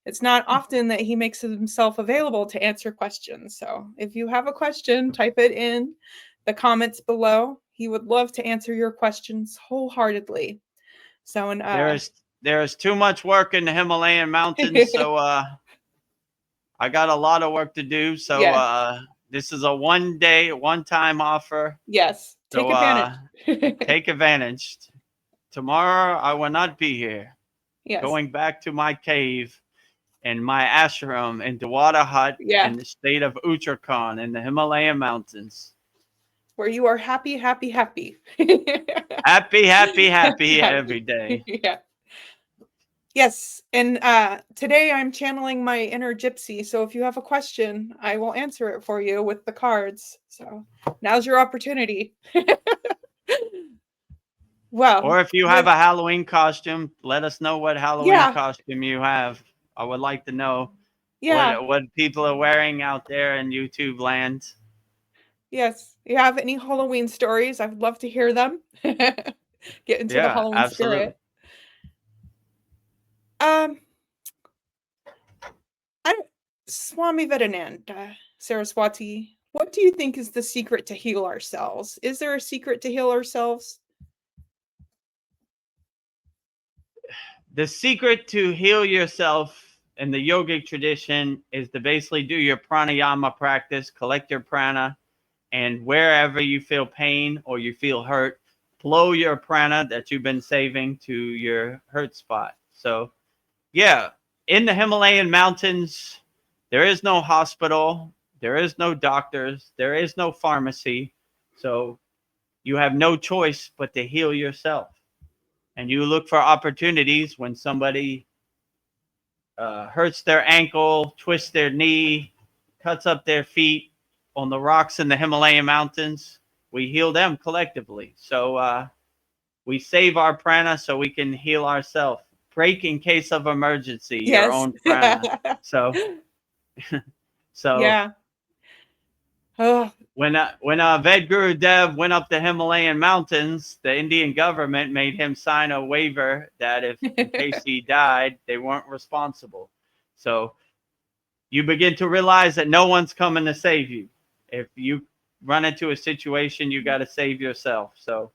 It's not often that he makes himself available to answer questions. So if you have a question, type it in the comments below. He would love to answer your questions wholeheartedly. So, and There is too much work in the Himalayan mountains, so I got a lot of work to do. So yes, this is a one time offer. yes, take So advantage. take advantage. Tomorrow I will not be here. Yes, Going back to my cave and my ashram in the water hut yeah. in the state of Uttarakhand in the Himalayan mountains. where you are happy, happy, happy. Happy, happy, happy every Happy. day. Yeah. Yes. And today I'm channeling my inner gypsy. So if you have a question, I will answer it for you with the cards. So now's your opportunity. Well, Or if you have a Halloween costume, let us know what Halloween yeah, costume you have. I would like to know yeah, what people are wearing out there in YouTube land. yes. You have any Halloween stories? I'd love to hear them. Get into the Yeah, Halloween absolutely. spirit. Um, I Swami Vedananda Saraswati, what do you think is the secret to heal ourselves? Is there a secret to heal ourselves? The secret to heal yourself in the yogic tradition is to basically do your pranayama practice, collect your prana, and wherever you feel pain or you feel hurt, flow your prana that you've been saving to your hurt spot. So, yeah, in the Himalayan mountains, there is no hospital, there is no doctors, there is no pharmacy. So, you have no choice but to heal yourself. And you look for opportunities when somebody hurts their ankle, twists their knee, cuts up their feet on the rocks in the Himalayan mountains. We heal them collectively. So we save our prana so we can heal ourselves. Break in case of emergency, your Yes. own prana. So, so Yeah. Oh, when Vedagurudev went up the Himalayan mountains, the Indian government made him sign a waiver that if in case he died, they weren't responsible. So you begin to realize that no one's coming to save you. If you run into a situation, you got to save yourself. So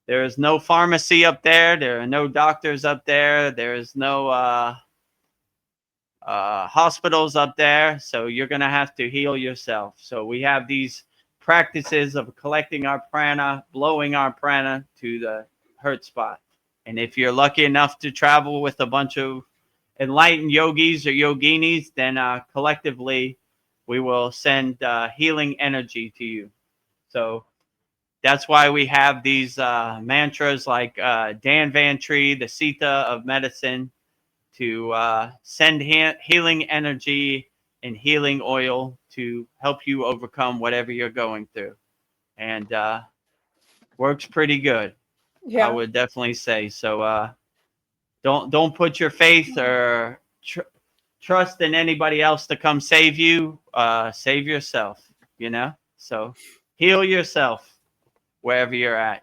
there is no pharmacy up there. There are no doctors up there. There is no hospitals up there. So you're going to have to heal yourself. So we have these practices of collecting our prana, blowing our prana to the hurt spot. And if you're lucky enough to travel with a bunch of enlightened yogis or yoginis, then collectively we will send healing energy to you. So that's why we have these mantras like Dan Van Tree, the Sita of medicine, to send healing energy and healing oil to help you overcome whatever you're going through. And works pretty good, I yeah. would definitely say. So don't put your faith or trust in anybody else to come save you. Save yourself, you know? So heal yourself wherever you're at.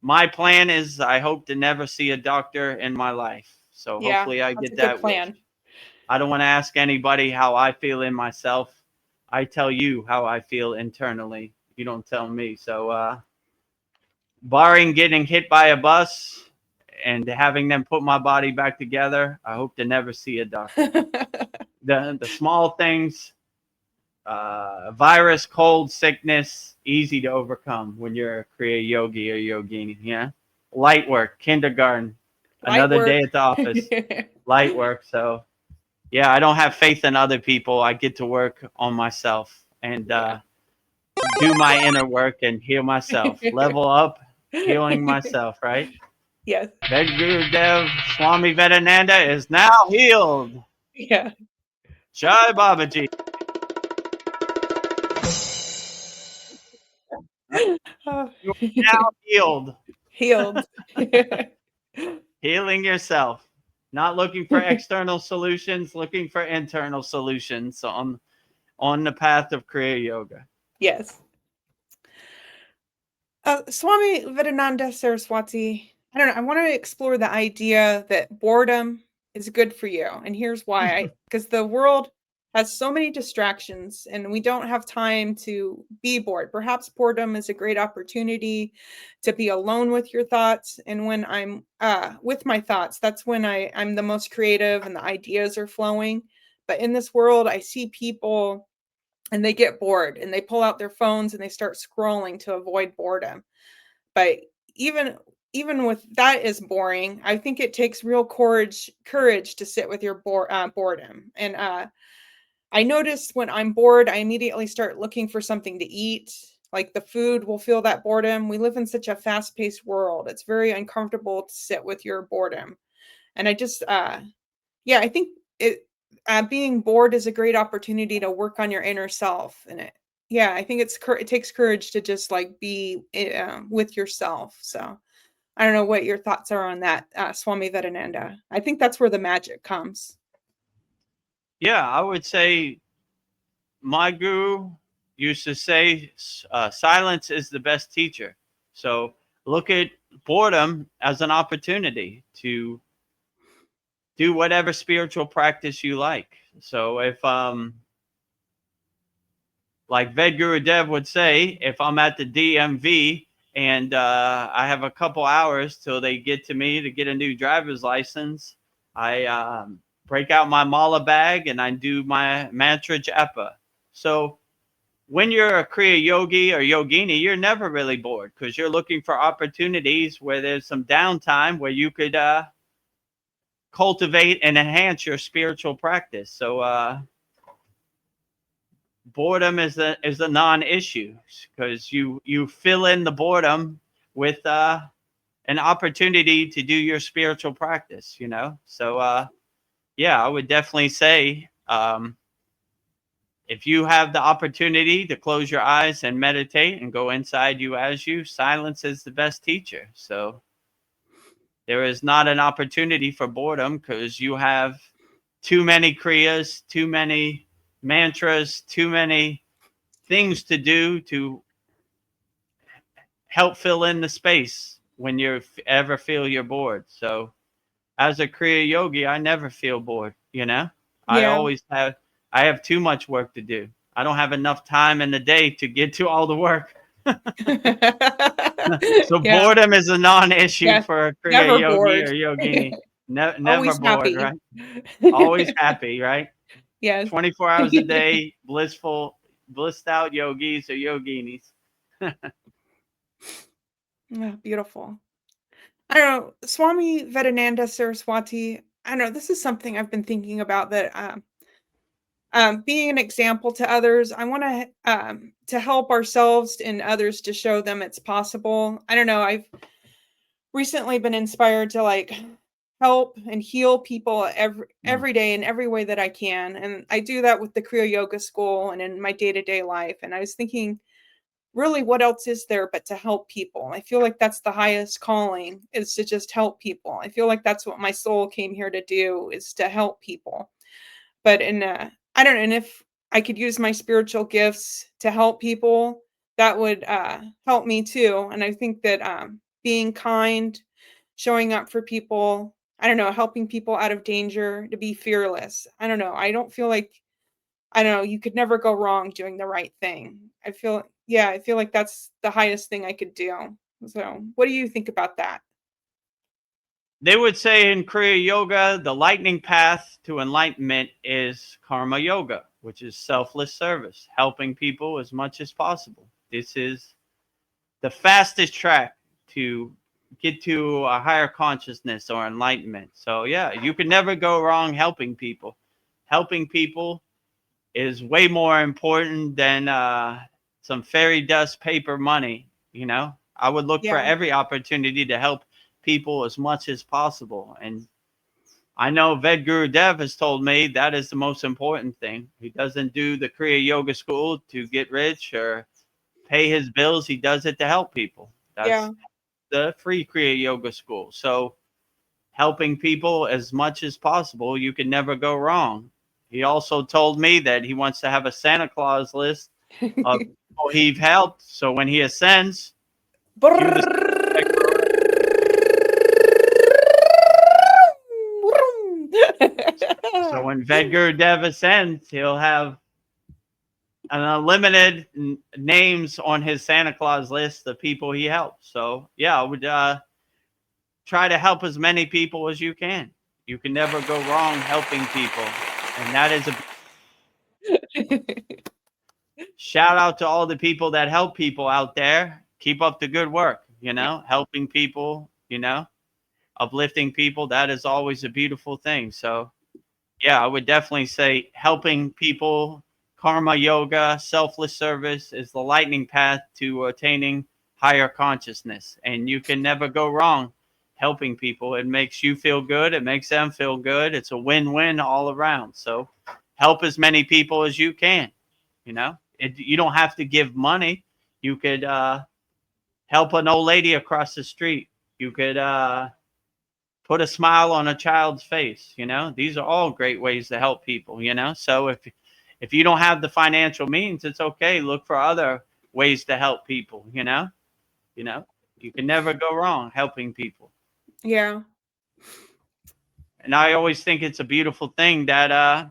My plan is I hope to never see a doctor in my life. So Yeah. hopefully I That's a get good that wish. plan. I don't want to ask anybody how I feel in myself. I tell you how I feel internally. You don't tell me. So barring getting hit by a bus and having them put my body back together, I hope to never see a doctor. The small things, virus, cold, sickness, easy to overcome when you're a Kriya yogi or yogini. Yeah, light work, kindergarten, Light another day work. at the office, light work. So yeah, I don't have faith in other people. I get to work on myself and Yeah. do my inner work and heal myself. Level up, healing myself. Right. Yes. Vedagurudev Swami Vedananda is now healed. Yeah. Jai Babaji. Oh. You are now healed. Healed. Healing yourself. Not looking for external solutions, looking for internal solutions on the path of Kriya Yoga. Yes. Swami Vedananda Saraswati, I don't know. I want to explore the idea that boredom is good for you. And here's why. Because the world has so many distractions and we don't have time to be bored. Perhaps boredom is a great opportunity to be alone with your thoughts. And when I'm with my thoughts, that's when I'm the most creative and the ideas are flowing. But in this world, I see people and they get bored and they pull out their phones and they start scrolling to avoid boredom. But even even with that is boring, I think it takes real courage to sit with your boredom. And I notice when I'm bored, I immediately start looking for something to eat. Like the food will feel that boredom. We live in such a fast-paced world. It's very uncomfortable to sit with your boredom. And I just, yeah, I think being bored is a great opportunity to work on your inner self. And yeah, I think it takes courage to just like be with yourself. So I don't know what your thoughts are on that, Swami Vedananda. I think that's where the magic comes. Yeah, I would say my guru used to say silence is the best teacher. So look at boredom as an opportunity to do whatever spiritual practice you like. So if like Vedagurudev would say, if I'm at the DMV and I have a couple hours till they get to me to get a new driver's license, I break out my mala bag and I do my mantra japa. So when you're a Kriya yogi or yogini, you're never really bored because you're looking for opportunities where there's some downtime where you could cultivate and enhance your spiritual practice. So boredom is a non-issue because you fill in the boredom with an opportunity to do your spiritual practice, you know. So yeah, I would definitely say if you have the opportunity to close your eyes and meditate and go inside you as you, silence is the best teacher. So there is not an opportunity for boredom because you have too many kriyas, too many mantras, too many things to do to help fill in the space when you ever feel you're bored. So as a Kriya yogi, I never feel bored, you know? Yeah. I have too much work to do. I don't have enough time in the day to get to all the work. So Yeah. boredom is a non-issue Yeah. for a Kriya Never yogi or bored. yogini. Never Always bored, happy. right? Always happy, right? Yes. 24 hours a day, blissed out yogis or yoginis. Yeah, beautiful. I don't know, Swami Vedananda Saraswati, I don't know, this is something I've been thinking about that being an example to others, I want to help ourselves and others to show them it's possible. I don't know, I've recently been inspired to like help and heal people Mm. every day in every way that I can. And I do that with the Kriya Yoga School and in my day-to-day life. And I was thinking, really, what else is there but to help people? I feel like that's the highest calling, is to just help people. I feel like that's what my soul came here to do, is to help people. But I don't know, and if I could use my spiritual gifts to help people, that would help me too. And I think that being kind, showing up for people, I don't know, helping people out of danger, to be fearless. I don't know. I don't feel like, I don't know, you could never go wrong doing the right thing. I feel like that's the highest thing I could do. So, what do you think about that? They would say in Kriya Yoga, the lightning path to enlightenment is karma yoga, which is selfless service, helping people as much as possible. This is the fastest track to get to a higher consciousness or enlightenment. So, yeah, you can never go wrong helping people. Helping people is way more important than some fairy dust paper money. You know, I would look for Yeah. every opportunity to help people as much as possible. And I know Vedagurudev has told me that is the most important thing. He doesn't do the Kriya Yoga School to get rich or pay his bills. He does it to help people. That's Yeah. the free Kriya Yoga School. So helping people as much as possible, you can never go wrong. He also told me that he wants to have a Santa Claus list of people he've helped. So when he ascends, cue the sound effect. So when Vedagurudev ascends, he'll have an unlimited names on his Santa Claus list of people he helped. So yeah, I would try to help as many people as you can. You can never go wrong helping people, and that is a shout out to all the people that help people out there. Keep up the good work, you know, helping people, you know, uplifting people. That is always a beautiful thing. So, yeah, I would definitely say helping people karma yoga, selfless service is the lightning path to attaining higher consciousness. And you can never go wrong helping people. It makes you feel good. It makes them feel good. It's a win-win all around. So help as many people as you can. You don't have to give money. You could help an old lady across the street. You could put a smile on a child's face. These are all great ways to help people. So if you don't have the financial means, it's okay. Look for other ways to help people. You can never go wrong helping people. Yeah. And I always think it's a beautiful thing that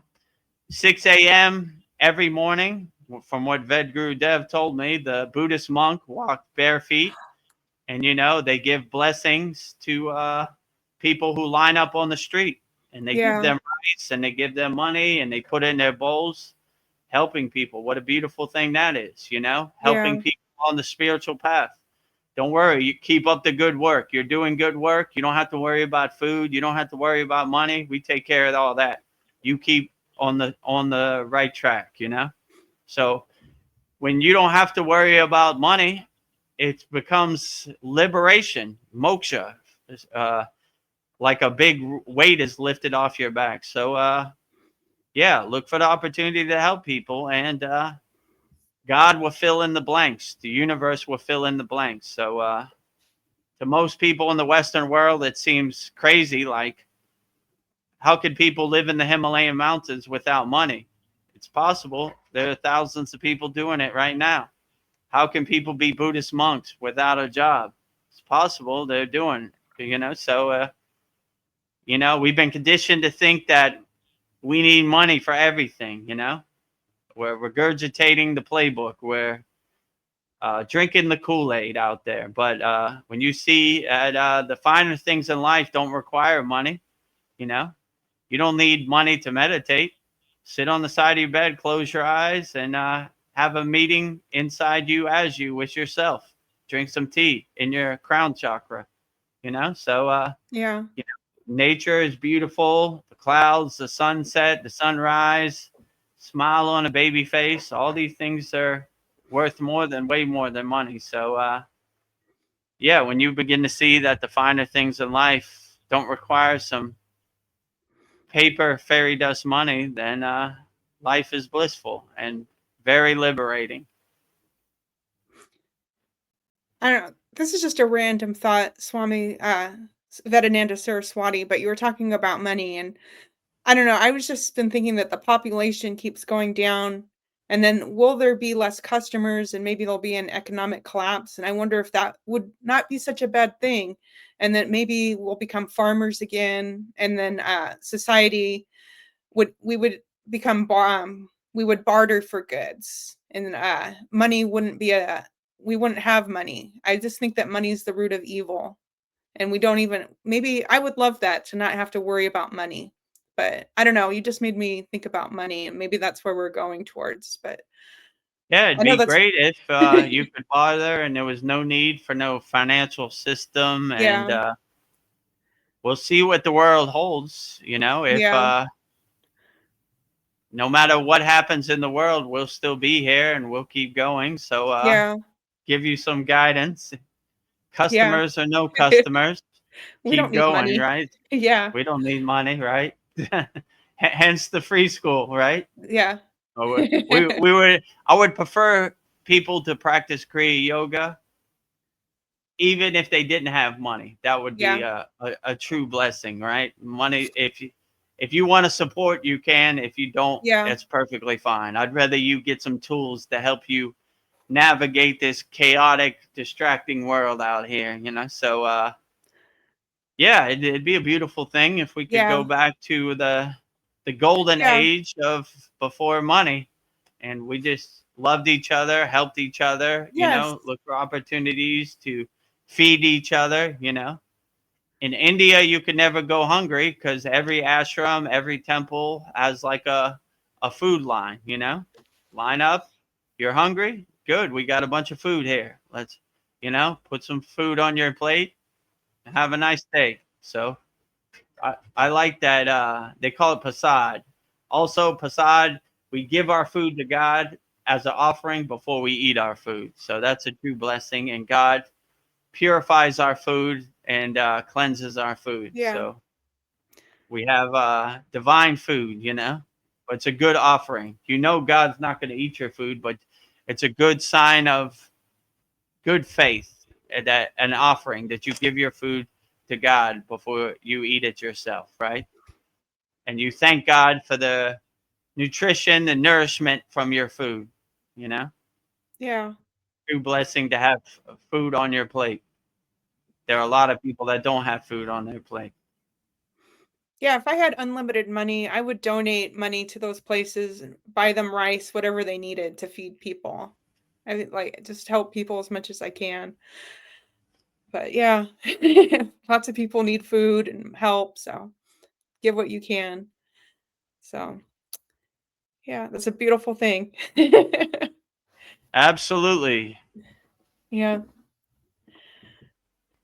6 a.m. every morning, from what Vedagurudev told me, the Buddhist monk walked bare feet, and they give blessings to people who line up on the street, and they give Yeah. them rice, and they give them money, and they put in their bowls, helping people. What a beautiful thing that is, helping Yeah. people on the spiritual path. Don't worry, you keep up the good work. You're doing good work. You don't have to worry about food. You don't have to worry about money. We take care of all that. You keep on the right track. So when you don't have to worry about money, it becomes liberation, moksha. Like a big weight is lifted off your back. So yeah, look for the opportunity to help people, and God will fill in the blanks. The universe will fill in the blanks. So to most people in the Western world, it seems crazy. Like, how could people live in the Himalayan mountains without money? It's possible. There are thousands of people doing it right now. How can people be Buddhist monks without a job? It's possible. They're doing it. So we've been conditioned to think that we need money for everything. We're regurgitating the playbook. We're drinking the Kool-Aid out there. But when you see the finer things in life don't require money, you don't need money to meditate. Sit on the side of your bed, close your eyes, and have a meeting inside you as you with yourself. Drink some tea in your crown chakra. So Yeah. nature is beautiful. The clouds, the sunset, the sunrise, smile on a baby face. All these things are worth way more than money. So yeah, when you begin to see that the finer things in life don't require some paper fairy dust money, then life is blissful and very liberating. I don't know. This is just a random thought, Swami Vedananda Saraswati, but you were talking about money, and I don't know. I was just been thinking that the population keeps going down, and then will there be less customers, and maybe there'll be an economic collapse? And I wonder if that would not be such a bad thing, and that maybe we'll become farmers again, and then society would become we would barter for goods, and money wouldn't be a we wouldn't have money. I just think that money is the root of evil, and we don't even maybe I would love that to not have to worry about money. But I don't know, you just made me think about money, and maybe that's where we're going towards, but Yeah, it'd I know be that's great if you could bother and there was no need for no financial system. And yeah, we'll see what the world holds. If yeah, no matter what happens in the world, we'll still be here and we'll keep going. So yeah, give you some guidance. yeah. Customers or no customers, We don't keep need going, money. right? Yeah, We don't need money, right? Hence the free school, right? yeah. Or we would I would prefer people to practice Kriya yoga even if they didn't have money. That would be Yeah, a true blessing, right? Money, if you want to support, you can. If you don't, yeah, it's perfectly fine. I'd rather you get some tools to help you navigate this chaotic, distracting world out here. So yeah, it'd be a beautiful thing if we could go yeah, back to the golden yeah. age of before money, and we just loved each other, helped each other, Yes. look for opportunities to feed each other. In India, you could never go hungry because every ashram, every temple has like a food line. Line up. You're hungry? Good. We got a bunch of food here. Let's put some food on your plate and have a nice day. So I like that. They call it Prasad. Also, Prasad we give our food to God as an offering before we eat our food. So that's a true blessing, and God purifies our food and cleanses our food. Yeah. So we have divine food, but it's a good offering. God's not going to eat your food, but it's a good sign of good faith, that an offering that you give your food to God before you eat it yourself, right? And you thank God for the nutrition, the nourishment from your food, you know? Yeah. True blessing to have food on your plate. There are a lot of people that don't have food on their plate. Yeah, if I had unlimited money, I would donate money to those places and buy them rice, whatever they needed to feed people. I would, like, just help people as much as I can. But yeah, lots of people need food and help, so give what you can. So, yeah, that's a beautiful thing. Absolutely. Yeah.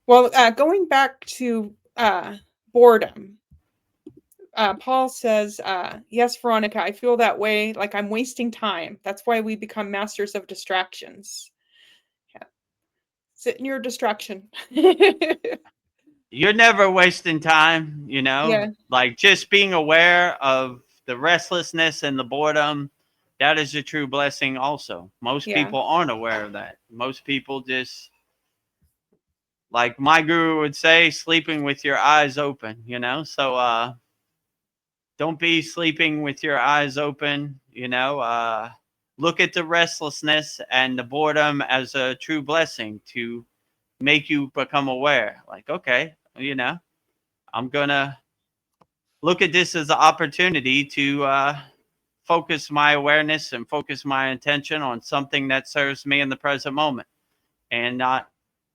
Well, going back to boredom, Paul says, yes, Veronica, I feel that way, like I'm wasting time. That's why we become masters of distractions. Yeah. Sit in your distraction. You're never wasting time, Yeah. like just being aware of the restlessness and the boredom. That is a true blessing also. Most Yeah. people aren't aware of that. Most people just, like my guru would say, sleeping with your eyes open, So don't be sleeping with your eyes open, look at the restlessness and the boredom as a true blessing to make you become aware. Like, okay, I'm going to look at this as an opportunity to focus my awareness and focus my attention on something that serves me in the present moment, and not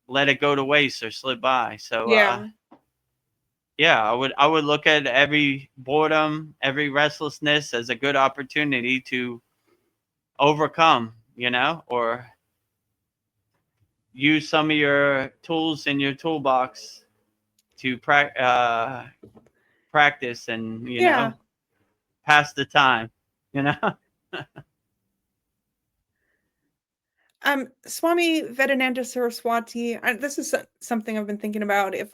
let it go to waste or slip by. So, Yeah. yeah, I would look at every boredom, every restlessness as a good opportunity to overcome, or use some of your tools in your toolbox to practice and, Yeah. pass the time, you know. Swami Vedananda Saraswati, this is something I've been thinking about. If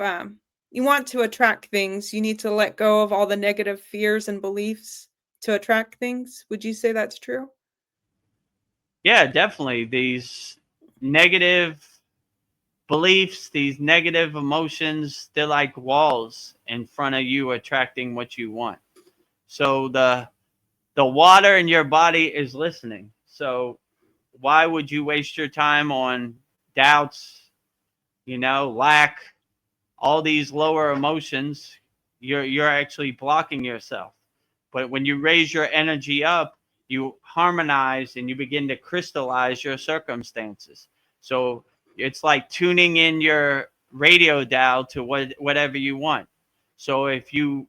you want to attract things, you need to let go of all the negative fears and beliefs to attract things. Would you say that's true? Yeah, definitely. These negative beliefs, these negative emotions, they're like walls in front of you attracting what you want. So the water in your body is listening. So why would you waste your time on doubts, lack, all these lower emotions? You're actually blocking yourself. But when you raise your energy up, you harmonize and you begin to crystallize your circumstances. So it's like tuning in your radio dial to whatever you want. So if you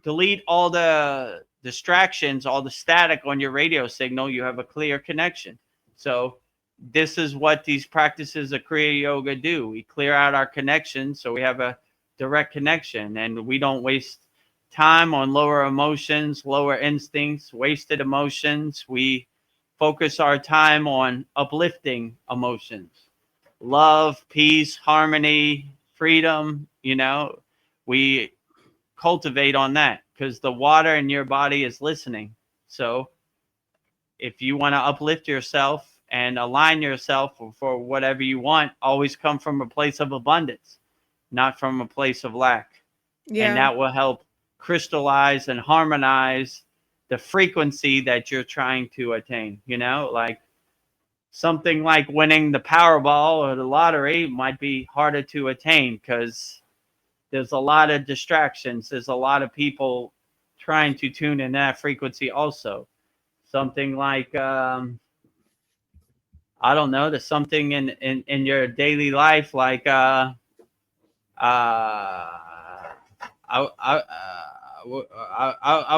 delete all the distractions, all the static on your radio signal, you have a clear connection. So this is what these practices of Kriya Yoga do. We clear out our connections so we have a direct connection, and we don't waste time on lower emotions, lower instincts, wasted emotions. We focus our time on uplifting emotions, love, peace, harmony, freedom. We cultivate on that because the water in your body is listening. So if you want to uplift yourself and align yourself for whatever you want, always come from a place of abundance, not from a place of lack. And Yeah. that will help crystallize and harmonize the frequency that you're trying to attain. Like something like winning the Powerball or the lottery might be harder to attain because there's a lot of distractions. There's a lot of people trying to tune in that frequency also. Something like, I don't know, there's something in your daily life like, I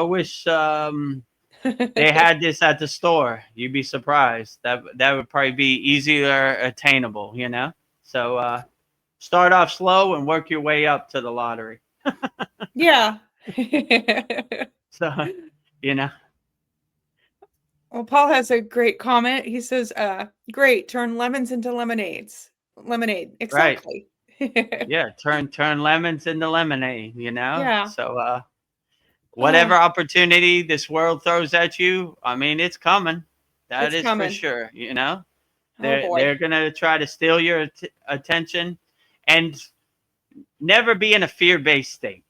wish they had this at the store. You'd be surprised. That would probably be easier attainable, So start off slow and work your way up to the lottery. Yeah. So, you know. Well, Paul has a great comment. He says, great, turn lemons into lemonades. Lemonade. Right. Exactly. Yeah. Turn lemons into lemonade, Yeah. So, Oh, whatever opportunity this world throws at you, I mean, it's coming. That it's is for coming. sure. Oh They're boy. gonna try to steal your attention, and never be in a fear-based state.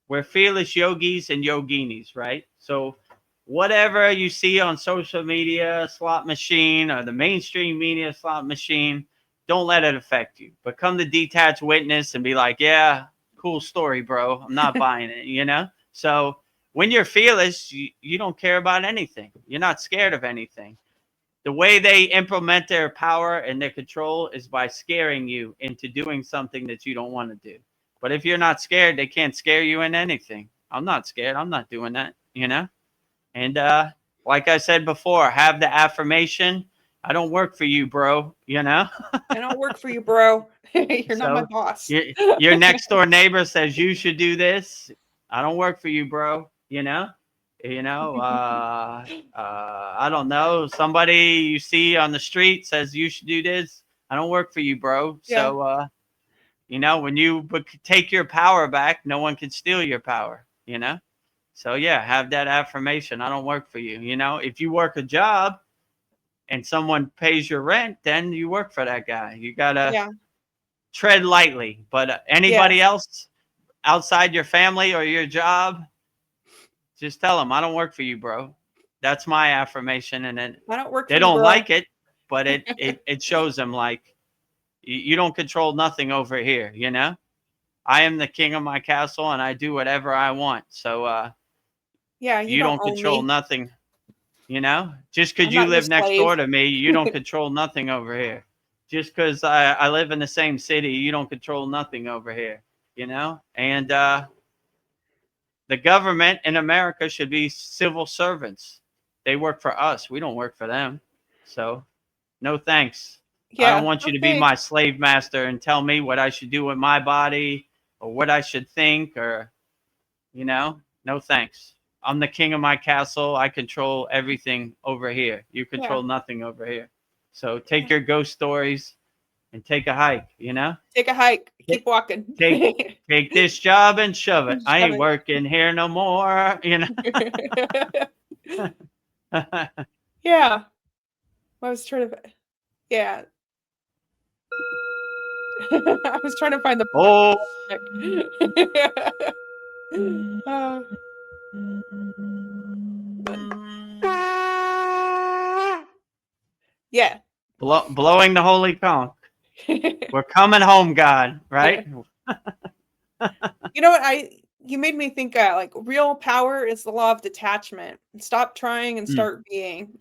We're fearless yogis and yoginis, right? So whatever you see on social media, slot machine, or the mainstream media slot machine, don't let it affect you. Become the detached witness and be like, yeah, cool story, bro. I'm not buying it. So when you're fearless, you don't care about anything. You're not scared of anything. The way they implement their power and their control is by scaring you into doing something that you don't want to do. But if you're not scared, they can't scare you in anything. I'm not scared. I'm not doing that. And like I said before, have the affirmation, I don't work for you, bro. I don't work for you, bro. You're not my So boss. your next door neighbor says you should do this. I don't work for you, bro. I don't know. Somebody you see on the street says you should do this. I don't work for you, bro. Yeah. So, when you take your power back, no one can steal your power. So, yeah, have that affirmation. I don't work for you. If you work a job and someone pays your rent, then you work for that guy. You got to Yeah. tread lightly. But anybody Yes. else outside your family or your job, just tell them, I don't work for you, bro. That's my affirmation. And then I don't work they for you, don't bro. like it, but it shows them like, you don't control nothing over here. I am the king of my castle and I do whatever I want. So Yeah, you you don't don't own control me. nothing. Just because I'm you not your live next slave. door to me, you don't control nothing over here. Just because I live in the same city, you don't control nothing over here. And the government in America should be civil servants. They work for us. We don't work for them. So no thanks. I don't Yeah. want you to be Okay. my slave master and tell me what I should do with my body or what I should think or, no thanks. I'm the king of my castle. I control everything over here. You Yeah. control nothing over here. So take your ghost stories and take a hike. Take a hike. Ta- Keep walking. Take take this job and shove it. I Shove ain't working here no more. it. Yeah. I was trying to. Yeah. I was trying to find the Oh, Oh, yeah. blowing the holy conch. We're coming home, God, right? You know what? You made me think like real power is the law of detachment. Stop trying and Mm, start being.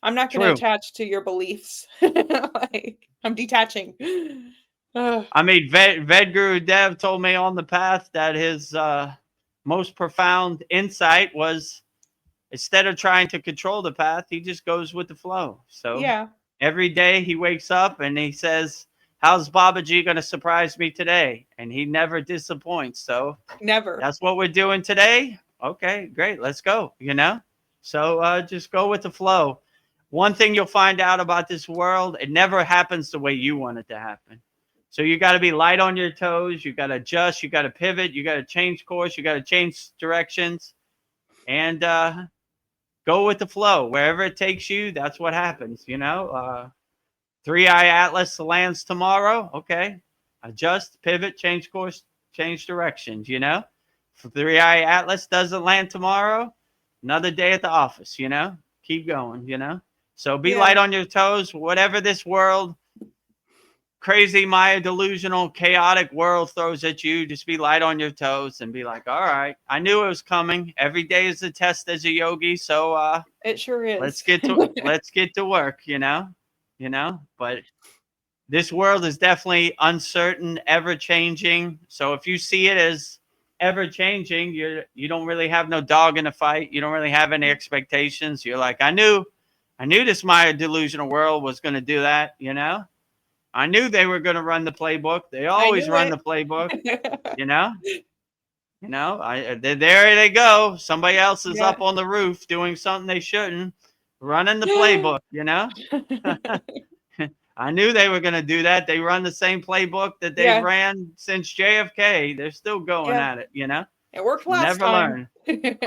I'm not going to true. attach to your beliefs. I'm detaching. Ugh, I mean, Vedagurudev told me on the path that his most profound insight was, instead of trying to control the path, he just goes with the flow. So yeah, every day he wakes up and he says, how's Babaji going to surprise me today? And he never disappoints. So never. that's what we're doing today. Okay, great. Let's go. So just go with the flow. One thing you'll find out about this world, it never happens the way you want it to happen. So you got to be light on your toes. You got to adjust. You got to pivot. You got to change course. You got to change directions and go with the flow. Wherever it takes you, that's what happens. Three Eye Atlas lands tomorrow. Okay. Adjust, pivot, change course, change directions. If Three Eye Atlas doesn't land tomorrow, another day at the office. Keep going. So be Yeah, light on your toes. Whatever this world, crazy, Maya, delusional, chaotic world throws at you, just be light on your toes and be like, all right, I knew it was coming. Every day is a test as a yogi. So it sure let's is. get to work. But this world is definitely uncertain, ever changing. So if you see it as ever changing, you don't really have no dog in the fight. You don't really have any expectations. You're like, I knew this Maya delusional world was going to do that. I knew they were going to run the playbook. They I always knew run it. the playbook. you know there they go. Somebody else is Yeah, up on the roof doing something they shouldn't. running the playbook, you know. I knew they were going to do that. They run the same playbook that they've Yeah, ran since JFK. They're still going yeah. at it, you know. It worked last Never time. learn.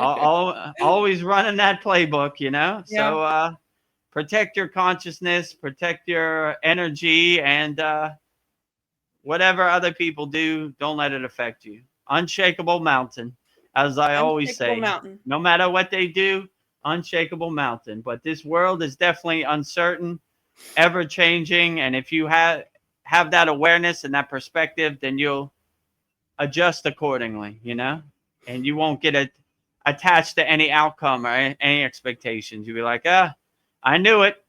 Always running that playbook, you know. Yeah, So protect your consciousness, protect your energy, and whatever other people do, don't let it affect you. Unshakable mountain, as I always unshakable say. mountain. No matter what they do, unshakable mountain. But this world is definitely uncertain, ever changing, and if you have that awareness and that perspective, then you'll adjust accordingly, you know, and you won't get attached to any outcome or any expectations. You'll be like, I knew it.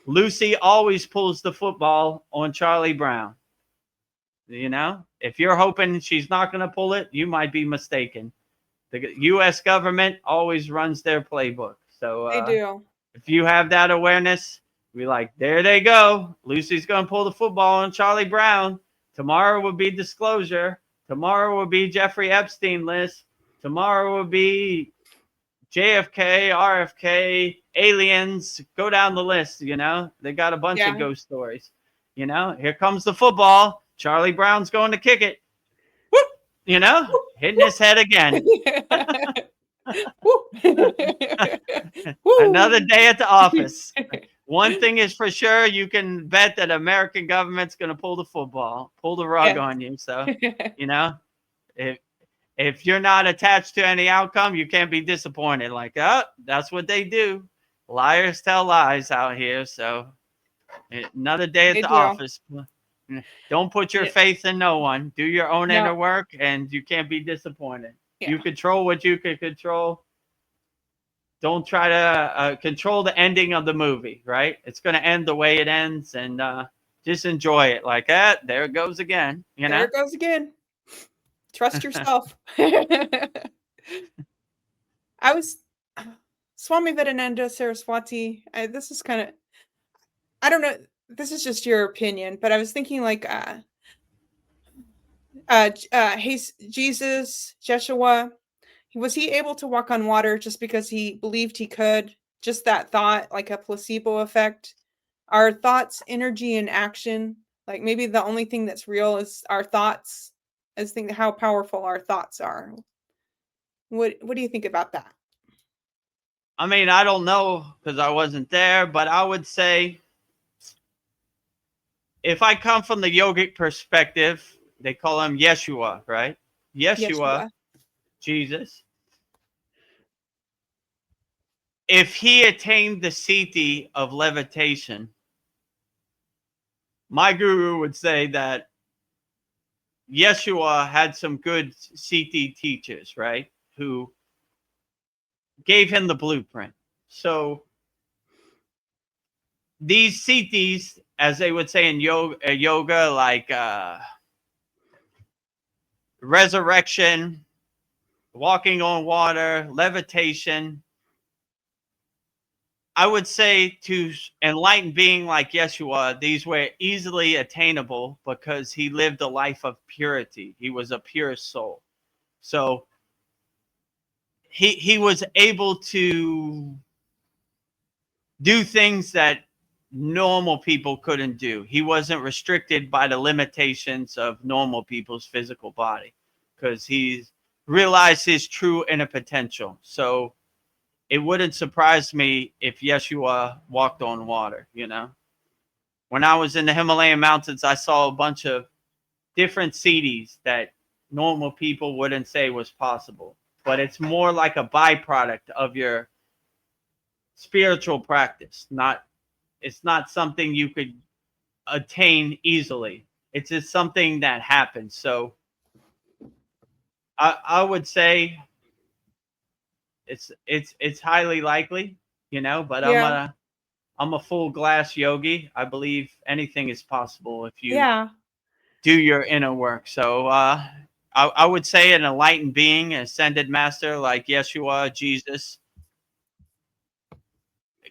Lucy always pulls the football on Charlie Brown. You know, if you're hoping she's not going to pull it, you might be mistaken. The U.S. government always runs their playbook. So They do. if you have that awareness, be like, there they go. Lucy's going to pull the football on Charlie Brown. Tomorrow will be disclosure. Tomorrow will be Jeffrey Epstein list. Tomorrow will be JFK, RFK, aliens. Go down the list, you know. They got a bunch of Yeah. ghost stories. You know, here comes the football. Charlie Brown's going to kick it. Whoop, you know, hitting his head again. Another day at the office. One thing is for sure, you can bet that American government's going to pull the football, pull the rug Yeah. on you. So, you know, if you're not attached to any outcome, you can't be disappointed. Like, oh, that's what they do. Liars tell lies out here. So, another day at They the do. office. Don't put your Yeah. faith in no one. Do your own inner No. work, and you can't be disappointed. Yeah. You control what you can control. Don't try to control the ending of the movie, right? It's going to end the way it ends, and just enjoy it. Like that, there it goes again. You know, There it goes again. Trust yourself. I was Swami Vedananda Saraswati. This is kind of, I don't know. This is just your opinion, but I was thinking like, Jesus, Jeshua, was he able to walk on water just because he believed he could? Just that thought, like a placebo effect? Are thoughts, energy, and action, like maybe the only thing that's real is our thoughts? I just think how powerful our thoughts are. What do you think about that? I mean, I don't know because I wasn't there, but I would say if I come from the yogic perspective, they call him Yeshua, right? Yeshua, Yeshua. Jesus. If he attained the siddhi of levitation, my guru would say that Yeshua had some good siddhi teachers, right? Who gave him the blueprint. So these siddhis, as they would say in yoga, like resurrection, walking on water, levitation, I would say to enlightened being like Yeshua, these were easily attainable because he lived a life of purity. He was a pure soul. So he was able to do things that normal people couldn't do. He wasn't restricted by the limitations of normal people's physical body because he realized his true inner potential. So it wouldn't surprise me if Yeshua walked on water, you know. When I was in the Himalayan mountains, I saw a bunch of different siddhis that normal people wouldn't say was possible. But it's more like a byproduct of your spiritual practice. It's not something you could attain easily. It's just something that happens. So I would say it's highly likely, you know, but Yeah. I'm a full glass yogi. I believe anything is possible if you Yeah. do your inner work. So I would say an enlightened being, an ascended master like Yeshua, Jesus,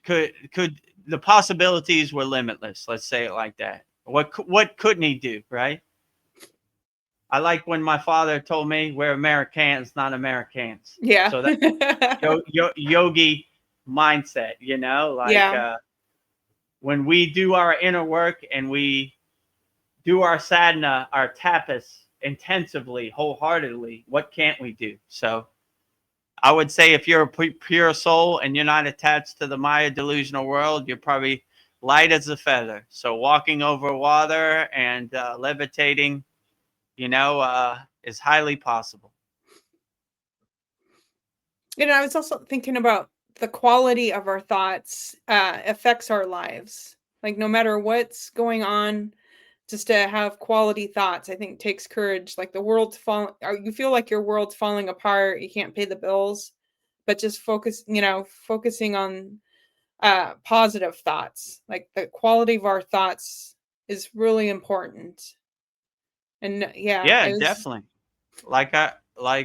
could the possibilities were limitless. Let's say it like that. What couldn't he do, right? I like when my father told me we're Americans, not Americans. Yeah. So that yogi mindset, you know, like Yeah. when we do our inner work and we do our sadhana, our tapas intensively, wholeheartedly, what can't we do? So I would say if you're a pure soul and you're not attached to the Maya delusional world, you're probably light as a feather. So walking over water and levitating, is highly possible. I was also thinking about the quality of our thoughts affects our lives. Like no matter what's going on, just to have quality thoughts, I think takes courage. Like the world's falling, or you feel like your world's falling apart, you can't pay the bills, but just focusing on positive thoughts. Like the quality of our thoughts is really important. And yeah, Yeah, it was definitely. Like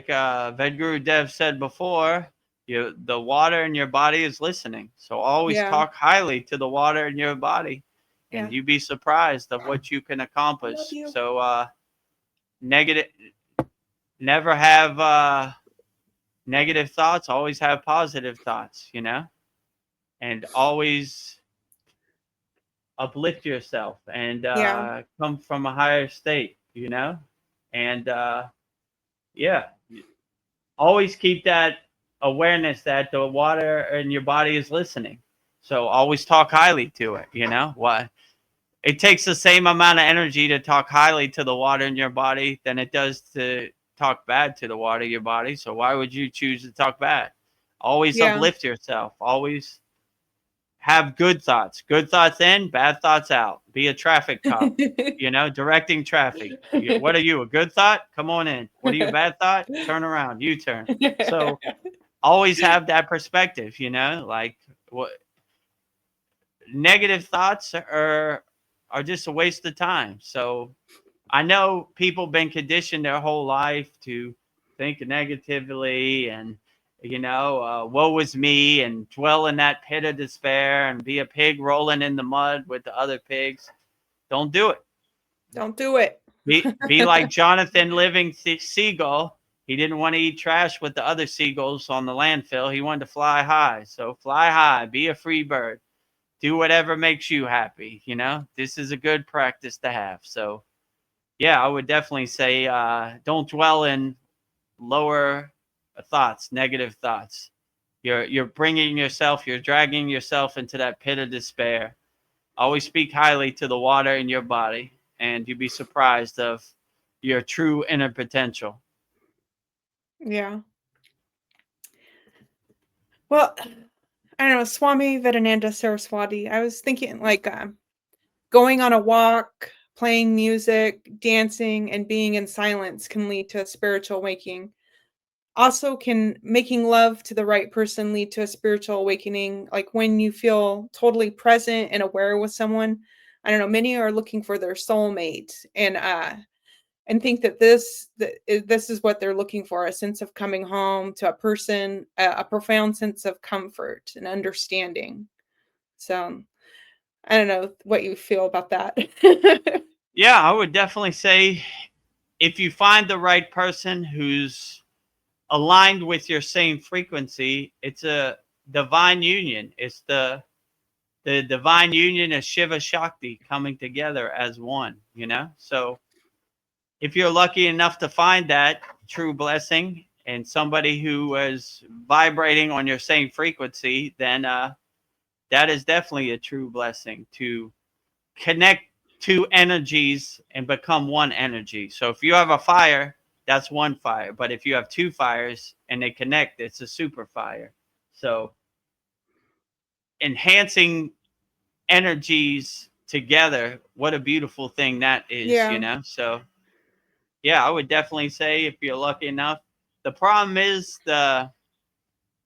Vedagurudev said before, the water in your body is listening. So always yeah, talk highly to the water in your body, and yeah. you'd be surprised of what you can I love accomplish. you. So negative, never have negative thoughts. Always have positive thoughts. And always uplift yourself and Yeah, come from a higher state. And yeah, always keep that awareness that the water in your body is listening. So always talk highly to it. What it takes the same amount of energy to talk highly to the water in your body than it does to talk bad to the water in your body. So why would you choose to talk bad? Always yeah. uplift yourself. Always have good thoughts. Good thoughts in, bad thoughts out. Be a traffic cop, directing traffic. What are you, a good thought? Come on in. What are you, a bad thought? Turn around, U turn. So always have that perspective, like what negative thoughts are just a waste of time. So I know people been conditioned their whole life to think negatively and woe was me and dwell in that pit of despair and be a pig rolling in the mud with the other pigs. Don't do it. Don't do it. Be like Jonathan Living Seagull. He didn't want to eat trash with the other seagulls on the landfill. He wanted to fly high. So fly high. Be a free bird. Do whatever makes you happy. This is a good practice to have. So yeah, I would definitely say don't dwell in lower thoughts, negative thoughts. You're you're dragging yourself into that pit of despair. Always speak highly to the water in your body, and you'd be surprised of your true inner potential. Yeah. Well, I don't know, Swami Vedananda Saraswati. I was thinking like going on a walk, playing music, dancing, and being in silence can lead to a spiritual awakening. Also, can making love to the right person lead to a spiritual awakening? Like when you feel totally present and aware with someone. I don't know. Many are looking for their soulmate, and think that this is what they're looking for, a sense of coming home to a person, a profound sense of comfort and understanding. So I don't know what you feel about that. Yeah, I would definitely say if you find the right person who's aligned with your same frequency, it's a divine union. It's the divine union of Shiva Shakti coming together as one, So if you're lucky enough to find that true blessing and somebody who is vibrating on your same frequency, then that is definitely a true blessing to connect two energies and become one energy. So if you have a fire, that's one fire. But if you have two fires and they connect, it's a super fire. So enhancing energies together, what a beautiful thing that is, Yeah. So yeah, I would definitely say if you're lucky enough. The problem is how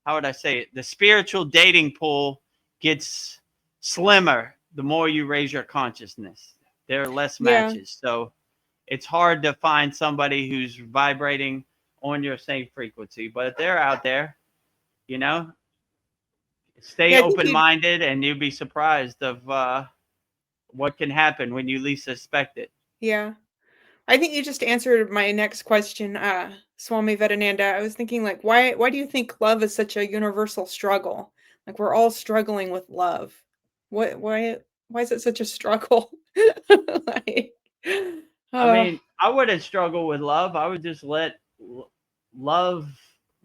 would I say it? The spiritual dating pool gets slimmer the more you raise your consciousness. There are less Yeah. matches. So it's hard to find somebody who's vibrating on your same frequency, but they're out there, you know, stay Yeah, I think open you minded and you'll be surprised of what can happen when you least suspect it. yeah. I think you just answered my next question, Swami Vedananda. I was thinking like why do you think love is such a universal struggle? Like we're all struggling with love. Why is it such a struggle? Like, I uh, mean, I wouldn't struggle with love. I would just let love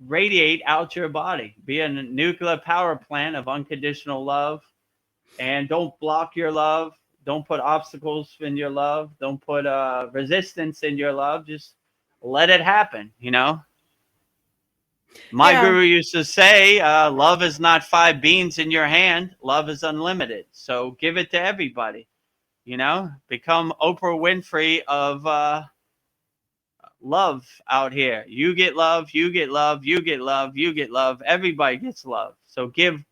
radiate out your body. Be a nuclear power plant of unconditional love, and don't block your love. Don't put obstacles in your love. Don't put resistance in your love. Just let it happen. You know, my yeah, guru used to say, "Love is not five beans in your hand. Love is unlimited. So give it to everybody." You know, become Oprah Winfrey of love out here. You get love, you get love, you get love, you get love. Everybody gets love. So give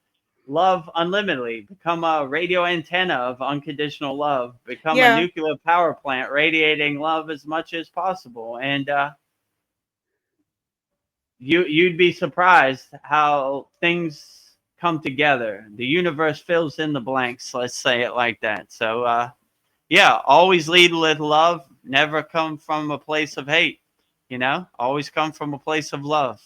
love unlimitedly. Become a radio antenna of unconditional love. Become a yeah, nuclear power plant radiating love as much as possible. And you'd be surprised how things come together. The universe fills in the blanks. Let's say it like that. So yeah, always lead with love. Never come from a place of hate. You know, always come from a place of love.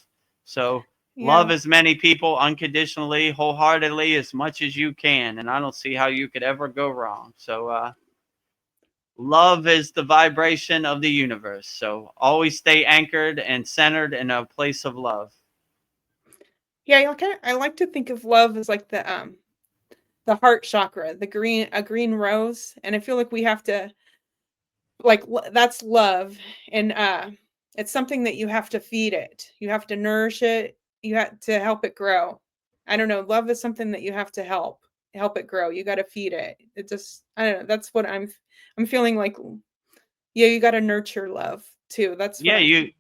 So love yeah, as many people unconditionally, wholeheartedly, as much as you can. And I don't see how you could ever go wrong. So love is the vibration of the universe. So always stay anchored and centered in a place of love. yeah. I like to think of love as like the heart chakra, a green rose, and I feel like we have to like that's love, and it's something that you have to feed it. You have to nourish it. You have to help it grow. I don't know. Love is something that you have to help it grow. You got to feed it. It just I don't know. That's what I'm feeling like. Yeah, you got to nurture love too. That's what Yeah, I'm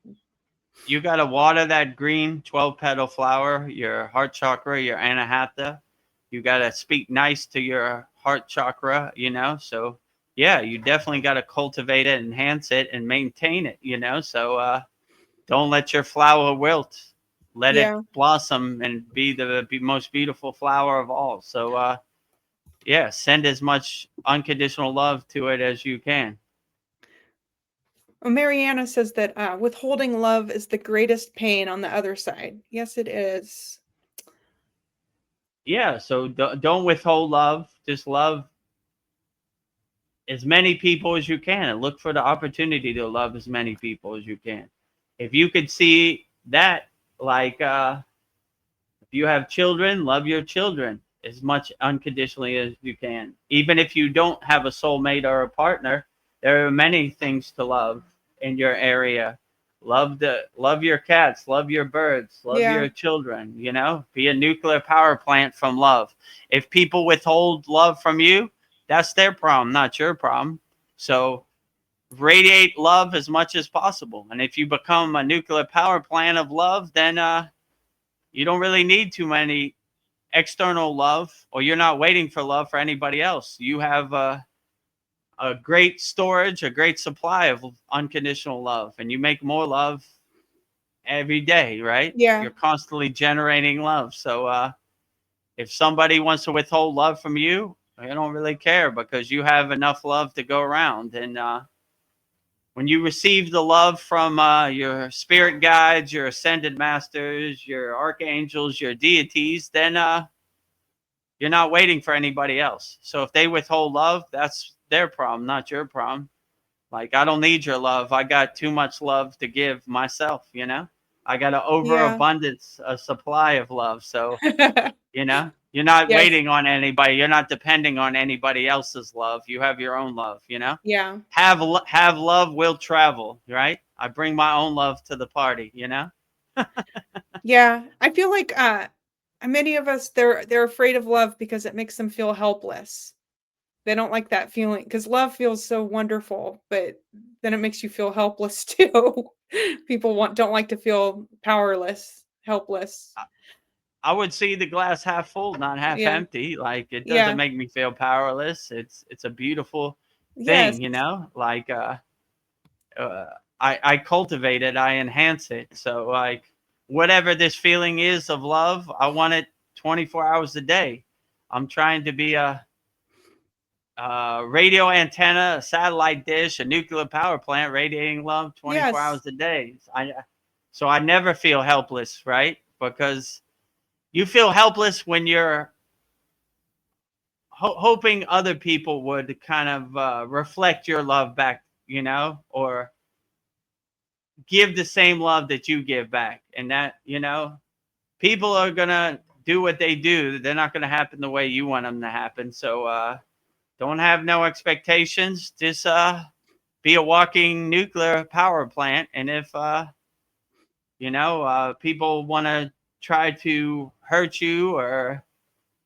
you got to water that green 12 petal flower, your heart chakra, your anahata. You got to speak nice to your heart chakra, you know. So, yeah, you definitely got to cultivate it, enhance it, and maintain it, you know. So, don't let your flower wilt. Let it yeah. blossom and be the most beautiful flower of all. So, yeah, send as much unconditional love to it as you can. Well, Mariana says that withholding love is the greatest pain on the other side. Yes, it is. Yeah, so don't withhold love. Just love as many people as you can and look for the opportunity to love as many people as you can. If you could see that, like if you have children, love your children as much unconditionally as you can. Even if you don't have a soulmate or a partner, there are many things to love in your area. Love your cats, love your birds, love Yeah. your children, you know? Be a nuclear power plant from love. If people withhold love from you, that's their problem, not your problem. So radiate love as much as possible. And if you become a nuclear power plant of love, then you don't really need too many external love, or you're not waiting for love for anybody else. You have a great storage, a great supply of unconditional love, and you make more love every day, right? Yeah. You're constantly generating love. So if somebody wants to withhold love from you, I don't really care because you have enough love to go around. And when you receive the love from your spirit guides, your ascended masters, your archangels, your deities, then you're not waiting for anybody else. So if they withhold love, that's their problem, not your problem. Like, I don't need your love. I got too much love to give myself, you know? I got an Yeah. overabundance, a supply of love. So, you know, you're not Yes. waiting on anybody. You're not depending on anybody else's love. You have your own love, you know? Yeah. Have love will travel, right? I bring my own love to the party, you know? Yeah. I feel like many of us they're afraid of love because it makes them feel helpless. They don't like that feeling because love feels so wonderful, but then it makes you feel helpless too. People don't like to feel powerless, helpless. I would see the glass half full, not half Yeah. empty. Like, it doesn't Yeah. make me feel powerless. It's a beautiful Yes. thing, you know. Like uh, I cultivate it, I enhance it. So like whatever this feeling is of love, I want it 24 hours a day. I'm trying to be a radio antenna, a satellite dish, a nuclear power plant radiating love 24 Yes. hours a day. So I never feel helpless, right? Because you feel helpless when you're hoping other people would kind of reflect your love back, or give the same love that you give back. And that, people are going to do what they do. They're not going to happen the way you want them to happen. So don't have no expectations. Just be a walking nuclear power plant. And if, people want to try to hurt you or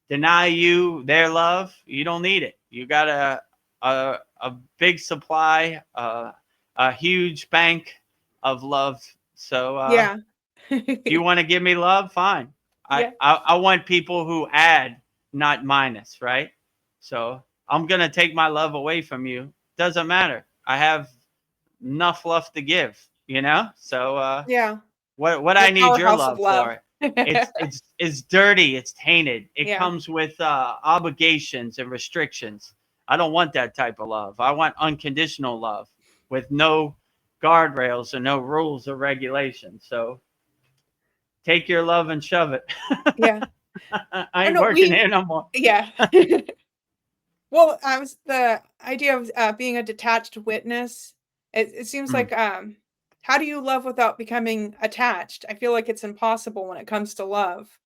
deny you their love, you don't need it. You got a big supply, a huge bank of love. So Yeah. if you want to give me love, fine. Yeah. I want people who add, not minus, right? So I'm gonna take my love away from you. Doesn't matter. I have enough love to give, So Yeah. what Your I need your powerhouse of love love. for? It's dirty. It's tainted. It Yeah. comes with obligations and restrictions. I don't want that type of love. I want unconditional love with no guardrails and no rules or regulations. So take your love and shove it. Yeah. I Oh ain't no, working here no more. yeah. Well, I was the idea of being a detached witness. It seems Mm. like how do you love without becoming attached? I feel like it's impossible when it comes to love.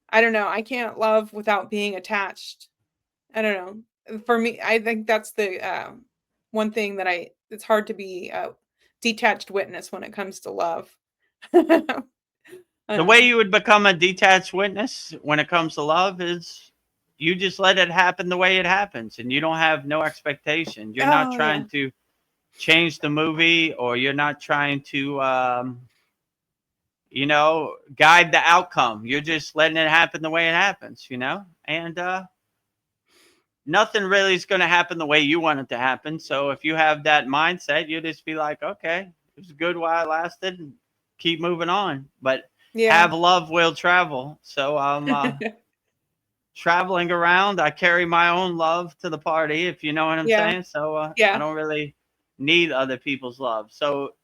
I don't know. I can't love without being attached. I don't know. For me, I think that's the one thing that it's hard to be a detached witness when it comes to love. The way Um, you would become a detached witness when it comes to love is you just let it happen the way it happens, and you don't have no expectation. You're not oh yeah. trying to change the movie, or you're not trying to guide the outcome. You're just letting it happen the way it happens, and nothing really is going to happen the way you want it to happen. So if you have that mindset, you just be like, okay, it was good while it lasted, and keep moving on. But Yeah. have love will travel. So I'm traveling around. I carry my own love to the party, if you know what I'm Yeah. saying. So I Yeah. don't really need other people's love. So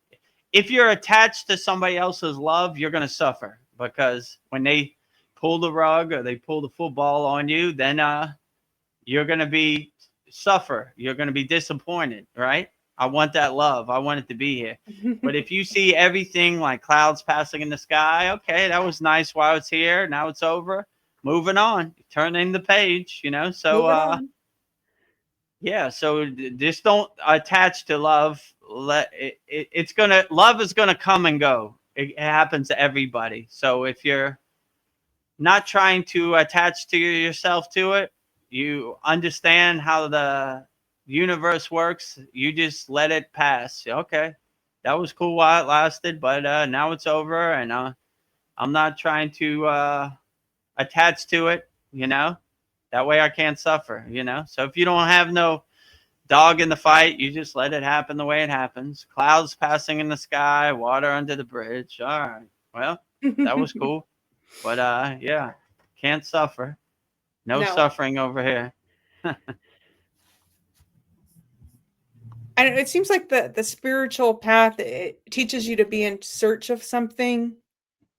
if you're attached to somebody else's love, you're going to suffer, because when they pull the rug or they pull the football on you, then you're going to be suffer. You're going to be disappointed, right? I want that love. I want it to be here. But if you see everything like clouds passing in the sky, okay, that was nice while it's here. Now it's over. Moving on. Turning the page, So Moving on. yeah, so just don't attach to love. It's gonna love is gonna come and go. It happens to everybody. So if you're not trying to attach to yourself to it, you understand how the universe works. You just let it pass. Okay, that was cool while it lasted, but now it's over, and I'm not trying to attach to it. That way I can't suffer. So if you don't have no dog in the fight, you just let it happen the way it happens. Clouds passing in the sky, water under the bridge. All right. Well, that was cool. But yeah, can't suffer. No No. suffering over here. And it seems like the spiritual path, it teaches you to be in search of something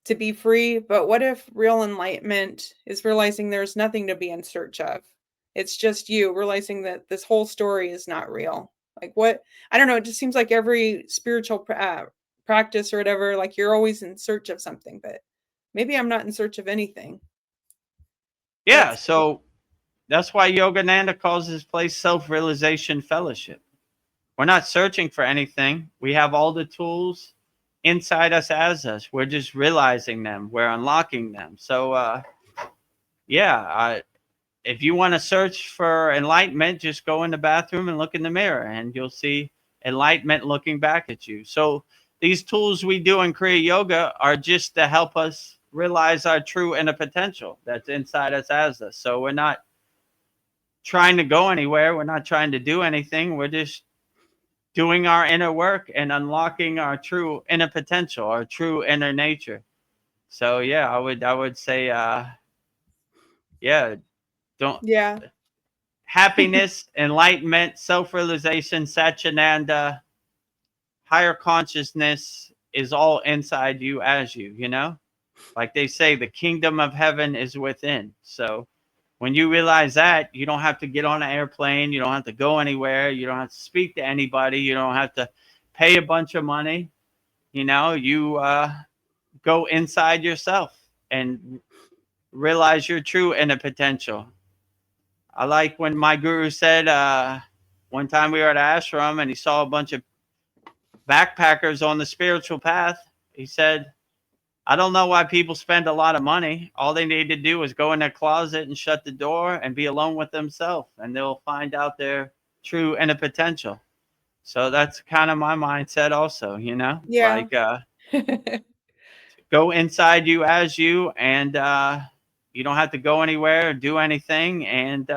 to be free, but what if real enlightenment is realizing there's nothing to be in search of? It's just you realizing that this whole story is not real. Like what? I don't know, it just seems like every spiritual practice or whatever, like you're always in search of something, but maybe I'm not in search of anything. Yeah, That's so that's why Yogananda calls his place self-realization fellowship. We're not searching for anything. We have all the tools inside us as us. We're just realizing them. We're unlocking them. So yeah, if you want to search for enlightenment, just go in the bathroom and look in the mirror, and you'll see enlightenment looking back at you. So these tools we do in Kriya Yoga are just to help us realize our true inner potential that's inside us as us. So we're not trying to go anywhere. We're not trying to do anything. We're just doing our inner work and unlocking our true inner potential, our true inner nature. So yeah, I would say yeah, don't yeah. happiness, enlightenment, self-realization, Satchinanda, higher consciousness is all inside you as you, Like they say, the kingdom of heaven is within. So when you realize that, you don't have to get on an airplane, you don't have to go anywhere, you don't have to speak to anybody, you don't have to pay a bunch of money. You go inside yourself and realize your true inner potential. I like when my guru said, one time we were at an ashram and he saw a bunch of backpackers on the spiritual path. He said, I don't know why people spend a lot of money. All they need to do is go in their closet and shut the door and be alone with themselves, and they'll find out their true inner potential. So that's kind of my mindset also, Yeah. like go inside you as you, and you don't have to go anywhere or do anything. And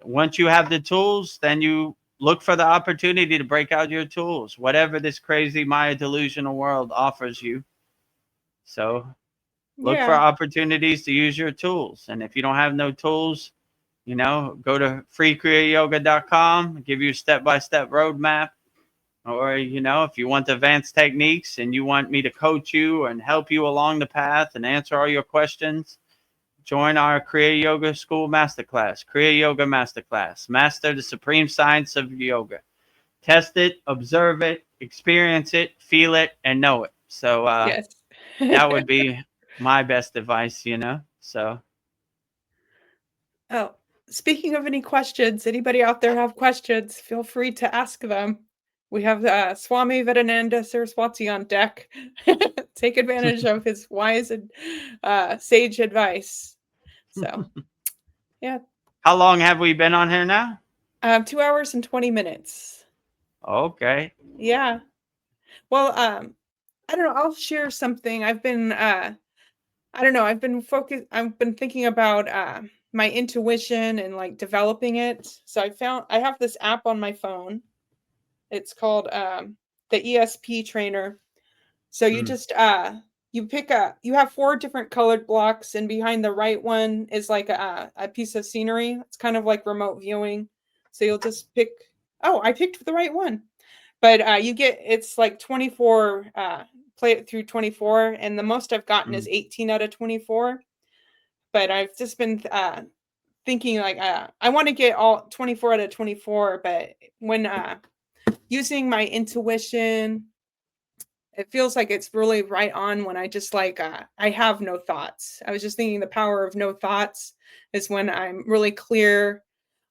once you have the tools, then you look for the opportunity to break out your tools, whatever this crazy Maya delusional world offers you. So look for Yeah. opportunities to use your tools. And if you don't have no tools, go to freekriyayogamasterclass.com, give you a step-by-step roadmap. Or, if you want advanced techniques and you want me to coach you and help you along the path and answer all your questions, join our Kriya Yoga School Masterclass, Kriya Yoga Masterclass. Master the supreme science of yoga. Test it, observe it, experience it, feel it, and know it. So Yes. that would be my best advice, So Oh, speaking of any questions, anybody out there have questions, feel free to ask them. We have Swami Vedananda Saraswati on deck. Take advantage of his wise and sage advice. So, yeah. How long have we been on here now? 2 hours and 20 minutes. Okay. Yeah. Well, I don't know. I'll share something. I've been, I don't know. I've been thinking about my intuition and like developing it. So I have this app on my phone. It's called the ESP trainer. So you just you have 4 different colored blocks, and behind the right one is like a piece of scenery. It's kind of like remote viewing. So you'll just pick. Oh, I picked the right one. But it's like 24. Play it through 24, and the most I've gotten is 18 out of 24. But I've just been thinking like I want to get all 24 out of 24. But when using my intuition, it feels like it's really right on when I just like I have no thoughts. I was just thinking the power of no thoughts is when I'm really clear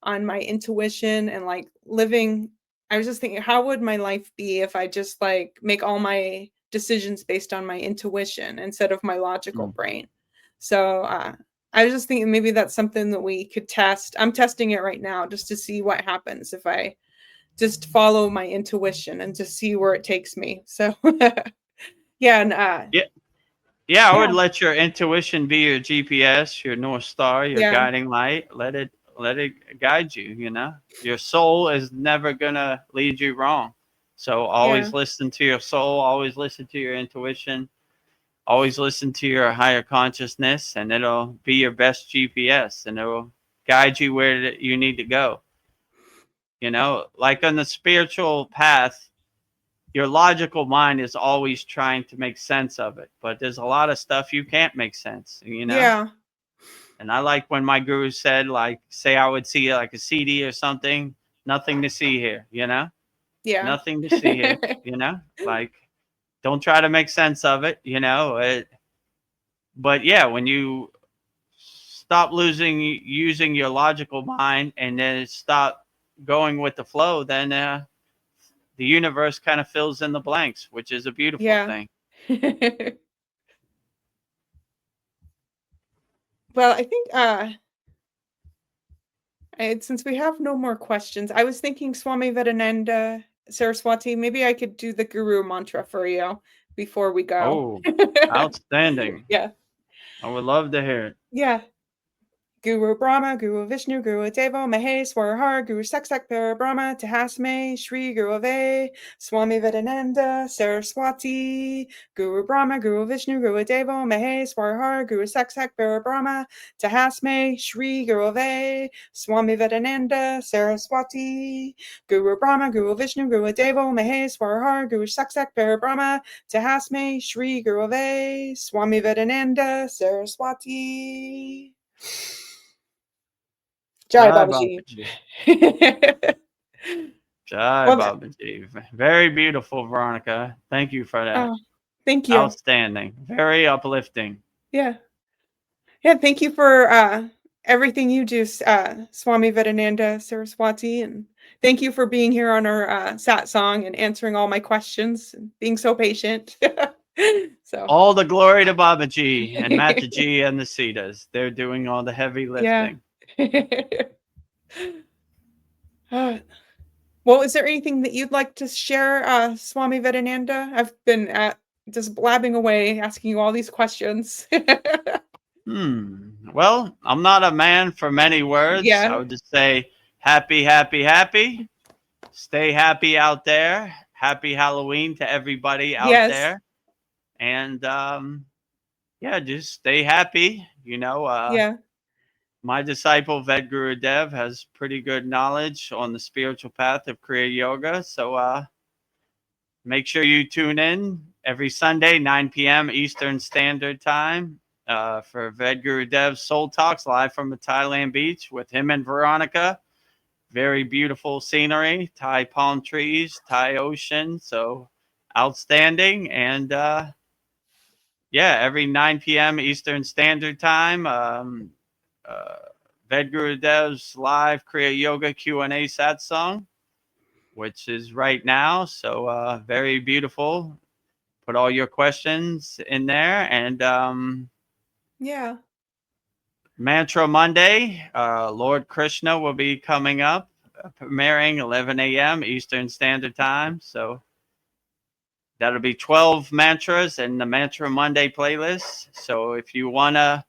on my intuition and like living. I was just thinking, how would my life be if I just like make all my decisions based on my intuition instead of my logical brain? So I was just thinking maybe that's something that we could test. I'm testing it right now just to see what happens if I just follow my intuition and just see where it takes me. So yeah, and yeah, I would let your intuition be your GPS, your North Star, your yeah, guiding light. Let it guide you, Your soul is never gonna lead you wrong. So yeah, always listen to your soul, always listen to your intuition, always listen to your higher consciousness, and it'll be your best GPS, and it'll guide you where you need to go. Like on the spiritual path, your logical mind is always trying to make sense of it, but there's a lot of stuff you can't make sense. yeah, And I like when my guru said, like, say I would see like a CD or something, nothing to see here, yeah. nothing to see here, like, don't try to make sense of it. But yeah, when you stop using your logical mind and then stop going with the flow, then the universe kind of fills in the blanks, which is a beautiful Yeah. thing. Well, I think since we have no more questions, I was thinking Swami Vedananda Saraswati, maybe I could do the guru mantra for you before we go. Oh, outstanding. Yeah. I would love to hear it. Yeah. Guru Brahma, Guru Vishnu, Guru Deva, Maheshwara, Guru Saksak Brahma, Tahasme, Shri Guruve, Swami Vedananda, Saraswati, Guru Brahma, Guru Vishnu, Guru Deva, Maheshwara, Guru Saksak Brahma, Tahasme, Shri Guruve, Swami Vedananda, Saraswati, Guru Brahma, Guru Vishnu, Guru Deva, Maheshwara, Guru Saksak Brahma, Tahasme, Shri Guruve, Swami Vedananda, Saraswati. Jai Jai Babaji. Babaji. Jai Well, Babaji. Very beautiful, Veronica. Thank you for that. oh, thank you. Outstanding. Very uplifting. Yeah. Yeah, thank you for everything you do, Swami Vedananda Saraswati, and thank you for being here on our satsang and answering all my questions and being so patient. So, All the glory to Babaji and Mataji and the Siddhas. They're doing all the heavy yeah. lifting. Well, is there anything that you'd like to share, Swami Vedananda? I've been just blabbing away, asking you all these questions. Well, I'm not a man for many words. I Yeah. would just say happy, happy, happy. Stay happy out there. Happy Halloween to everybody out Yes. there. And yeah, just stay happy. Yeah. My disciple Vedagurudev has pretty good knowledge on the spiritual path of Kriya Yoga. So make sure you tune in every Sunday, 9 p.m. Eastern Standard Time for Vedgurudev's Soul Talks live from the Thailand beach with him and Veronica. Very beautiful scenery, Thai palm trees, Thai ocean. So outstanding. And yeah, every 9 p.m. Eastern Standard Time, Vedgurudev's live Kriya Yoga Q&A Satsang, which is right now. So very beautiful. Put all your questions in there. And Yeah. Mantra Monday, Lord Krishna will be coming up, premiering 11 a.m. Eastern Standard Time. So that'll be 12 mantras in the Mantra Monday playlist. So if you want to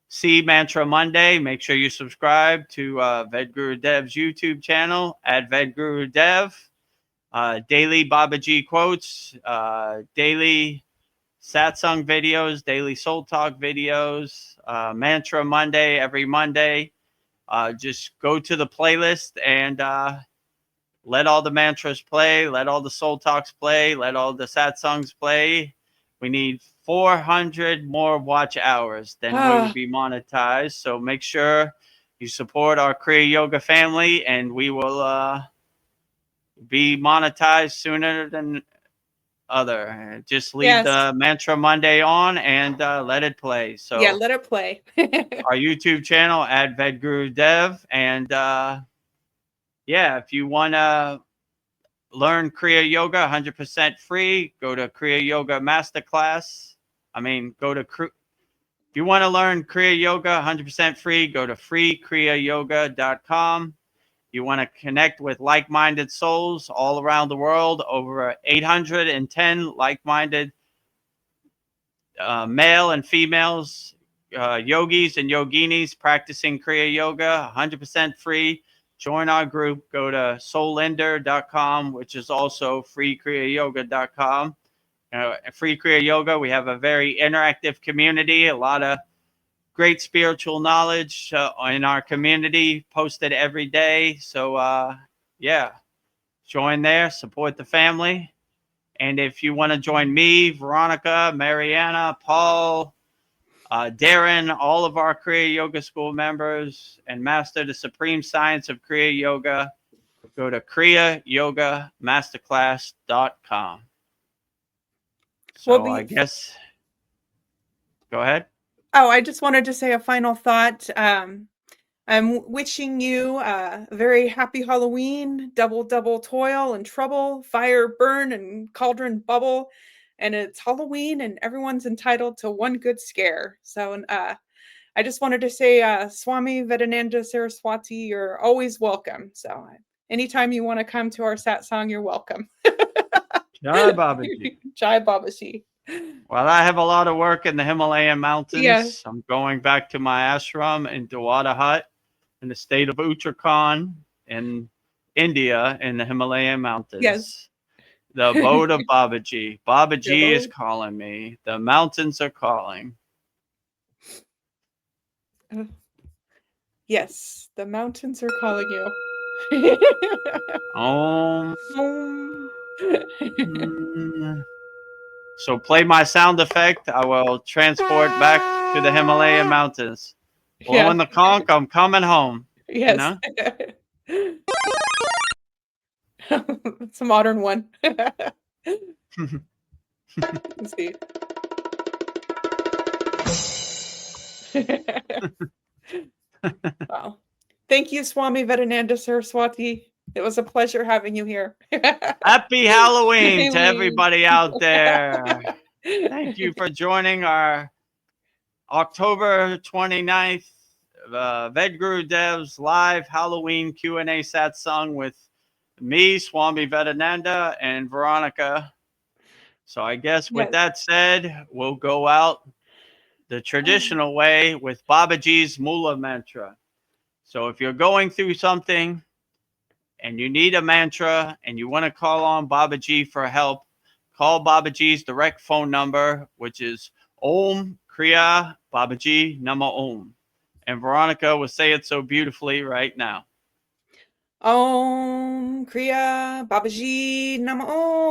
see Mantra Monday, make sure you subscribe to Vedgurudev's YouTube channel at Vedgurudev. Daily Babaji quotes, daily satsang videos, daily soul talk videos, Mantra Monday every Monday. Just go to the playlist and let all the mantras play, let all the soul talks play, let all the satsangs play. We need 400 more watch hours, then we will be monetized. So make sure you support our Kriya Yoga family, and we will be monetized sooner than other. Just leave the Mantra Monday on and let it play. So yeah, let it play. our YouTube channel at Vedagurudev. And yeah, if you want to learn Kriya Yoga 100% free, go to Kriya Yoga Masterclass. If you want to learn Kriya Yoga 100% free, go to freekriyayogamasterclass.com. You want to connect with like-minded souls all around the world, over 810 like-minded male and females, yogis and yoginis practicing Kriya Yoga, 100% free. Join our group. Go to soulinder.com, which is also freekriyayoga.com. Free Kriya Yoga, we have a very interactive community, a lot of great spiritual knowledge in our community posted every day. So yeah, join there, support the family. And if you want to join me, Veronica, Mariana, Paul, Darren, all of our Kriya Yoga School members, and master the supreme science of Kriya Yoga, go to kriyayogamasterclass.com. So I guess, go ahead. Oh, I just wanted to say a final thought. I'm wishing you a very happy Halloween, double toil and trouble, fire burn and cauldron bubble. And it's Halloween and everyone's entitled to one good scare. So I just wanted to say, Swami Vedananda Saraswati, you're always welcome. So anytime you want to come to our satsang, you're welcome. Jai Babaji. Jai Babaji. Well, I have a lot of work in the Himalayan Yeah. mountains. I'm going back to my ashram in Dewada Hut in the state of Uttarakhand in India in the Himalayan Yes. mountains. The abode of Babaji. Babaji is Hello. calling me. The mountains are calling. Yes, the mountains are calling you. Om. Om. So play my sound effect. I will transport back to the Himalayan mountains. Yeah. Blowing the conch, I'm coming home. You Yes. know? It's a modern one. Let's see. Wow. Thank you, Swami Vedananda Saraswati. It was a pleasure having you here. Happy Halloween to Halloween. everybody out there. Thank you for joining our October 29th Vedgurudev's live Halloween Q&A satsang with me, Swami Vedananda, and Veronica. So I guess with Yes. that said, we'll go out the traditional way with Babaji's Mula mantra. So if you're going through something and you need a mantra and you want to call on Babaji for help, call Babaji's direct phone number, which is Om Kriya Babaji Nama Om. And Veronica will say it so beautifully right now. Om Kriya Babaji Nama Om.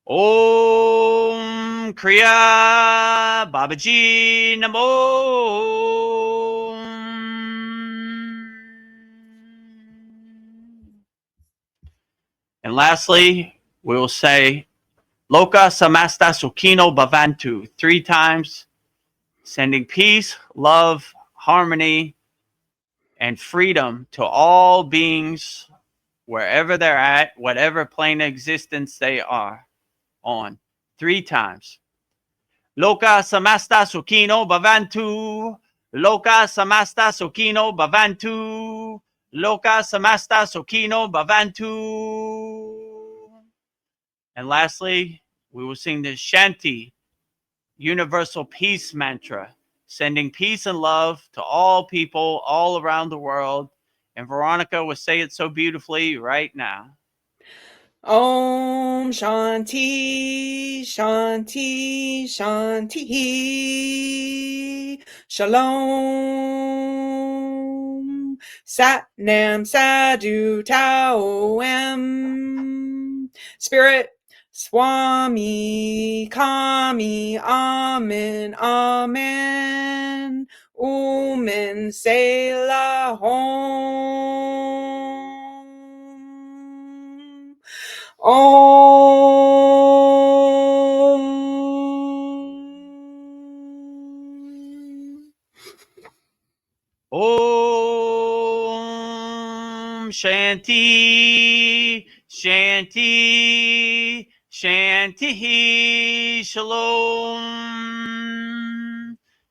Om Kriya Babaji Nama Om. And lastly, we will say Loka Samasta Sukhino Bhavantu 3 times, sending peace, love, harmony, and freedom to all beings wherever they're at, whatever plane of existence they are on. 3 times. Loka Samasta Sukhino Bhavantu. Loka Samasta Sukhino Bhavantu. Loka Samasta Sukhino Bhavantu. And lastly, we will sing the Shanti, universal peace mantra, sending peace and love to all people all around the world. And Veronica will say it so beautifully right now. Om Shanti, Shanti, Shanti. Shalom. Sat Nam Sadhu Tao Em. Spirit, Swami, Kami, Amen, Amen. Umen Selah Hom. Om Shanti, Shanti, Shanti, Shalom.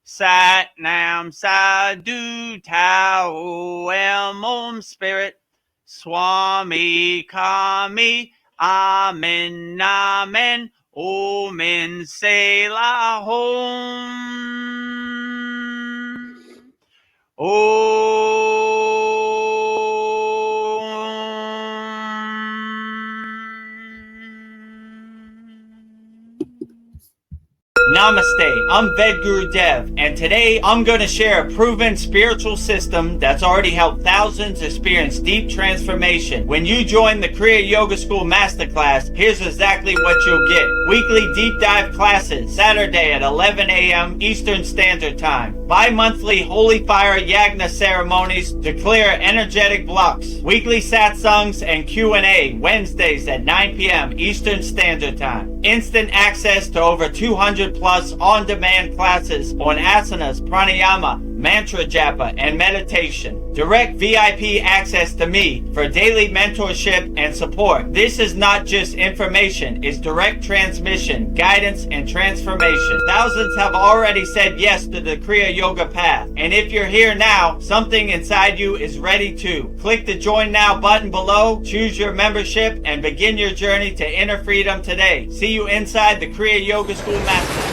Sat Nam Sadhu Tao Em Om Spirit, Swami Kami, Amen, Amen, Omen Selah Hom. Namaste, I'm Vedagurudev, and today I'm going to share a proven spiritual system that's already helped thousands experience deep transformation. When you join the Kriya Yoga School Masterclass, here's exactly what you'll get. Weekly deep dive classes, Saturday at 11 a.m. Eastern Standard Time. Bi-monthly Holy Fire Yagna ceremonies to clear energetic blocks. Weekly satsangs and Q&A, Wednesdays at 9 p.m. Eastern Standard Time. Instant access to over 200 plus on-demand classes on asanas, pranayama, mantra japa, and meditation. Direct VIP access to me for daily mentorship and support. This is not just information, it's direct transmission, guidance, and transformation. Thousands have already said yes to the Kriya Yoga path. And if you're here now, something inside you is ready to. Click the Join Now button below, choose your membership, and begin your journey to inner freedom today. See you inside the Kriya Yoga School Masterclass.